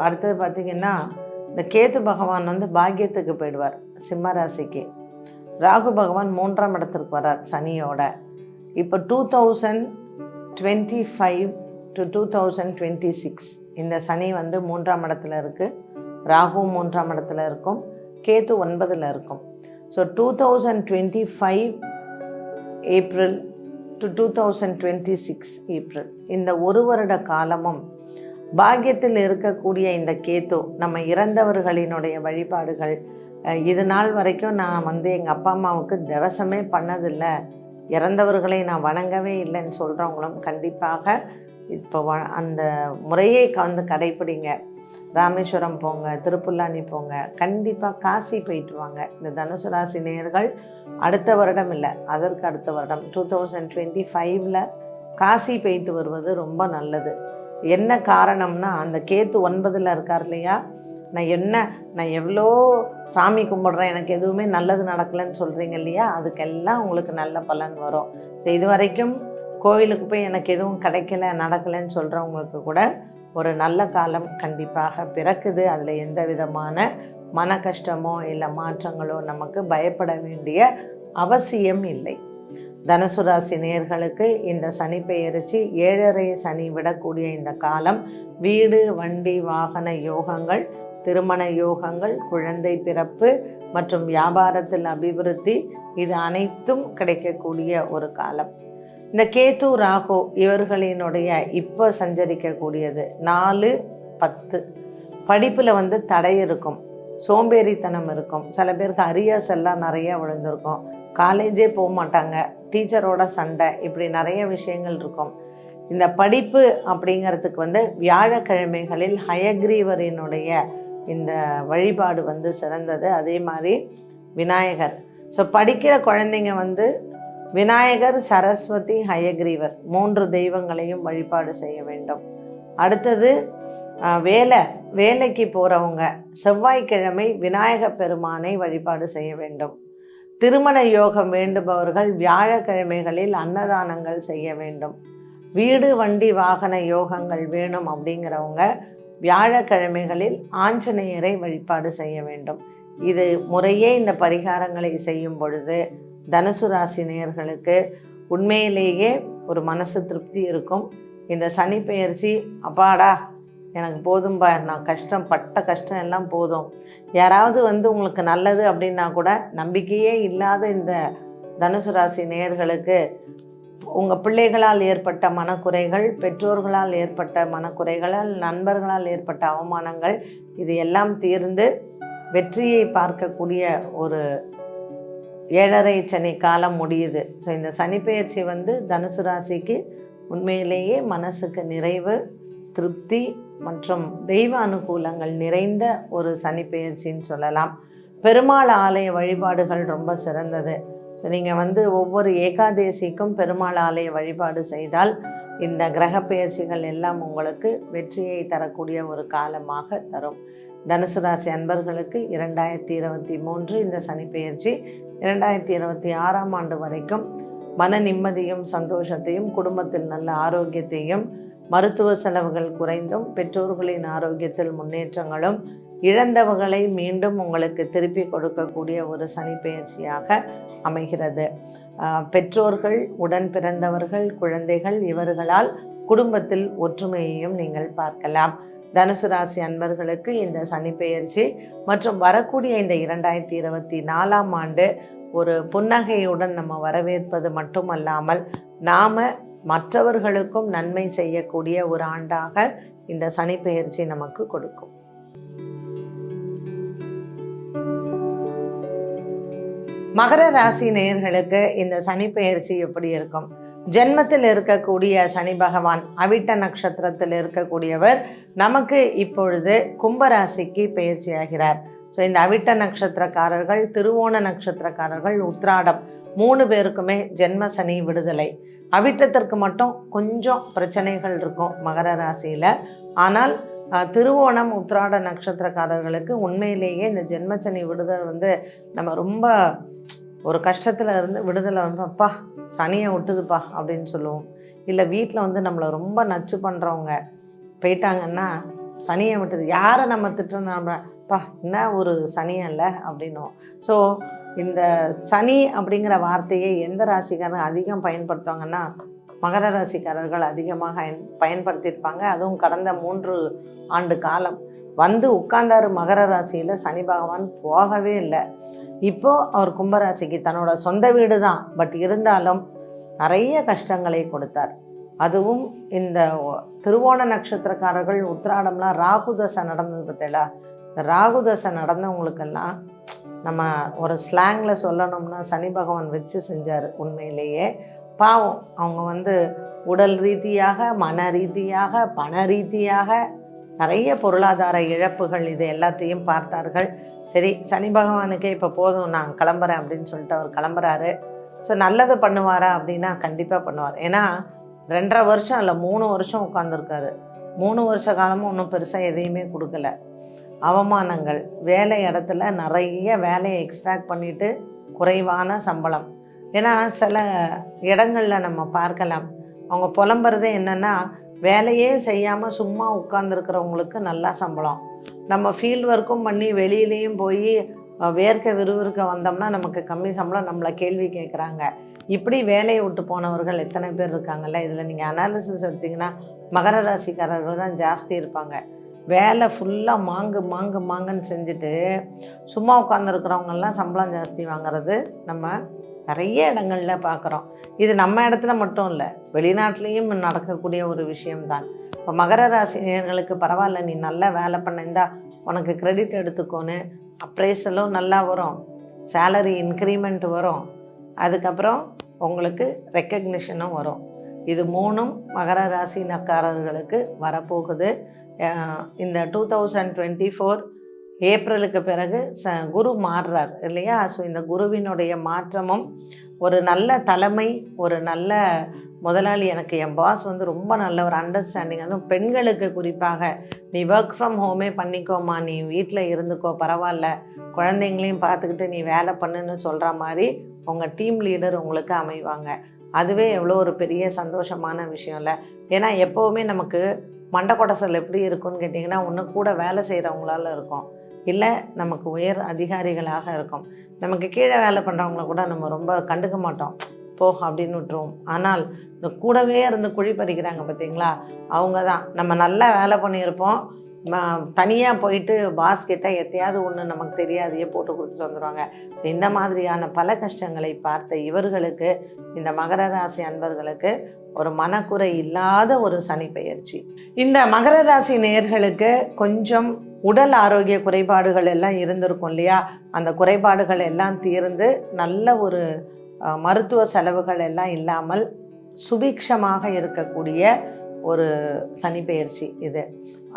அடுத்தது பார்த்திங்கன்னா, இந்த கேத்து பகவான் பாக்கியத்துக்கு போயிடுவார் சிம்ம ராசிக்கு. ராகு பகவான் 3ஆம் இடத்திற்கு வரார் சனியோட. இப்போ 2025 to 2026 இந்த சனி 3ஆம் இடத்துல இருக்குது, ராகு 3ஆம் இடத்துல இருக்கும், கேத்து 9ல் இருக்கும். ஸோ 2025 ஏப்ரல் டு 2026 ஏப்ரல் இந்த ஒரு வருட காலமும் பாக்கியத்தில் இருக்கக்கூடிய இந்த கேத்து நம்ம இறந்தவர்களினுடைய வழிபாடுகள், இது நாள் வரைக்கும் நான் எங்கள் அப்பா அம்மாவுக்கு திவசமே பண்ணதில்லை, இறந்தவர்களை நான் வணங்கவே இல்லைன்னு சொல்கிறவங்களும் கண்டிப்பாக இப்போ அந்த முறையை கடைப்பிடிங்க. ராமேஸ்வரம் போங்க, திருப்புல்லானி போங்க, கண்டிப்பாக காசி போயிட்டு வாங்க. இந்த தனுசு ராசி நேயர்கள் அடுத்த வருடம் இல்லை, அதற்கு அடுத்த வருடம் 2025ல் காசி போயிட்டு வருவது ரொம்ப நல்லது. என்ன காரணம்னா, அந்த கேத்து 9ல் இருக்கார் இல்லையா, நான் எவ்வளோ சாமி கும்பிட்றேன், எனக்கு எதுவுமே நல்லது நடக்கலைன்னு சொல்கிறீங்க இல்லையா, அதுக்கெல்லாம் உங்களுக்கு நல்ல பலன் வரும். ஸோ இது வரைக்கும் கோவிலுக்கு போய் எனக்கு எதுவும் கிடைக்கல நடக்கலைன்னு சொல்கிறவங்களுக்கு கூட ஒரு நல்ல காலம் கண்டிப்பாக பிறக்குது. அதில் எந்த விதமான மன கஷ்டமோ இல்லை மாற்றங்களோ நமக்கு பயப்பட வேண்டிய அவசியம் இல்லை. தனுசு ராசி நேயர்களுக்கு இந்த சனி பெயர்ச்சி 7.5 சனி விடக்கூடிய இந்த காலம் வீடு வண்டி வாகன யோகங்கள், திருமண யோகங்கள், குழந்தை பிறப்பு மற்றும் வியாபாரத்தில் அபிவிருத்தி, இது அனைத்தும் கிடைக்கக்கூடிய ஒரு காலம். இந்த கேது ராகு இவர்களினுடைய இப்போ சஞ்சரிக்கக்கூடியது 4-10. படிப்பில் தடை இருக்கும், சோம்பேறித்தனம் இருக்கும், சில பேருக்கு அரியர்ஸ் எல்லாம் நிறைய விழுந்திருக்கும், காலேஜே போக மாட்டாங்க, டீச்சரோட சண்டை, இப்படி நிறைய விஷயங்கள் இருக்கும். இந்த படிப்பு அப்படிங்கிறதுக்கு வியாழக்கிழமைகளில் ஹயக்ரீவரினுடைய இந்த வழிபாடு சிறந்தது. அதே மாதிரி விநாயகர். ஸோ படிக்கிற குழந்தைங்க விநாயகர், சரஸ்வதி, ஹயக்ரீவர் 3 தெய்வங்களையும் வழிபாடு செய்ய வேண்டும். அடுத்தது வேலைக்கு போகிறவங்க செவ்வாய்க்கிழமை விநாயக பெருமானை வழிபாடு செய்ய வேண்டும். திருமண யோகம் வேண்டுபவர்கள் வியாழக்கிழமைகளில் அன்னதானங்கள் செய்ய வேண்டும். வீடு வண்டி வாகன யோகங்கள் வேணும் அப்படிங்கிறவங்க வியாழக்கிழமைகளில் ஆஞ்சநேயரை வழிபாடு செய்ய வேண்டும். இது முறையே இந்த பரிகாரங்களை செய்யும் பொழுது தனுசு ராசி நேயர்களுக்கு உண்மையிலேயே ஒரு மனசு திருப்தி இருக்கும். இந்த சனி பெயர்ச்சி அப்பாடா எனக்கு போதும்பா, நான் பட்ட கஷ்டம் எல்லாம் போதும். யாராவது உங்களுக்கு நல்லது அப்படின்னா கூட நம்பிக்கையே இல்லாத இந்த தனுசு ராசி நேயர்களுக்கு உங்கள் பிள்ளைகளால் ஏற்பட்ட மனக்குறைகள், பெற்றோர்களால் ஏற்பட்ட மனக்குறைகளால், நண்பர்களால் ஏற்பட்ட அவமானங்கள், இது எல்லாம் தீர்ந்து வெற்றியை பார்க்கக்கூடிய ஒரு 7.5 சனி காலம் முடியுது. ஸோ இந்த சனி பெயர்ச்சி தனுசு ராசிக்கு உண்மையிலேயே மனசுக்கு நிறைவு, திருப்தி மற்றும் தெய்வ அனுகூலங்கள் நிறைந்த ஒரு சனி பெயர்ச்சின்னு சொல்லலாம். பெருமாள் ஆலய வழிபாடுகள் ரொம்ப சிறந்தது. ஸோ நீங்கள் ஒவ்வொரு ஏகாதேசிக்கும் பெருமாள் ஆலய வழிபாடு செய்தால் இந்த கிரக பெயர்ச்சிகள் எல்லாம் உங்களுக்கு வெற்றியை தரக்கூடிய ஒரு காலமாக தரும். தனுசு ராசி அன்பர்களுக்கு 2023 இந்த சனி பெயர்ச்சி 2026ஆம் ஆண்டு வரைக்கும் மன நிம்மதியும் சந்தோஷத்தையும், குடும்பத்தில் நல்ல ஆரோக்கியத்தையும், மருத்துவ செலவுகள் குறைந்தும், பெற்றோர்களின் ஆரோக்கியத்தில் முன்னேற்றங்களும், இழந்தவர்களை மீண்டும் உங்களுக்கு திருப்பி கொடுக்கக்கூடிய ஒரு சனி பெயர்ச்சியாக அமைகிறது. பெற்றோர்கள், உடன் பிறந்தவர்கள், குழந்தைகள் இவர்களால் குடும்பத்தில் ஒற்றுமையையும் நீங்கள் பார்க்கலாம். தனுசு ராசி அன்பர்களுக்கு இந்த சனி பெயர்ச்சி மற்றும் வரக்கூடிய இந்த 2024ஆம் ஆண்டு ஒரு புன்னகையுடன் நம்ம வரவேற்பது மட்டுமல்லாமல் நாம் மற்றவர்களுக்கும் நன்மை செய்யக்கூடிய ஒரு ஆண்டாக இந்த சனி பெயர்ச்சி நமக்கு கொடுக்கும். மகர ராசி நேயர்களுக்கு இந்த சனி பெயர்ச்சி எப்படி இருக்கும்? ஜென்மத்தில் இருக்கக்கூடிய சனி பகவான் அவிட்ட நட்சத்திரத்தில் இருக்கக்கூடியவர் நமக்கு இப்பொழுது கும்பராசிக்கு பெயர்ச்சி ஆகிறார். ஸோ இந்த அவிட்ட நட்சத்திரக்காரர்கள், திருவோண நட்சத்திரக்காரர்கள், உத்திராடம் 3 பேருக்குமே ஜென்ம சனி விடுதலை. அவிட்டத்திற்கு மட்டும் கொஞ்சம் பிரச்சனைகள் இருக்கும் மகர ராசியில். ஆனால் திருவோணம், உத்திராட நட்சத்திரக்காரர்களுக்கு உண்மையிலேயே இந்த ஜென்மசனி விடுதலை நம்ம ரொம்ப ஒரு கஷ்டத்தில் இருந்து விடுதலை அப்பா சனியை விட்டுதுப்பா அப்படின்னு சொல்லுவோம். இல்லை வீட்டில் நம்மளை ரொம்ப நச்சு பண்ணுறவங்க போயிட்டாங்கன்னா சனியை விட்டுது, யாரை நம்ம திட்டுறப்பா என்ன ஒரு சனியல்ல அப்படின்னுவோம். ஸோ இந்த சனி அப்படிங்கிற வார்த்தையை எந்த ராசிக்காரங்க அதிகம் பயன்படுத்துவாங்கன்னா மகர ராசிக்காரர்கள் அதிகமாக பயன்படுத்தியிருப்பாங்க. அதுவும் கடந்த 3 ஆண்டு காலம் உட்கார்ந்தாரு மகர ராசியில், சனி பகவான் போகவே இல்லை. இப்போது அவர் கும்பராசிக்கு தன்னோட சொந்த வீடு தான், பட் இருந்தாலும் நிறைய கஷ்டங்களை கொடுத்தார். அதுவும் இந்த திருவோண நட்சத்திரக்காரர்கள், உத்திராடம்லாம் ராகுதசை நடந்தது பார்த்தீங்களா? இந்த ராகுதசை நடந்தவங்களுக்கெல்லாம் நம்ம ஒரு ஸ்லாங்கில் சொல்லணும்னா சனி பகவான் வச்சு செஞ்சார். உண்மையிலேயே பாவம் அவங்க உடல் ரீதியாக, மன ரீதியாக, பண ரீதியாக நிறைய பொருளாதார இழப்புகள், இது எல்லாத்தையும் பார்த்தார்கள். சரி, சனி பகவானுக்கே இப்போ போதும், நான் கிளம்புறேன் அப்படின்னு சொல்லிட்டு அவர் கிளம்புறாரு. ஸோ நல்லது பண்ணுவாரா அப்படின்னா கண்டிப்பாக பண்ணுவார். ஏன்னா 2.5 வருஷம் இல்லை 3 வருஷம் உட்காந்துருக்காரு. 3 வருஷ காலமும் ஒன்றும் பெருசாக எதையுமே கொடுக்கல. அவமானங்கள், வேலை இடத்துல நிறைய வேலையை எக்ஸ்ட்ராக்ட் பண்ணிவிட்டு குறைவான சம்பளம். ஏன்னா சில இடங்களில் நம்ம பார்க்கலாம், அவங்க புலம்புறதே என்னென்னா, வேலையே செய்யாமல் சும்மா உட்கார்ந்துருக்கிறவங்களுக்கு நல்லா சம்பளம், நம்ம ஃபீல்ட் ஒர்க்கும் பண்ணி வெளியிலையும் போய் வேர்க்க விறுவிறுக்க வந்தோம்னா நமக்கு கம்மி சம்பளம், நம்மளை கேள்வி கேட்குறாங்க. இப்படி வேலையை விட்டு போனவர்கள் எத்தனை பேர் இருக்காங்கல்ல. இதில் நீங்கள் அனாலிசிஸ் எடுத்திங்கன்னா மகர ராசிக்காரர்கள் தான் ஜாஸ்தி இருப்பாங்க. வேலை ஃபுல்லாக மாங்குன்னு செஞ்சுட்டு சும்மா உட்காந்துருக்கிறவங்கெல்லாம் சம்பளம் ஜாஸ்தி வாங்குறது நம்ம நிறைய இடங்களில் பார்க்குறோம். இது நம்ம இடத்துல மட்டும் இல்லை, வெளிநாட்டிலையும் நடக்கக்கூடிய ஒரு விஷயம்தான். இப்போ மகர ராசி நேயர்களுக்கு பரவாயில்ல, நீ நல்லா வேலை பண்ணியிருந்தா உனக்கு கிரெடிட் எடுத்துக்கோன்னு அப்ரைசலும் நல்லா வரும், சேலரி இன்க்ரிமெண்ட் வரும், அதுக்கப்புறம் உங்களுக்கு ரெக்கக்னிஷனும் வரும். இது 3ம் மகர ராசினக்காரர்களுக்கு வரப்போகுது. இந்த 2024 ஏப்ரலுக்கு பிறகு குரு மாறுறார் இல்லையா? ஸோ இந்த குருவினுடைய மாற்றமும் ஒரு நல்ல தலைமை, ஒரு நல்ல முதலாளி, எனக்கு என் பாஸ் வந்து ரொம்ப நல்ல ஒரு அண்டர்ஸ்டாண்டிங், அதுவும் பெண்களுக்கு குறிப்பாக, நீ ஒர்க் ஃப்ரம் ஹோமே பண்ணிக்கோமா, நீ வீட்டில் இருந்துக்கோ பரவாயில்ல, குழந்தைங்களையும் பார்த்துக்கிட்டு நீ வேலை பண்ணுன்னு சொல்கிற மாதிரி உங்கள் டீம் லீடர் உங்களுக்கு அமைவாங்க. அதுவே எவ்வளோ ஒரு பெரிய சந்தோஷமான விஷயம் இல்லை? ஏன்னா எப்போவுமே நமக்கு மண்டை கொடசல் எப்படி இருக்குன்னு கேட்டிங்கன்னா, ஒன்று கூட வேலை செய்கிறவங்களால இருக்கும், இல்லை நமக்கு உயர் அதிகாரிகளாக இருக்கும். நமக்கு கீழே வேலை பண்ணுறவங்கள கூட நம்ம ரொம்ப கண்டுக்க மாட்டோம், போ அப்படின்னு விட்டுருவோம். ஆனால் இந்த கூடவே இருந்து குழி பறிக்கிறாங்க பார்த்தீங்களா, அவங்க தான். நம்ம நல்லா வேலை பண்ணியிருப்போம், தனியாக போயிட்டு பாஸ்கிட்ட எத்தையாவது ஒன்று நமக்கு தெரியாதையே போட்டு கொடுத்துட்டு வந்துடுவாங்க. ஸோ இந்த மாதிரியான பல கஷ்டங்களை பார்த்த இவர்களுக்கு, இந்த மகர ராசி அன்பர்களுக்கு ஒரு மனக்குறை இல்லாத ஒரு சனி பெயர்ச்சி. இந்த மகர ராசி நேயர்களுக்கு கொஞ்சம் உடல் ஆரோக்கிய குறைபாடுகள் எல்லாம் இருந்திருக்கும் இல்லையா? அந்த குறைபாடுகள் எல்லாம் தீர்ந்து நல்ல ஒரு மருத்துவ செலவுகள் எல்லாம் இல்லாமல் சுபிக்ஷமாக இருக்கக்கூடிய ஒரு சனி பெயர்ச்சி இது.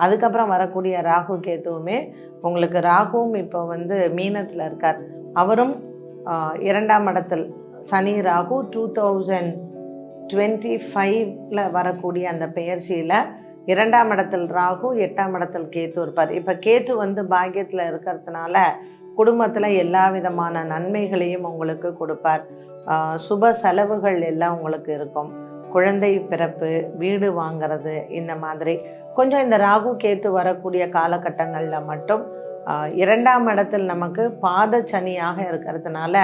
அதுக்கப்புறம் வரக்கூடிய ராகு கேத்துவுமே, உங்களுக்கு ராகுவும் இப்போ வந்து மீனத்தில் இருக்கார், அவரும் 2ஆம் இடத்தில். சனி ராகு 2025 வரக்கூடிய அந்த பெயர்ச்சியில் 2ஆம் இடத்தில் ராகு, 8ஆம் இடத்தில் கேத்து இருப்பார். இப்போ கேத்து வந்து பாக்கியத்தில் இருக்கிறதுனால குடும்பத்தில் எல்லா விதமான நன்மைகளையும் உங்களுக்கு கொடுப்பார். சுப செலவுகள் எல்லாம் உங்களுக்கு இருக்கும். குழந்தை பிறப்பு, வீடு வாங்கிறது, இந்த மாதிரி கொஞ்சம் இந்த ராகு கேத்து வரக்கூடிய காலகட்டங்களில் மட்டும் 2ஆம் இடத்தில் நமக்கு பாத சனியாக இருக்கிறதுனால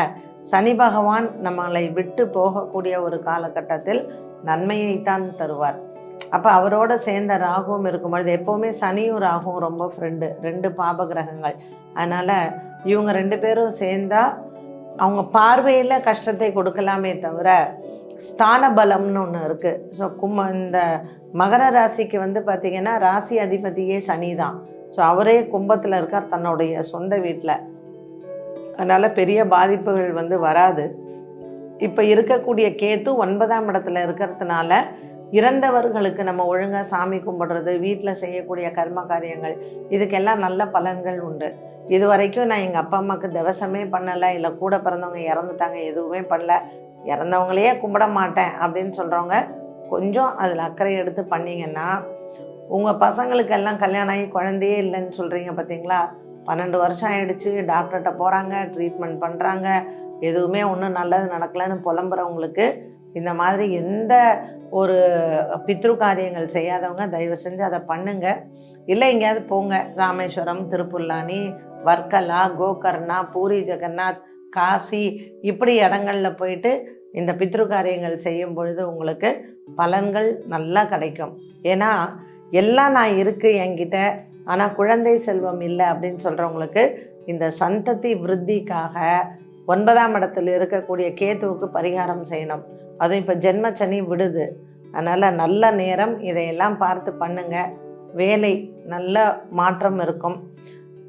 சனி பகவான் நம்மளை விட்டு போகக்கூடிய ஒரு காலகட்டத்தில் நன்மையைத்தான் தருவார். அப்போ அவரோட சேர்ந்த ராகுவும் இருக்கும்பொழுது, எப்போவுமே சனியும் ராகுவும் ரொம்ப ஃப்ரெண்டு, 2 பாப கிரகங்கள். அதனால் இவங்க 2 பேரும் சேர்ந்தால் அவங்க பார்வையில் கஷ்டத்தை கொடுக்கலாமே தவிர ஸ்தான பலம்னு ஒன்று இருக்குது. ஸோ இந்த மகர ராசிக்கு வந்து பார்த்திங்கன்னா ராசி அதிபதியே சனி தான். ஸோ அவரே கும்பத்தில் இருக்கார் தன்னுடைய சொந்த வீட்டில், அதனால் பெரிய பாதிப்புகள் வந்து வராது. இப்போ இருக்கக்கூடிய கேத்து 9ஆம் இடத்துல இருக்கிறதுனால இறந்தவர்களுக்கு நம்ம ஒழுங்காக சாமி கும்பிடுறது, வீட்டில் செய்யக்கூடிய கர்ம காரியங்கள், இதுக்கெல்லாம் நல்ல பலன்கள் உண்டு. இது வரைக்கும் நான் எங்கள் அப்பா அம்மாவுக்கு திவசமே பண்ணலை, இல்லை கூட பிறந்தவங்க இறந்துட்டாங்க எதுவுமே பண்ணல, இறந்தவங்களையே கும்பிட மாட்டேன் அப்படின்னு சொல்கிறவங்க கொஞ்சம் அதில் அக்கறை எடுத்து பண்ணிங்கன்னா, உங்கள் பசங்களுக்கெல்லாம் கல்யாணம் ஆகி குழந்தையே இல்லைன்னு சொல்கிறீங்க பார்த்தீங்களா, 12 வருஷம் ஆகிடுச்சு, டாக்டர்கிட்ட போகிறாங்க, ட்ரீட்மெண்ட் பண்ணுறாங்க, எதுவுமே ஒன்றும் நல்லது நடக்கலைன்னு புலம்புறவங்களுக்கு இந்த மாதிரி எந்த ஒரு பித்ரு காரியங்கள் செய்யாதவங்க தயவு செஞ்சு அதை பண்ணுங்க. இல்லை எங்கேயாவது போங்க, ராமேஸ்வரம், திருப்புல்லானி, வர்க்கலா, கோகர்ணா, பூரி ஜெகநாத், காசி, இப்படி இடங்களில் போயிட்டு இந்த பித்ரு காரியங்கள் செய்யும் பொழுது உங்களுக்கு பலன்கள் நல்லா கிடைக்கும். ஏன்னா எல்லாம் நான் இருக்குது என்கிட்ட, ஆனால் குழந்தை செல்வம் இல்லை அப்படின்னு சொல்கிறவங்களுக்கு இந்த சந்ததி விருத்திக்காக 9ஆம் இடத்தில் இருக்கக்கூடிய கேத்துவுக்கு பரிகாரம் செய்யணும். அதுவும் இப்போ ஜென்மச்சனி விடுது, அதனால் நல்ல நேரம், இதையெல்லாம் பார்த்து பண்ணுங்க. வேலை நல்ல மாற்றம் இருக்கும்.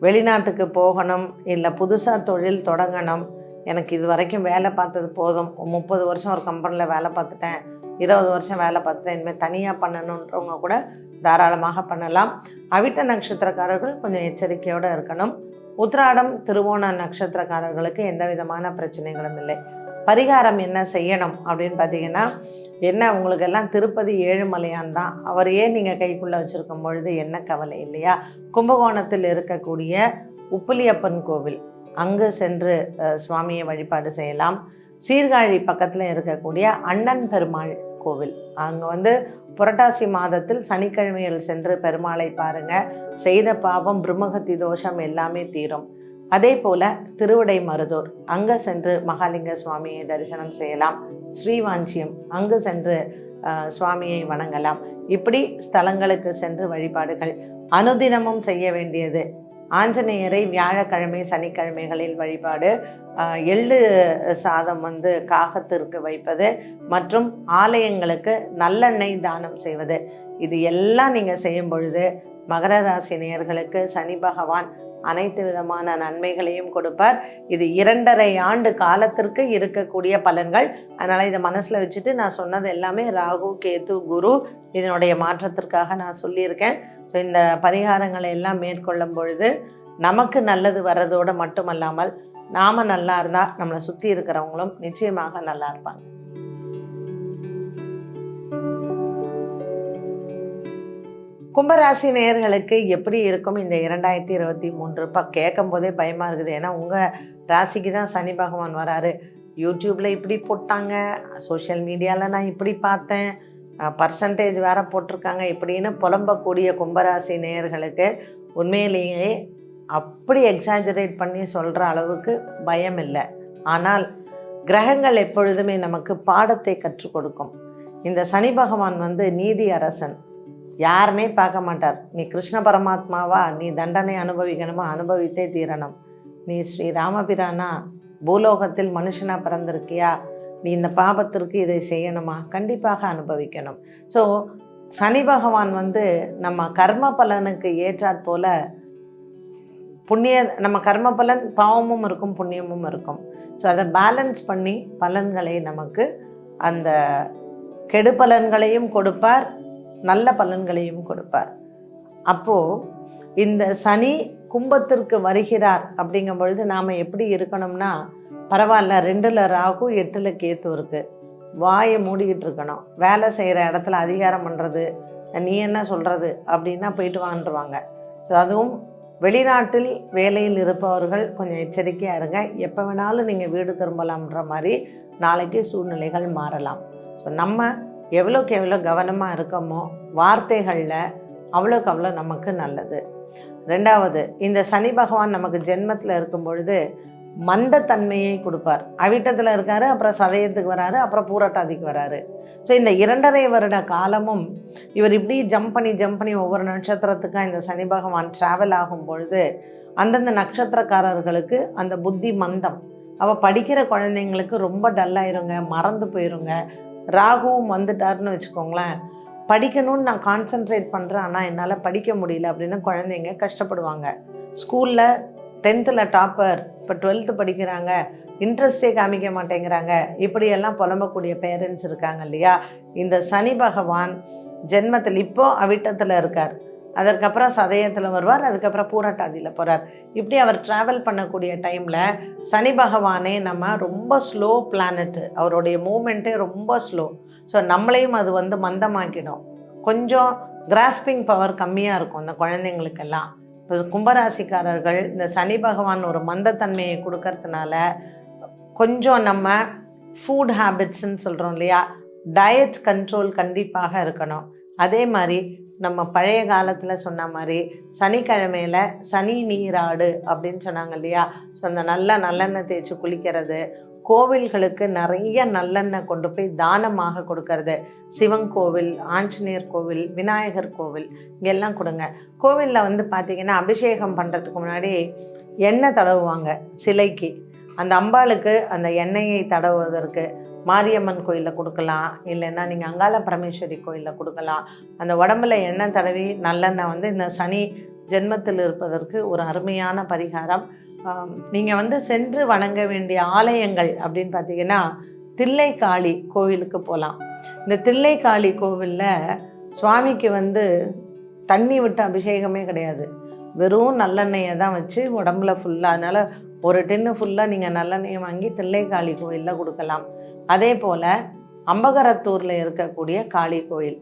வெளிநாட்டுக்கு போகணும், இல்லை புதுசாக தொழில் தொடங்கணும், எனக்கு இது வரைக்கும் வேலை பார்த்தது போதும், 30 வருஷம் ஒரு கம்பெனியில் வேலை பார்த்துட்டேன், 20 வருஷம் வேலை பார்த்துட்டேன், இனிமேல் தனியாக பண்ணணுன்றவங்க கூட தாராளமாக பண்ணலாம். அவிட்ட நட்சத்திரக்காரர்கள் கொஞ்சம் எச்சரிக்கையோடு இருக்கணும். உத்திராடம், திருவோண நட்சத்திரக்காரர்களுக்கு எந்த விதமான பிரச்சனைகளும் இல்லை. பரிகாரம் என்ன செய்யணும் அப்படின்னு பார்த்தீங்கன்னா, என்ன உங்களுக்கு எல்லாம் திருப்பதி ஏழுமலையான் தான், அவர் ஏன் நீங்கள் கைக்குள்ளே வச்சுருக்கும் பொழுது என்ன கவலை இல்லையா? கும்பகோணத்தில் இருக்கக்கூடிய உப்பிலியப்பன் கோவில், அங்கு சென்று சுவாமியை வழிபாடு செய்யலாம். சீர்காழி பக்கத்தில் இருக்கக்கூடிய அண்ணன் பெருமாள் கோவில், அங்கே வந்து புரட்டாசி மாதத்தில் சனிக்கிழமையில் சென்று பெருமாளை பாருங்கள். செய்த பாவம் பிரம்மகத்தி தோஷம் எல்லாமே தீரும். அதே போல் திருவிடை மருதூர், அங்கே சென்று மகாலிங்க சுவாமியை தரிசனம் செய்யலாம். ஸ்ரீவாஞ்சியம், அங்கு சென்று சுவாமியை வணங்கலாம். இப்படி ஸ்தலங்களுக்கு சென்று வழிபாடுகள். அனுதினமும் செய்ய வேண்டியது ஆஞ்சநேயரை வியாழக்கிழமை சனிக்கிழமைகளில் வழிபாடு, எள்ளு சாதம் வந்து காகத்திற்கு வைப்பது மற்றும் ஆலயங்களுக்கு நல்லெண்ணெய் தானம் செய்வது. இது எல்லாம் நீங்கள் செய்யும் பொழுது மகர ராசி நேயர்களுக்கு சனி பகவான் அனைத்து விதமான நன்மைகளையும் கொடுப்பார். இது 2.5 ஆண்டு காலத்திற்கு இருக்கக்கூடிய பலன்கள். அதனால் இதை மனசில் வச்சுட்டு நான் சொன்னது எல்லாமே ராகு, கேது, குரு இதனுடைய மாற்றத்திற்காக நான் சொல்லியிருக்கேன். ஸோ இந்த பரிகாரங்களை எல்லாம் மேற்கொள்ளும் பொழுது நமக்கு நல்லது வர்றதோடு மட்டுமல்லாமல் நாம் நல்லா இருந்தால் நம்மளை சுற்றி இருக்கிறவங்களும் நிச்சயமாக நல்லா இருப்பாங்க. கும்பராசி நேயர்களுக்கு எப்படி இருக்கும் இந்த 2023? இப்போ கேட்கும் போதே பயமாக இருக்குது. ஏன்னா உங்கள் ராசிக்கு தான் சனி பகவான் வராரு. யூடியூப்பில் இப்படி போட்டாங்க, சோஷியல் மீடியாவில் நான் இப்படி பார்த்தேன், பர்சன்டேஜ் வேறு போட்டிருக்காங்க, இப்படின்னு புலம்பக்கூடிய கும்பராசி நேயர்களுக்கு உண்மையிலேயே அப்படி எக்ஸாஜரேட் பண்ணி சொல்கிற அளவுக்கு பயம் இல்லை. ஆனால் கிரகங்கள் எப்பொழுதுமே நமக்கு பாடத்தை கற்றுக் கொடுக்கும். இந்த சனி பகவான் வந்து நீதி அரசன், யாருமே பார்க்க மாட்டார். நீ கிருஷ்ண பரமாத்மாவா, நீ தண்டனை அனுபவிக்கணுமா, அனுபவித்தே தீரணும். நீ ஸ்ரீ ராமபிரானா, பூலோகத்தில் மனுஷனாக பிறந்திருக்கியா, நீ இந்த பாபத்திற்கு இதை செய்யணுமா, கண்டிப்பாக அனுபவிக்கணும். ஸோ சனி பகவான் வந்து நம்ம கர்ம பலனுக்கு ஏற்றாற் போல நம்ம கர்ம பலன் பாவமும் இருக்கும், புண்ணியமும் இருக்கும். ஸோ அதை பேலன்ஸ் பண்ணி பலன்களை நமக்கு அந்த கெடு பலன்களையும் கொடுப்பார், நல்ல பலன்களையும் கொடுப்பார். அப்போது இந்த சனி கும்பத்திற்கு வருகிறார் அப்படிங்கும் பொழுது நாம் எப்படி இருக்கணும்னா, பரவாயில்ல 2ல் ராகு 8ல் கேத்து இருக்குது, வாயை மூடிக்கிட்டு இருக்கணும். வேலை செய்கிற இடத்துல அதிகாரம் பண்ணுறது, நீ என்ன சொல்கிறது அப்படின்னா போயிட்டு வாங்கிடுவாங்க. ஸோ அதுவும் வெளிநாட்டில் வேலையில் இருப்பவர்கள் கொஞ்சம் எச்சரிக்கையாக இருங்க. எப்போ வேணாலும் நீங்கள் வீடு திரும்பலாம்ன்ற மாதிரி நாளைக்கு சூழ்நிலைகள் மாறலாம். ஸோ நம்ம எவ்வளோக்கு எவ்வளோ கவனமாக இருக்கோமோ வார்த்தைகளில் அவ்வளோக்கு அவ்வளோ நமக்கு நல்லது. 2வது, இந்த சனி பகவான் நமக்கு ஜென்மத்தில் இருக்கும் பொழுது மந்தத்தன்மையை கொடுப்பார். அவிட்டத்தில் இருக்கார், அப்புறம் சதயத்துக்கு வராரு, அப்புறம் பூரட்டாதிக்கு வராரு. ஸோ இந்த 2.5 வருட காலமும் இவர் இப்படி ஜம்ப் பண்ணி ஒவ்வொரு நட்சத்திரத்துக்காக இந்த சனி பகவான் ட்ராவல் ஆகும் பொழுது அந்தந்த நட்சத்திரக்காரர்களுக்கு அந்த புத்தி மந்தம். அவள் படிக்கிற குழந்தைங்களுக்கு ரொம்ப டல்லாயிருங்க, மறந்து போயிருங்க. ராகுவும் வந்துட்டாருன்னு வச்சுக்கோங்களேன், படிக்கணும்னு நான் கான்சென்ட்ரேட் பண்ணுறேன், ஆனால் என்னால் படிக்க முடியல அப்படின்னு குழந்தைங்க கஷ்டப்படுவாங்க. ஸ்கூலில் 10th டாப்பர், இப்போ 12th படிக்கிறாங்க, இன்ட்ரெஸ்டே காமிக்க மாட்டேங்கிறாங்க, இப்படியெல்லாம் புலம்பக்கூடிய பேரண்ட்ஸ் இருக்காங்க இல்லையா? இந்த சனி பகவான் ஜென்மத்தில் இப்போது அவிட்டத்தில் இருக்கார், அதற்கப்புறம் சதயத்தில் வருவார், அதுக்கப்புறம் பூரட்டாதியில் போகிறார். இப்படி அவர் ட்ராவல் பண்ணக்கூடிய டைமில் சனி பகவானே நம்ம ரொம்ப ஸ்லோ பிளானட்டு, அவருடைய மூமெண்ட்டே ரொம்ப ஸ்லோ. ஸோ நம்மளையும் அது வந்து மந்தமாக்கிடும். கொஞ்சம் கிராஸ்பிங் பவர் கம்மியாக இருக்கும் இந்த குழந்தைங்களுக்கெல்லாம். இப்போ கும்பராசிக்காரர்கள் இந்த சனி பகவான் ஒரு மந்தத்தன்மையை கொடுக்கறதுனால கொஞ்சம் நம்ம ஃபுட் ஹேபிட்ஸ்ன்னு சொல்கிறோம் இல்லையா, டயட் கண்ட்ரோல் கண்டிப்பாக இருக்கணும். அதே மாதிரி நம்ம பழைய காலத்தில் சொன்ன மாதிரி சனிக்கிழமையில் சனி நீராடு அப்படின்னு சொன்னாங்க இல்லையா? ஸோ அந்த நல்லெண்ணெய் தேய்ச்சி குளிக்கிறது, கோவில்களுக்கு நிறைய நல்லெண்ணெய் கொண்டு போய் தானமாக கொடுக்கறது, சிவன் கோவில், ஆஞ்சநேயர் கோவில், விநாயகர் கோவில் இங்கெல்லாம் கொடுங்க. கோவிலில் வந்து பார்த்திங்கன்னா அபிஷேகம் பண்ணுறதுக்கு முன்னாடி எண்ணெய் தடவுவாங்க சிலைக்கு. அந்த அம்பாளுக்கு அந்த எண்ணெயை தடவுவதற்கு மாரியம்மன் கோயிலில் கொடுக்கலாம், இல்லைன்னா நீங்கள் அங்காள பரமேஸ்வரி கோயிலில் கொடுக்கலாம். அந்த உடம்புல எண்ணெய் தடவி நல்லெண்ணெய் வந்து இந்த சனி ஜென்மத்தில் இருப்பதற்கு ஒரு அருமையான பரிகாரம். நீங்கள் வந்து சென்று வணங்க வேண்டிய ஆலயங்கள் அப்படின்னு பார்த்தீங்கன்னா தில்லைக்காளி கோவிலுக்கு போகலாம். இந்த தில்லைக்காளி கோவிலில் சுவாமிக்கு வந்து தண்ணி விட்டு அபிஷேகமே கிடையாது, வெறும் நல்லெண்ணெயை தான் வச்சு உடம்புல ஃபுல்லாக. அதனால் ஒரு டின்னு ஃபுல்லாக நீங்கள் நல்லெண்ணெய் வாங்கி தில்லைக்காளி கோயிலில் கொடுக்கலாம். அதே போல் அம்பகரத்தூரில் இருக்கக்கூடிய காளி கோயில்,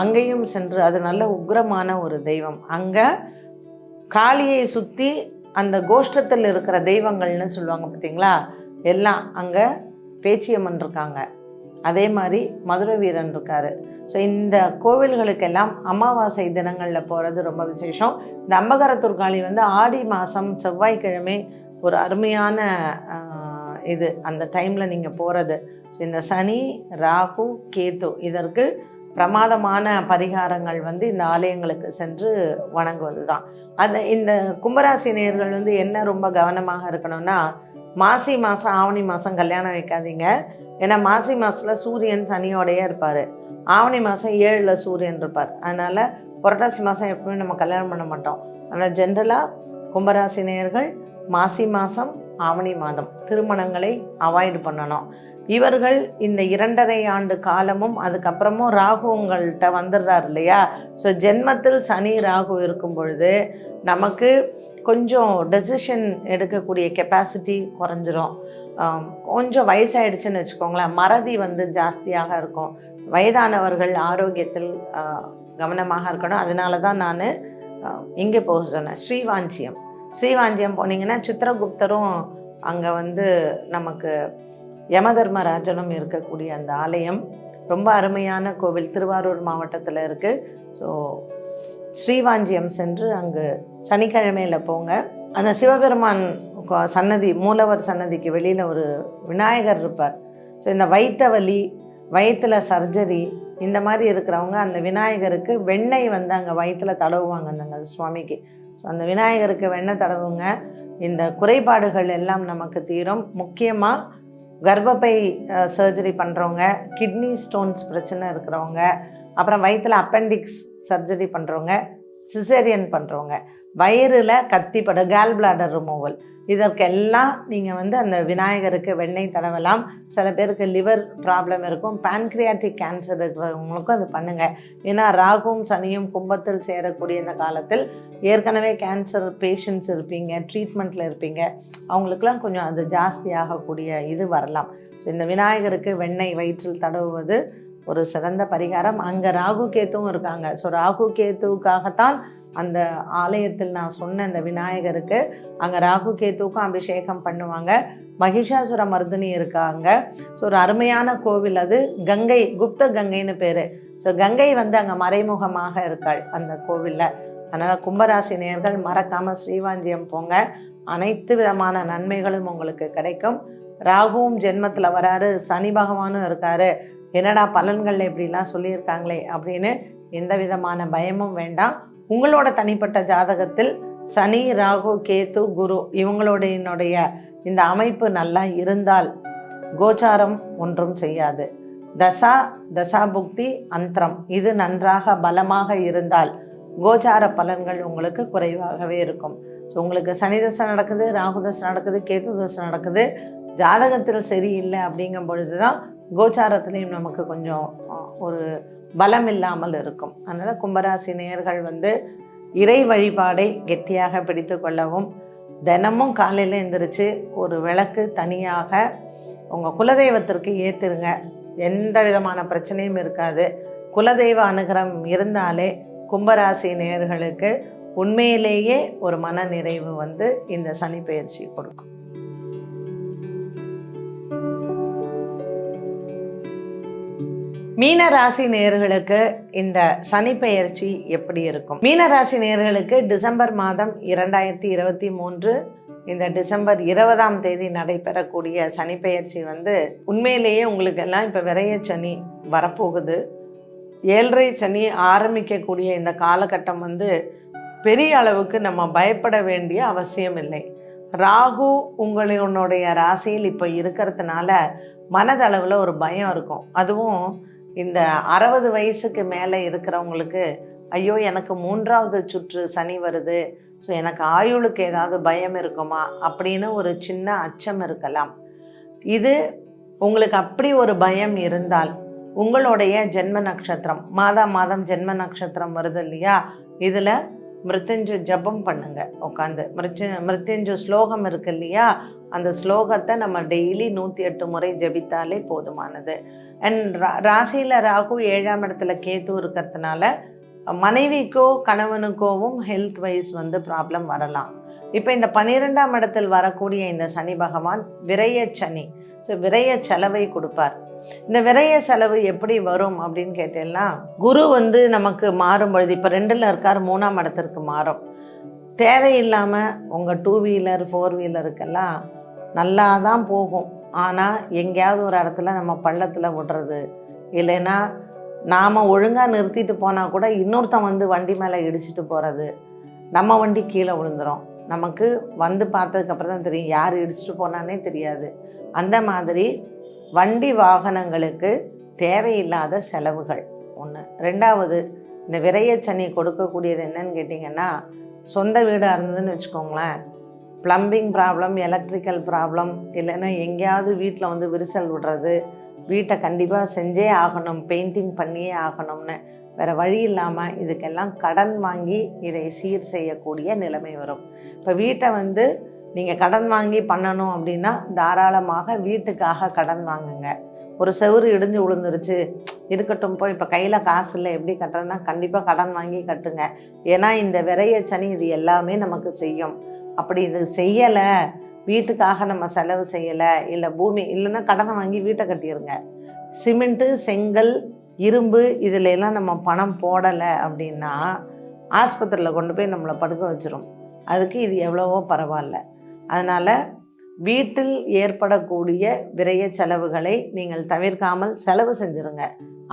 அங்கேயும் சென்று, அது நல்ல உக்ரமான ஒரு தெய்வம். அங்கே காளியை சுற்றி அந்த கோஷ்டத்தில் இருக்கிற தெய்வங்கள்னு சொல்லுவாங்க பார்த்தீங்களா, எல்லாம் அங்கே பேச்சியம்மன் இருக்காங்க, அதே மாதிரி மதுரை வீரன் இருக்கார். ஸோ இந்த கோவில்களுக்கெல்லாம் அமாவாசை தினங்களில் போகிறது ரொம்ப விசேஷம். இந்த அம்பகரத்தூர் காளி வந்து ஆடி மாதம் செவ்வாய்க்கிழமை ஒரு அருமையான இது, அந்த டைமில் நீங்கள் போகிறது. ஸோ இந்த சனி, ராகு, கேது இதற்கு பிரமாதமான பரிகாரங்கள் வந்து இந்த ஆலயங்களுக்கு சென்று வணங்குவது தான். அது இந்த கும்பராசி நேயர்கள் வந்து என்ன ரொம்ப கவனமாக இருக்கணும்னா, மாசி மாதம் ஆவணி மாதம் கல்யாணம் வைக்காதீங்க. ஏன்னா மாசி மாதத்தில் சூரியன் சனியோடையே இருப்பார், ஆவணி மாதம் 7ல் சூரியன் இருப்பார். அதனால் புரட்டாசி மாதம் எப்பவுமே நம்ம கல்யாணம் பண்ண மாட்டோம். அதனால் ஜென்ரலாக கும்பராசி நேயர்கள் மாசி மாதம் ஆவணி மாதம் திருமணங்களை அவாய்டு பண்ணணும். இவர்கள் இந்த 2.5 ஆண்டு காலமும் அதுக்கப்புறமும் ராகு உங்கள்கிட்ட வந்துடுறார் இல்லையா. ஸோ ஜென்மத்தில் சனி ராகு இருக்கும் பொழுது நமக்கு கொஞ்சம் டெசிஷன் எடுக்கக்கூடிய கெப்பாசிட்டி குறைஞ்சிரும். கொஞ்சம் வயசாகிடுச்சுன்னு வச்சுக்கோங்களேன், மறதி வந்து ஜாஸ்தியாக இருக்கும். வயதானவர்கள் ஆரோக்கியத்தில் கவனமாக இருக்கணும். அதனால தான் நான் இங்கே போக சொன்னேன். ஸ்ரீவாஞ்சியம் போனீங்கன்னா சித்திரகுப்தரும் அங்கே வந்து நமக்கு யமதர்மராஜனும் இருக்கக்கூடிய அந்த ஆலயம் ரொம்ப அருமையான கோவில், திருவாரூர் மாவட்டத்தில் இருக்குது. ஸோ ஸ்ரீவாஞ்சியம் சென்று அங்கு சனிக்கிழமையில் போங்க. அந்த சிவபெருமான் சன்னதி, மூலவர் சன்னதிக்கு வெளியில் ஒரு விநாயகர் இருப்பார். ஸோ இந்த வயிற்று வலி, வயிற்றில் சர்ஜரி இந்த மாதிரி இருக்கிறவங்க அந்த விநாயகருக்கு வெண்ணெய் வந்து அங்கே வயிற்றில் தடவுவாங்க அந்த சுவாமிக்கு. ஸோ அந்த விநாயகருக்கு வெண்ணெய் தடவுங்க, இந்த குறைபாடுகள் எல்லாம் நமக்கு தீரும். முக்கியமாக கர்ப்பப்பை சர்ஜரி பண்ணுறவங்க, கிட்னி ஸ்டோன்ஸ் பிரச்சனை இருக்கிறவங்க, அப்புறம் வயிற்றில் அப்பெண்டிக்ஸ் சர்ஜரி பண்ணுறவங்க, சிசேரியன் பண்ணுறவங்க, வயிறில் கத்திப்பட கேல் பிளாடர் ரிமூவல், இதற்கெல்லாம் நீங்கள் வந்து அந்த விநாயகருக்கு வெண்ணெய் தடவலாம். சில பேருக்கு லிவர் ப்ராப்ளம் இருக்கும், பேன்க்ரியாட்டிக் கேன்சர் இருக்கிறவங்களுக்கும் அது பண்ணுங்கள். ஏன்னா ராகுவும் சனியும் கும்பத்தில் சேரக்கூடிய இந்த காலத்தில் ஏற்கனவே கேன்சர் பேஷண்ட்ஸ் இருப்பீங்க, ட்ரீட்மெண்ட்டில் இருப்பீங்க, அவங்களுக்கெல்லாம் கொஞ்சம் அது ஜாஸ்தியாகக்கூடிய இது வரலாம். ஸோ இந்த விநாயகருக்கு வெண்ணெய் வயிற்றில் தடவுவது ஒரு சிறந்த பரிகாரம். அங்கே ராகு கேத்துவும் இருக்காங்க. ஸோ ராகு கேத்துவுக்காகத்தான் அந்த ஆலயத்தில் நான் சொன்ன இந்த விநாயகருக்கு அங்கே ராகு கேத்துவுக்கும் அபிஷேகம் பண்ணுவாங்க. மகிஷாசுர மர்தினி இருக்காங்க. ஸோ ஒரு அருமையான கோவில் அது. கங்கை, குப்த கங்கைன்னு பேர். ஸோ கங்கை வந்து அங்கே மறைமுகமாக இருக்காள் அந்த கோவிலில். அதனால் கும்பராசி நேயர்கள் மறக்காமல் ஸ்ரீவாஞ்சியம் போங்க, அனைத்து விதமான நன்மைகளும் உங்களுக்கு கிடைக்கும். ராகுவும் ஜென்மத்தில் வராரு, சனி பகவானும் இருக்காரு, என்னடா பலன்கள் எப்படிலாம் சொல்லியிருக்காங்களே அப்படின்னு எந்த விதமான பயமும் வேண்டாம். உங்களோட தனிப்பட்ட ஜாதகத்தில் சனி, ராகு, கேது, குரு இவங்களுடைய இந்த அமைப்பு நல்லா இருந்தால் கோச்சாரம் ஒன்றும் செய்யாது. தசாபுக்தி அந்தரம் இது நன்றாக பலமாக இருந்தால் கோச்சார பலன்கள் உங்களுக்கு குறைவாகவே இருக்கும். ஸோ உங்களுக்கு சனி தசை நடக்குது, ராகு தசை நடக்குது, கேது தசை நடக்குது, ஜாதகத்தில் சரியில்லை அப்படிங்கும் பொழுது தான் கோச்சாரத்துலேயும் நமக்கு கொஞ்சம் ஒரு பலம் இல்லாமல் இருக்கும். அதனால் கும்பராசி நேயர்கள் வந்து இறை வழிபாடை கெட்டியாக பிடித்து கொள்ளவும், தினமும் காலையில் எழுந்திரிச்சு ஒரு விளக்கு தனியாக உங்கள் குலதெய்வத்திற்கு ஏற்றுருங்க. எந்த விதமான பிரச்சனையும் இருக்காது. குலதெய்வ அனுகிரகம் இருந்தாலே கும்பராசி நேயர்களுக்கு உண்மையிலேயே ஒரு மன நிறைவு வந்து இந்த சனி பெயர்ச்சி கொடுக்கும். மீனராசி நேயர்களுக்கு இந்த சனி பெயர்ச்சி எப்படி இருக்கும்? மீனராசி நேயர்களுக்கு டிசம்பர் மாதம் 2023 இந்த டிசம்பர் 20ஆம் தேதி நடைபெறக்கூடிய சனி பெயர்ச்சி வந்து உண்மையிலேயே உங்களுக்கு எல்லாம் இப்போ விரைய சனி வரப்போகுது. 7.5 சனி ஆரம்பிக்கக்கூடிய இந்த காலகட்டம் வந்து பெரிய அளவுக்கு நம்ம பயப்பட வேண்டிய அவசியம் இல்லை. ராகு உங்களுடைய ராசியில் இப்போ இருக்கிறதுனால மனதளவில் ஒரு பயம் இருக்கும். அதுவும் இந்த 60 வயசுக்கு மேலே இருக்கிறவங்களுக்கு, ஐயோ எனக்கு 3வது சுற்று சனி வருது, ஸோ எனக்கு ஆயுளுக்கு ஏதாவது பயம் இருக்குமா அப்படின்னு ஒரு சின்ன அச்சம் இருக்கலாம். இது உங்களுக்கு அப்படி ஒரு பயம் இருந்தால் உங்களுடைய ஜென்ம நட்சத்திரம், மாதம் ஜென்ம நட்சத்திரம் வருது இல்லையா, இதில் மிருத்யுஞ்ச ஜபம் பண்ணுங்க உட்காந்து. மிருத்யுஞ்ச ஸ்லோகம் இருக்கு இல்லையா, அந்த ஸ்லோகத்தை நம்ம டெய்லி 108 முறை ஜபித்தாலே போதுமானது. அண்ட் ராசியில் ராகு 7ஆம் இடத்துல கேது இருக்கிறதுனால மனைவிக்கோ கணவனுக்கோவும் ஹெல்த் வைஸ் ப்ராப்ளம் வரலாம். இப்போ இந்த 12ஆம் இடத்தில் வரக்கூடிய இந்த சனி பகவான் விரய சனி. ஸோ விரய செலவை கொடுப்பார். இந்த விரய செலவு எப்படி வரும் அப்படின்னு கேட்டேன்னா, குரு நமக்கு மாறும் பொழுது இப்போ 2ல் இருக்கார், 3ஆம் இடத்திற்கு மாறும். தேவையில்லாமல் உங்கள் 2 வீலர் 4 வீலருக்கெல்லாம் நல்லா தான் போகும். ஆனால் எங்கேயாவது ஒரு இடத்துல நம்ம பள்ளத்தில் விடுறது, இல்லைன்னா நாம் ஒழுங்காக நிறுத்திட்டு போனால் கூட இன்னொருத்தன் வண்டி மேலே இடிச்சிட்டு போகிறது, நம்ம வண்டி கீழே விழுந்துடும். நமக்கு பார்த்ததுக்கப்புறம் தான் தெரியும் யார் இடிச்சிட்டு போனானே தெரியாது. அந்த மாதிரி வண்டி வாகனங்களுக்கு தேவையில்லாத செலவுகள் ஒன்று. 2வது, இந்த விரயச்சனி கொடுக்கக்கூடியது என்னன்னு கேட்டிங்கன்னா, சொந்த வீடாக இருந்ததுன்னு வச்சுக்கோங்களேன், ப்ளம்பிங் ப்ராப்ளம், எலக்ட்ரிக்கல் ப்ராப்ளம், இல்லைன்னா எங்கேயாவது வீட்டில் விரிசல் விடுறது, வீட்டை கண்டிப்பாக செஞ்சே ஆகணும், பெயிண்டிங் பண்ணியே ஆகணும்னு வேறு வழி இல்லாமல் இதுக்கெல்லாம் கடன் வாங்கி இதை சீர் செய்யக்கூடிய நிலைமை வரும். இப்போ வீட்டை நீங்கள் கடன் வாங்கி பண்ணணும் அப்படின்னா தாராளமாக வீட்டுக்காக கடன் வாங்குங்க. ஒரு செவுறு இடிஞ்சு விழுந்துருச்சு, இருக்கட்டும் போய் இப்போ கையில் காசு இல்லை எப்படி கட்டுறதுனா கண்டிப்பாக கடன் வாங்கி கட்டுங்க. ஏன்னா இந்த விரைய சனி இது எல்லாமே நமக்கு செய்யும். அப்படி இது செய்யலை, வீட்டுக்காக நம்ம செலவு செய்யலை, இல்லை பூமி இல்லைன்னா கடனை வாங்கி வீட்டை கட்டிடுங்க. சிமெண்ட்டு, செங்கல், இரும்பு இதில் எல்லாம் நம்ம பணம் போடலை அப்படின்னா ஆஸ்பத்திரியில் கொண்டு போய் நம்மளை படுக்க வச்சிரும். அதுக்கு இது எவ்வளவோ பரவாயில்ல. அதனால் வீட்டில் ஏற்படக்கூடிய விரைய செலவுகளை நீங்கள் தவிர்க்காமல் செலவு செஞ்சுருங்க.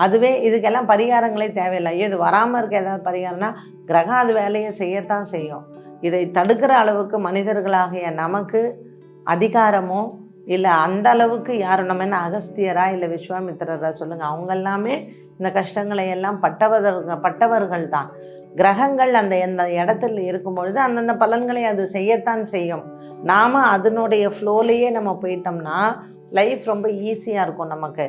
அதுவே இதுக்கெல்லாம் பரிகாரங்களே தேவையில்லை. ஐயோ இது வராமல் இருக்க ஏதாவது பரிகாரம்னா கிரகம் அது வேலையை செய்யத்தான் செய்யும். இதை தடுக்கிற அளவுக்கு மனிதர்களாகிய நமக்கு அதிகாரமோ இல்லை அந்த அளவுக்கு யாரும், நம்ம என்ன அகஸ்தியரா இல்லை விஸ்வாமித்திரரா சொல்லுங்கள், அவங்க எல்லாமே இந்த கஷ்டங்களை எல்லாம் பட்டவர்கள் தான். கிரகங்கள் அந்த இடத்துல இருக்கும் பொழுது அந்தந்த பலன்களை அது செய்யத்தான் செய்யும். நாம் அதனுடைய ஃப்ளோலையே நம்ம போயிட்டோம்னா லைஃப் ரொம்ப ஈஸியாக இருக்கும். நமக்கு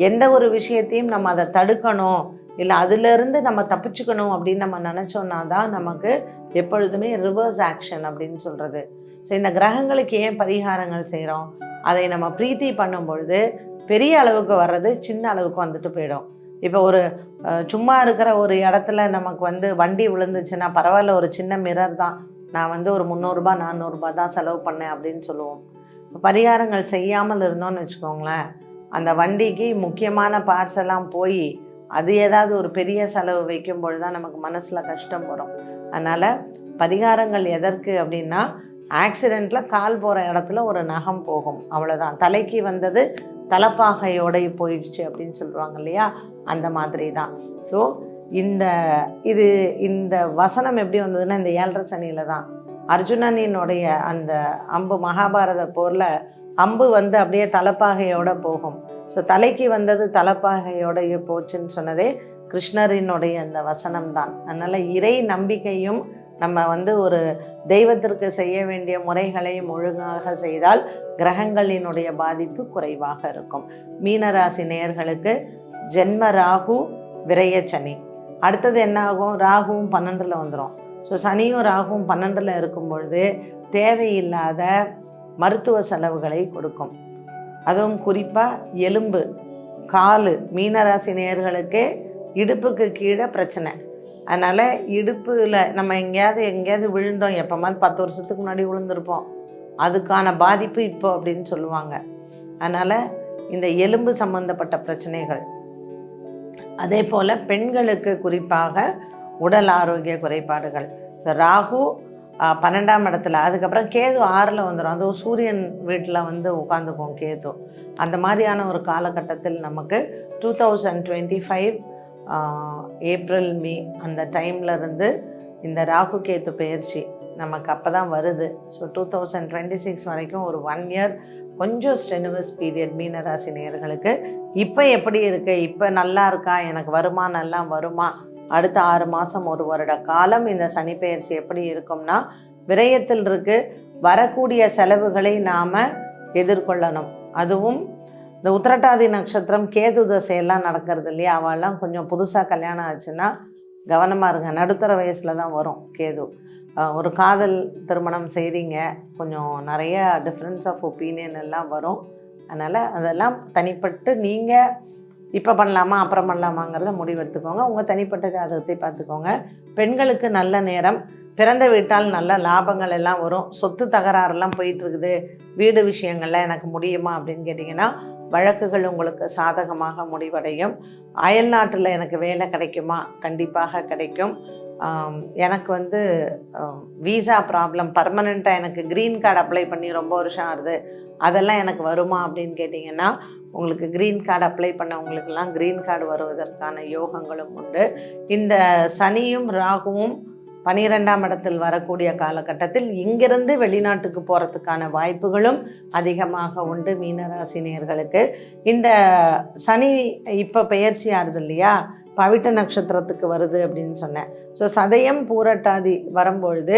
எந்த ஒரு விஷயத்தையும் நம்ம அதை தடுக்கணும் இல்லை அதிலிருந்து நம்ம தப்பிச்சுக்கணும் அப்படின்னு நம்ம நினச்சோன்னா தான் நமக்கு எப்பொழுதுமே ரிவர்ஸ் ஆக்ஷன் அப்படின்னு சொல்கிறது. ஸோ இந்த கிரகங்களுக்கு ஏன் பரிகாரங்கள் செய்கிறோம், அதை நம்ம பிரீத்தி பண்ணும் பொழுது பெரிய அளவுக்கு வர்றது சின்ன அளவுக்கு போயிடும். இப்போ ஒரு சும்மா இருக்கிற ஒரு இடத்துல நமக்கு வண்டி விழுந்துச்சுன்னா பரவாயில்ல, ஒரு சின்ன மிரர் தான், நான் ஒரு 300 ரூபாய் 400 ரூபாய் தான் செலவு பண்ணேன் அப்படின்னு சொல்லுவோம். இப்போ பரிகாரங்கள் செய்யாமல் இருந்தோம்னு வச்சுக்கோங்களேன், அந்த வண்டிக்கு முக்கியமான பார்ட்ஸ் எல்லாம் போய் அது ஏதாவது ஒரு பெரிய செலவு வைக்கும் பொழுது தான் நமக்கு மனசில் கஷ்டம் வரும். அதனால் பரிகாரங்கள் எதற்கு அப்படின்னா, ஆக்சிடெண்ட்டில் கால் போகிற இடத்துல ஒரு நகம் போகும், அவ்வளோதான். தலைக்கு வந்தது தலைப்பாகையோட போயிடுச்சு அப்படின்னு சொல்லுவாங்க இல்லையா, அந்த மாதிரி தான். ஸோ இந்த வசனம் எப்படி வந்ததுன்னா, இந்த 7.5 சனியில் தான் அர்ஜுனனினுடைய அந்த அம்பு மகாபாரத போரில் அம்பு அப்படியே தலைப்பாகையோடு போகும். ஸோ தலைக்கு வந்தது தலைப்பாகையோடைய போச்சுன்னு சொன்னதே கிருஷ்ணரினுடைய அந்த வசனம் தான். அதனால் இறை நம்பிக்கையும் நம்ம ஒரு தெய்வத்திற்கு செய்ய வேண்டிய முறைகளையும் ஒழுங்காக செய்தால் கிரகங்களினுடைய பாதிப்பு குறைவாக இருக்கும். மீனராசி நேயர்களுக்கு ஜென்ம ராகு விரய சனி. அடுத்தது என்ன ஆகும், ராகுவும் 12ல் வந்துடும். ஸோ சனியும் ராகுவும் 12ல் இருக்கும் பொழுது தேவையில்லாத மருத்துவ செலவுகளை கொடுக்கும். அதுவும் குறிப்பாக எலும்பு, கால், மீனராசி நேயர்களுக்கு இடுப்புக்கு கீழே பிரச்சனை. அதனால் இடுப்பில் நம்ம எங்கேயாவது விழுந்தோம், எப்போமாவது 10 வருஷத்துக்கு முன்னாடி விழுந்திருப்போம், அதுக்கான பாதிப்பு இப்போ அப்படின்னு சொல்லுவாங்க. அதனால் இந்த எலும்பு சம்பந்தப்பட்ட பிரச்சனைகள். அதே போல் பெண்களுக்கு குறிப்பாக உடல் ஆரோக்கிய குறைபாடுகள். ஸோ ராகு 12ஆம் இடத்துல, அதுக்கப்புறம் கேது 6ல் வந்துடும். அதுவும் சூரியன் வீட்டில் உட்காந்துக்கும் கேது. அந்த மாதிரியான ஒரு காலகட்டத்தில் நமக்கு 2025 ஏப்ரல் மே அந்த டைமில் இருந்து இந்த ராகு கேத்து பயிற்சி நமக்கு அப்போ தான் வருது. ஸோ 2026 வரைக்கும் ஒரு 1 இயர் கொஞ்சம் ஸ்ட்ரெனுவஸ் பீரியட் மீனராசி நேயர்களுக்கு. இப்போ எப்படி இருக்குது, இப்போ நல்லா இருக்கா, எனக்கு வருமா, நல்லா வருமா, அடுத்த 6 மாதம் 1 வருட காலம் இந்த சனி பெயர்ச்சி எப்படி இருக்கும்னா, விரயத்தில் வரக்கூடிய செலவுகளை நாம் எதிர்கொள்ளணும். அதுவும் இந்த உத்திரட்டாதி நட்சத்திரம் கேது தசையெல்லாம் நடக்கிறது இல்லையா, அவெல்லாம் கொஞ்சம் புதுசாக கல்யாணம் ஆச்சுன்னா கவனமாக இருங்க. நடுத்தர வயசில் தான் வரும் கேது. ஒரு காதல் திருமணம் செய்கிறீங்க, கொஞ்சம் நிறைய டிஃப்ரென்ஸ் ஆஃப் ஒப்பீனியன் எல்லாம் வரும். அதனால் அதெல்லாம் தனிப்பட்டு நீங்கள் இப்போ பண்ணலாமா அப்புறம் பண்ணலாமாங்கிறத முடிவெடுத்துக்கோங்க. உங்கள் தனிப்பட்ட ஜாதகத்தை பார்த்துக்கோங்க. பெண்களுக்கு நல்ல நேரம், பிறந்த வீட்டால் நல்ல லாபங்கள் எல்லாம் வரும். சொத்து தகராறுலாம் போயிட்டுருக்குது, வீடு விஷயங்கள்லாம் எனக்கு முடியுமா அப்படின்னு கேட்டிங்கன்னா வழக்குகள் உங்களுக்கு சாதகமாக முடிவடையும். அயல்நாட்டில் எனக்கு வேலை கிடைக்குமா? கண்டிப்பாக கிடைக்கும். எனக்கு வீசா ப்ராப்ளம், பர்மனெண்ட்டாக எனக்கு க்ரீன் கார்டு அப்ளை பண்ணி ரொம்ப வருஷம் ஆகுது, அதெல்லாம் எனக்கு வருமா அப்படின்னு கேட்டிங்கன்னா உங்களுக்கு க்ரீன் கார்டு அப்ளை பண்ணவங்களுக்கெல்லாம் க்ரீன் கார்டு வருவதற்கான யோகங்களும் உண்டு. இந்த சனியும் ராகுவும் 12ஆம் இடத்தில் வரக்கூடிய காலகட்டத்தில் இங்கிருந்து வெளிநாட்டுக்கு போகிறதுக்கான வாய்ப்புகளும் அதிகமாக உண்டு மீனராசினியர்களுக்கு. இந்த சனி இப்போ பெயர்ச்சி ஆறுது இல்லையா, பவிட்ட நட்சத்திரத்துக்கு வருது அப்படின்னு சொன்னேன். ஸோ சதயம் பூரட்டாதி வரும்பொழுது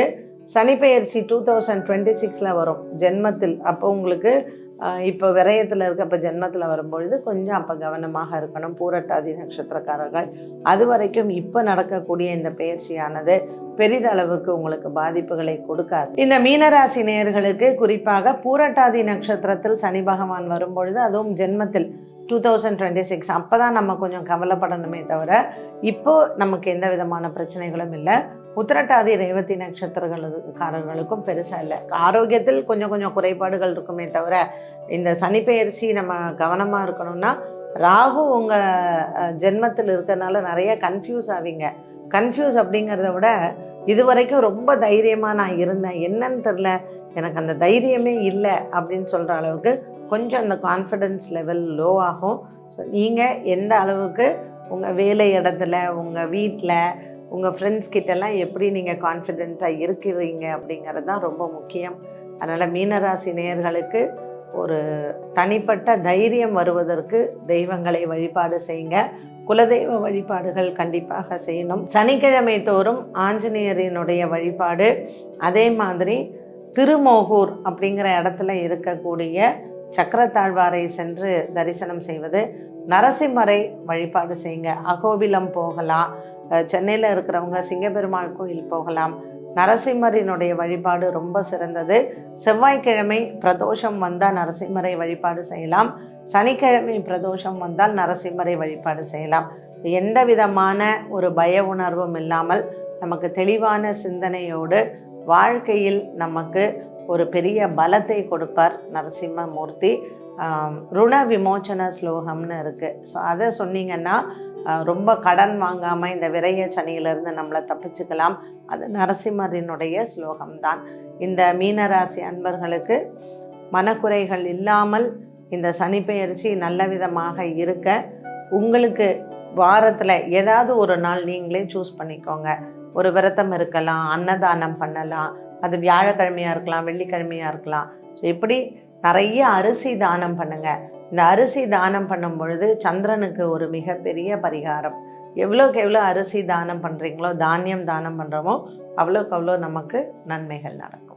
சனி பெயர்ச்சி 2026 வரும் ஜென்மத்தில். அப்போ உங்களுக்கு இப்போ விரயத்தில் இருக்க இப்போ ஜென்மத்தில் வரும்பொழுது கொஞ்சம் அப்போ கவனமாக இருக்கணும் பூரட்டாதி நட்சத்திரக்காரர்கள். அது வரைக்கும் இப்போ நடக்கக்கூடிய இந்த பெயர்ச்சியானது பெரிதளவுக்கு உங்களுக்கு பாதிப்புகளை கொடுக்காது. இந்த மீனராசி நேயர்களுக்கு குறிப்பாக பூரட்டாதி நட்சத்திரத்தில் சனி பகவான் வரும்பொழுது, அதுவும் ஜென்மத்தில் 2026, அப்போ தான் நம்ம கொஞ்சம் கவலைப்படணுமே தவிர இப்போது நமக்கு எந்த விதமான பிரச்சனைகளும் இல்லை. உத்திரட்டாதி ரேவதி நட்சத்திரக்காரர்களுக்கும் பெருசாக இல்லை. ஆரோக்கியத்தில் கொஞ்சம் குறைபாடுகள் இருக்குமே தவிர இந்த சனிப்பெயர்ச்சி நம்ம கவனமாக இருக்கணும்னா, ராகு உங்கள் ஜென்மத்தில் இருக்கிறதுனால நிறைய கன்ஃபியூஸ் ஆவீங்க. கன்ஃபியூஸ் அப்படிங்கிறத விட இது வரைக்கும் ரொம்ப தைரியமாக நான் இருந்தேன், என்னன்னு தெரில, எனக்கு அந்த தைரியமே இல்லை அப்படின்னு சொல்கிற அளவுக்கு கொஞ்சம் அந்த கான்ஃபிடென்ஸ் லெவல் லோ ஆகும். ஸோ நீங்கள் எந்த அளவுக்கு உங்கள் வேலை இடத்துல, உங்கள் வீட்டில், உங்கள் ஃப்ரெண்ட்ஸ் கிட்டெல்லாம் எப்படி நீங்கள் கான்ஃபிடென்ட்டாக இருக்கிறீங்க அப்படிங்கிறது தான் ரொம்ப முக்கியம். அதனால் மீனராசி நேயர்களுக்கு ஒரு தனிப்பட்ட தைரியம் வருவதற்கு தெய்வங்களை வழிபாடு செய்யுங்க. குலதெய்வ வழிபாடுகள் கண்டிப்பாக செய்யணும். சனிக்கிழமை தோறும் ஆஞ்சநேயரினுடைய வழிபாடு, அதே மாதிரி திருமோகூர் அப்படிங்கிற இடத்துல இருக்கக்கூடிய சக்கரத்தாழ்வாரை சென்று தரிசனம் செய்வது, நரசிம்மரை வழிபாடு செய்யுங்க. அகோபிலம் போகலாம், சென்னையில் இருக்கிறவங்க சிங்கப்பெருமாள் கோயில் போகலாம். நரசிம்மரினுடைய வழிபாடு ரொம்ப சிறந்தது. செவ்வாய்க்கிழமை பிரதோஷம் வந்தால் நரசிம்மரை வழிபாடு செய்யலாம். சனிக்கிழமை பிரதோஷம் வந்தால் நரசிம்மரை வழிபாடு செய்யலாம். எந்த விதமான ஒரு பய உணர்வும் இல்லாமல் நமக்கு தெளிவான சிந்தனையோடு வாழ்க்கையில் நமக்கு ஒரு பெரிய பலத்தை கொடுப்பார் நரசிம்மமூர்த்தி. ருண விமோச்சன ஸ்லோகம்னு இருக்குது. ஸோ அதை சொன்னீங்கன்னா ரொம்ப கடன் வாங்காமல் இந்த விரைய சனியிலிருந்து நம்மளை தப்பிச்சுக்கலாம். அது நரசிம்மரினுடைய ஸ்லோகம்தான். இந்த மீனராசி அன்பர்களுக்கு மனக்குறைகள் இல்லாமல் இந்த சனிப்பெயர்ச்சி நல்ல விதமாக இருக்க, உங்களுக்கு வாரத்தில் ஏதாவது ஒரு நாள் நீங்களே சூஸ் பண்ணிக்கோங்க. ஒரு விரதம் இருக்கலாம், அன்னதானம் பண்ணலாம், அது வியாழக்கிழமையாக இருக்கலாம், வெள்ளிக்கிழமையாக இருக்கலாம். ஸோ இப்படி நிறைய அரிசி தானம் பண்ணுங்கள். இந்த அரிசி தானம் பண்ணும் பொழுது சந்திரனுக்கு ஒரு மிகப்பெரிய பரிகாரம். எவ்வளோக்கு எவ்வளோ அரிசி தானம் பண்ணுறீங்களோ, தானியம் தானம் பண்ணுறோமோ, அவ்வளோக்கு அவ்வளோ நமக்கு நன்மைகள் நடக்கும்.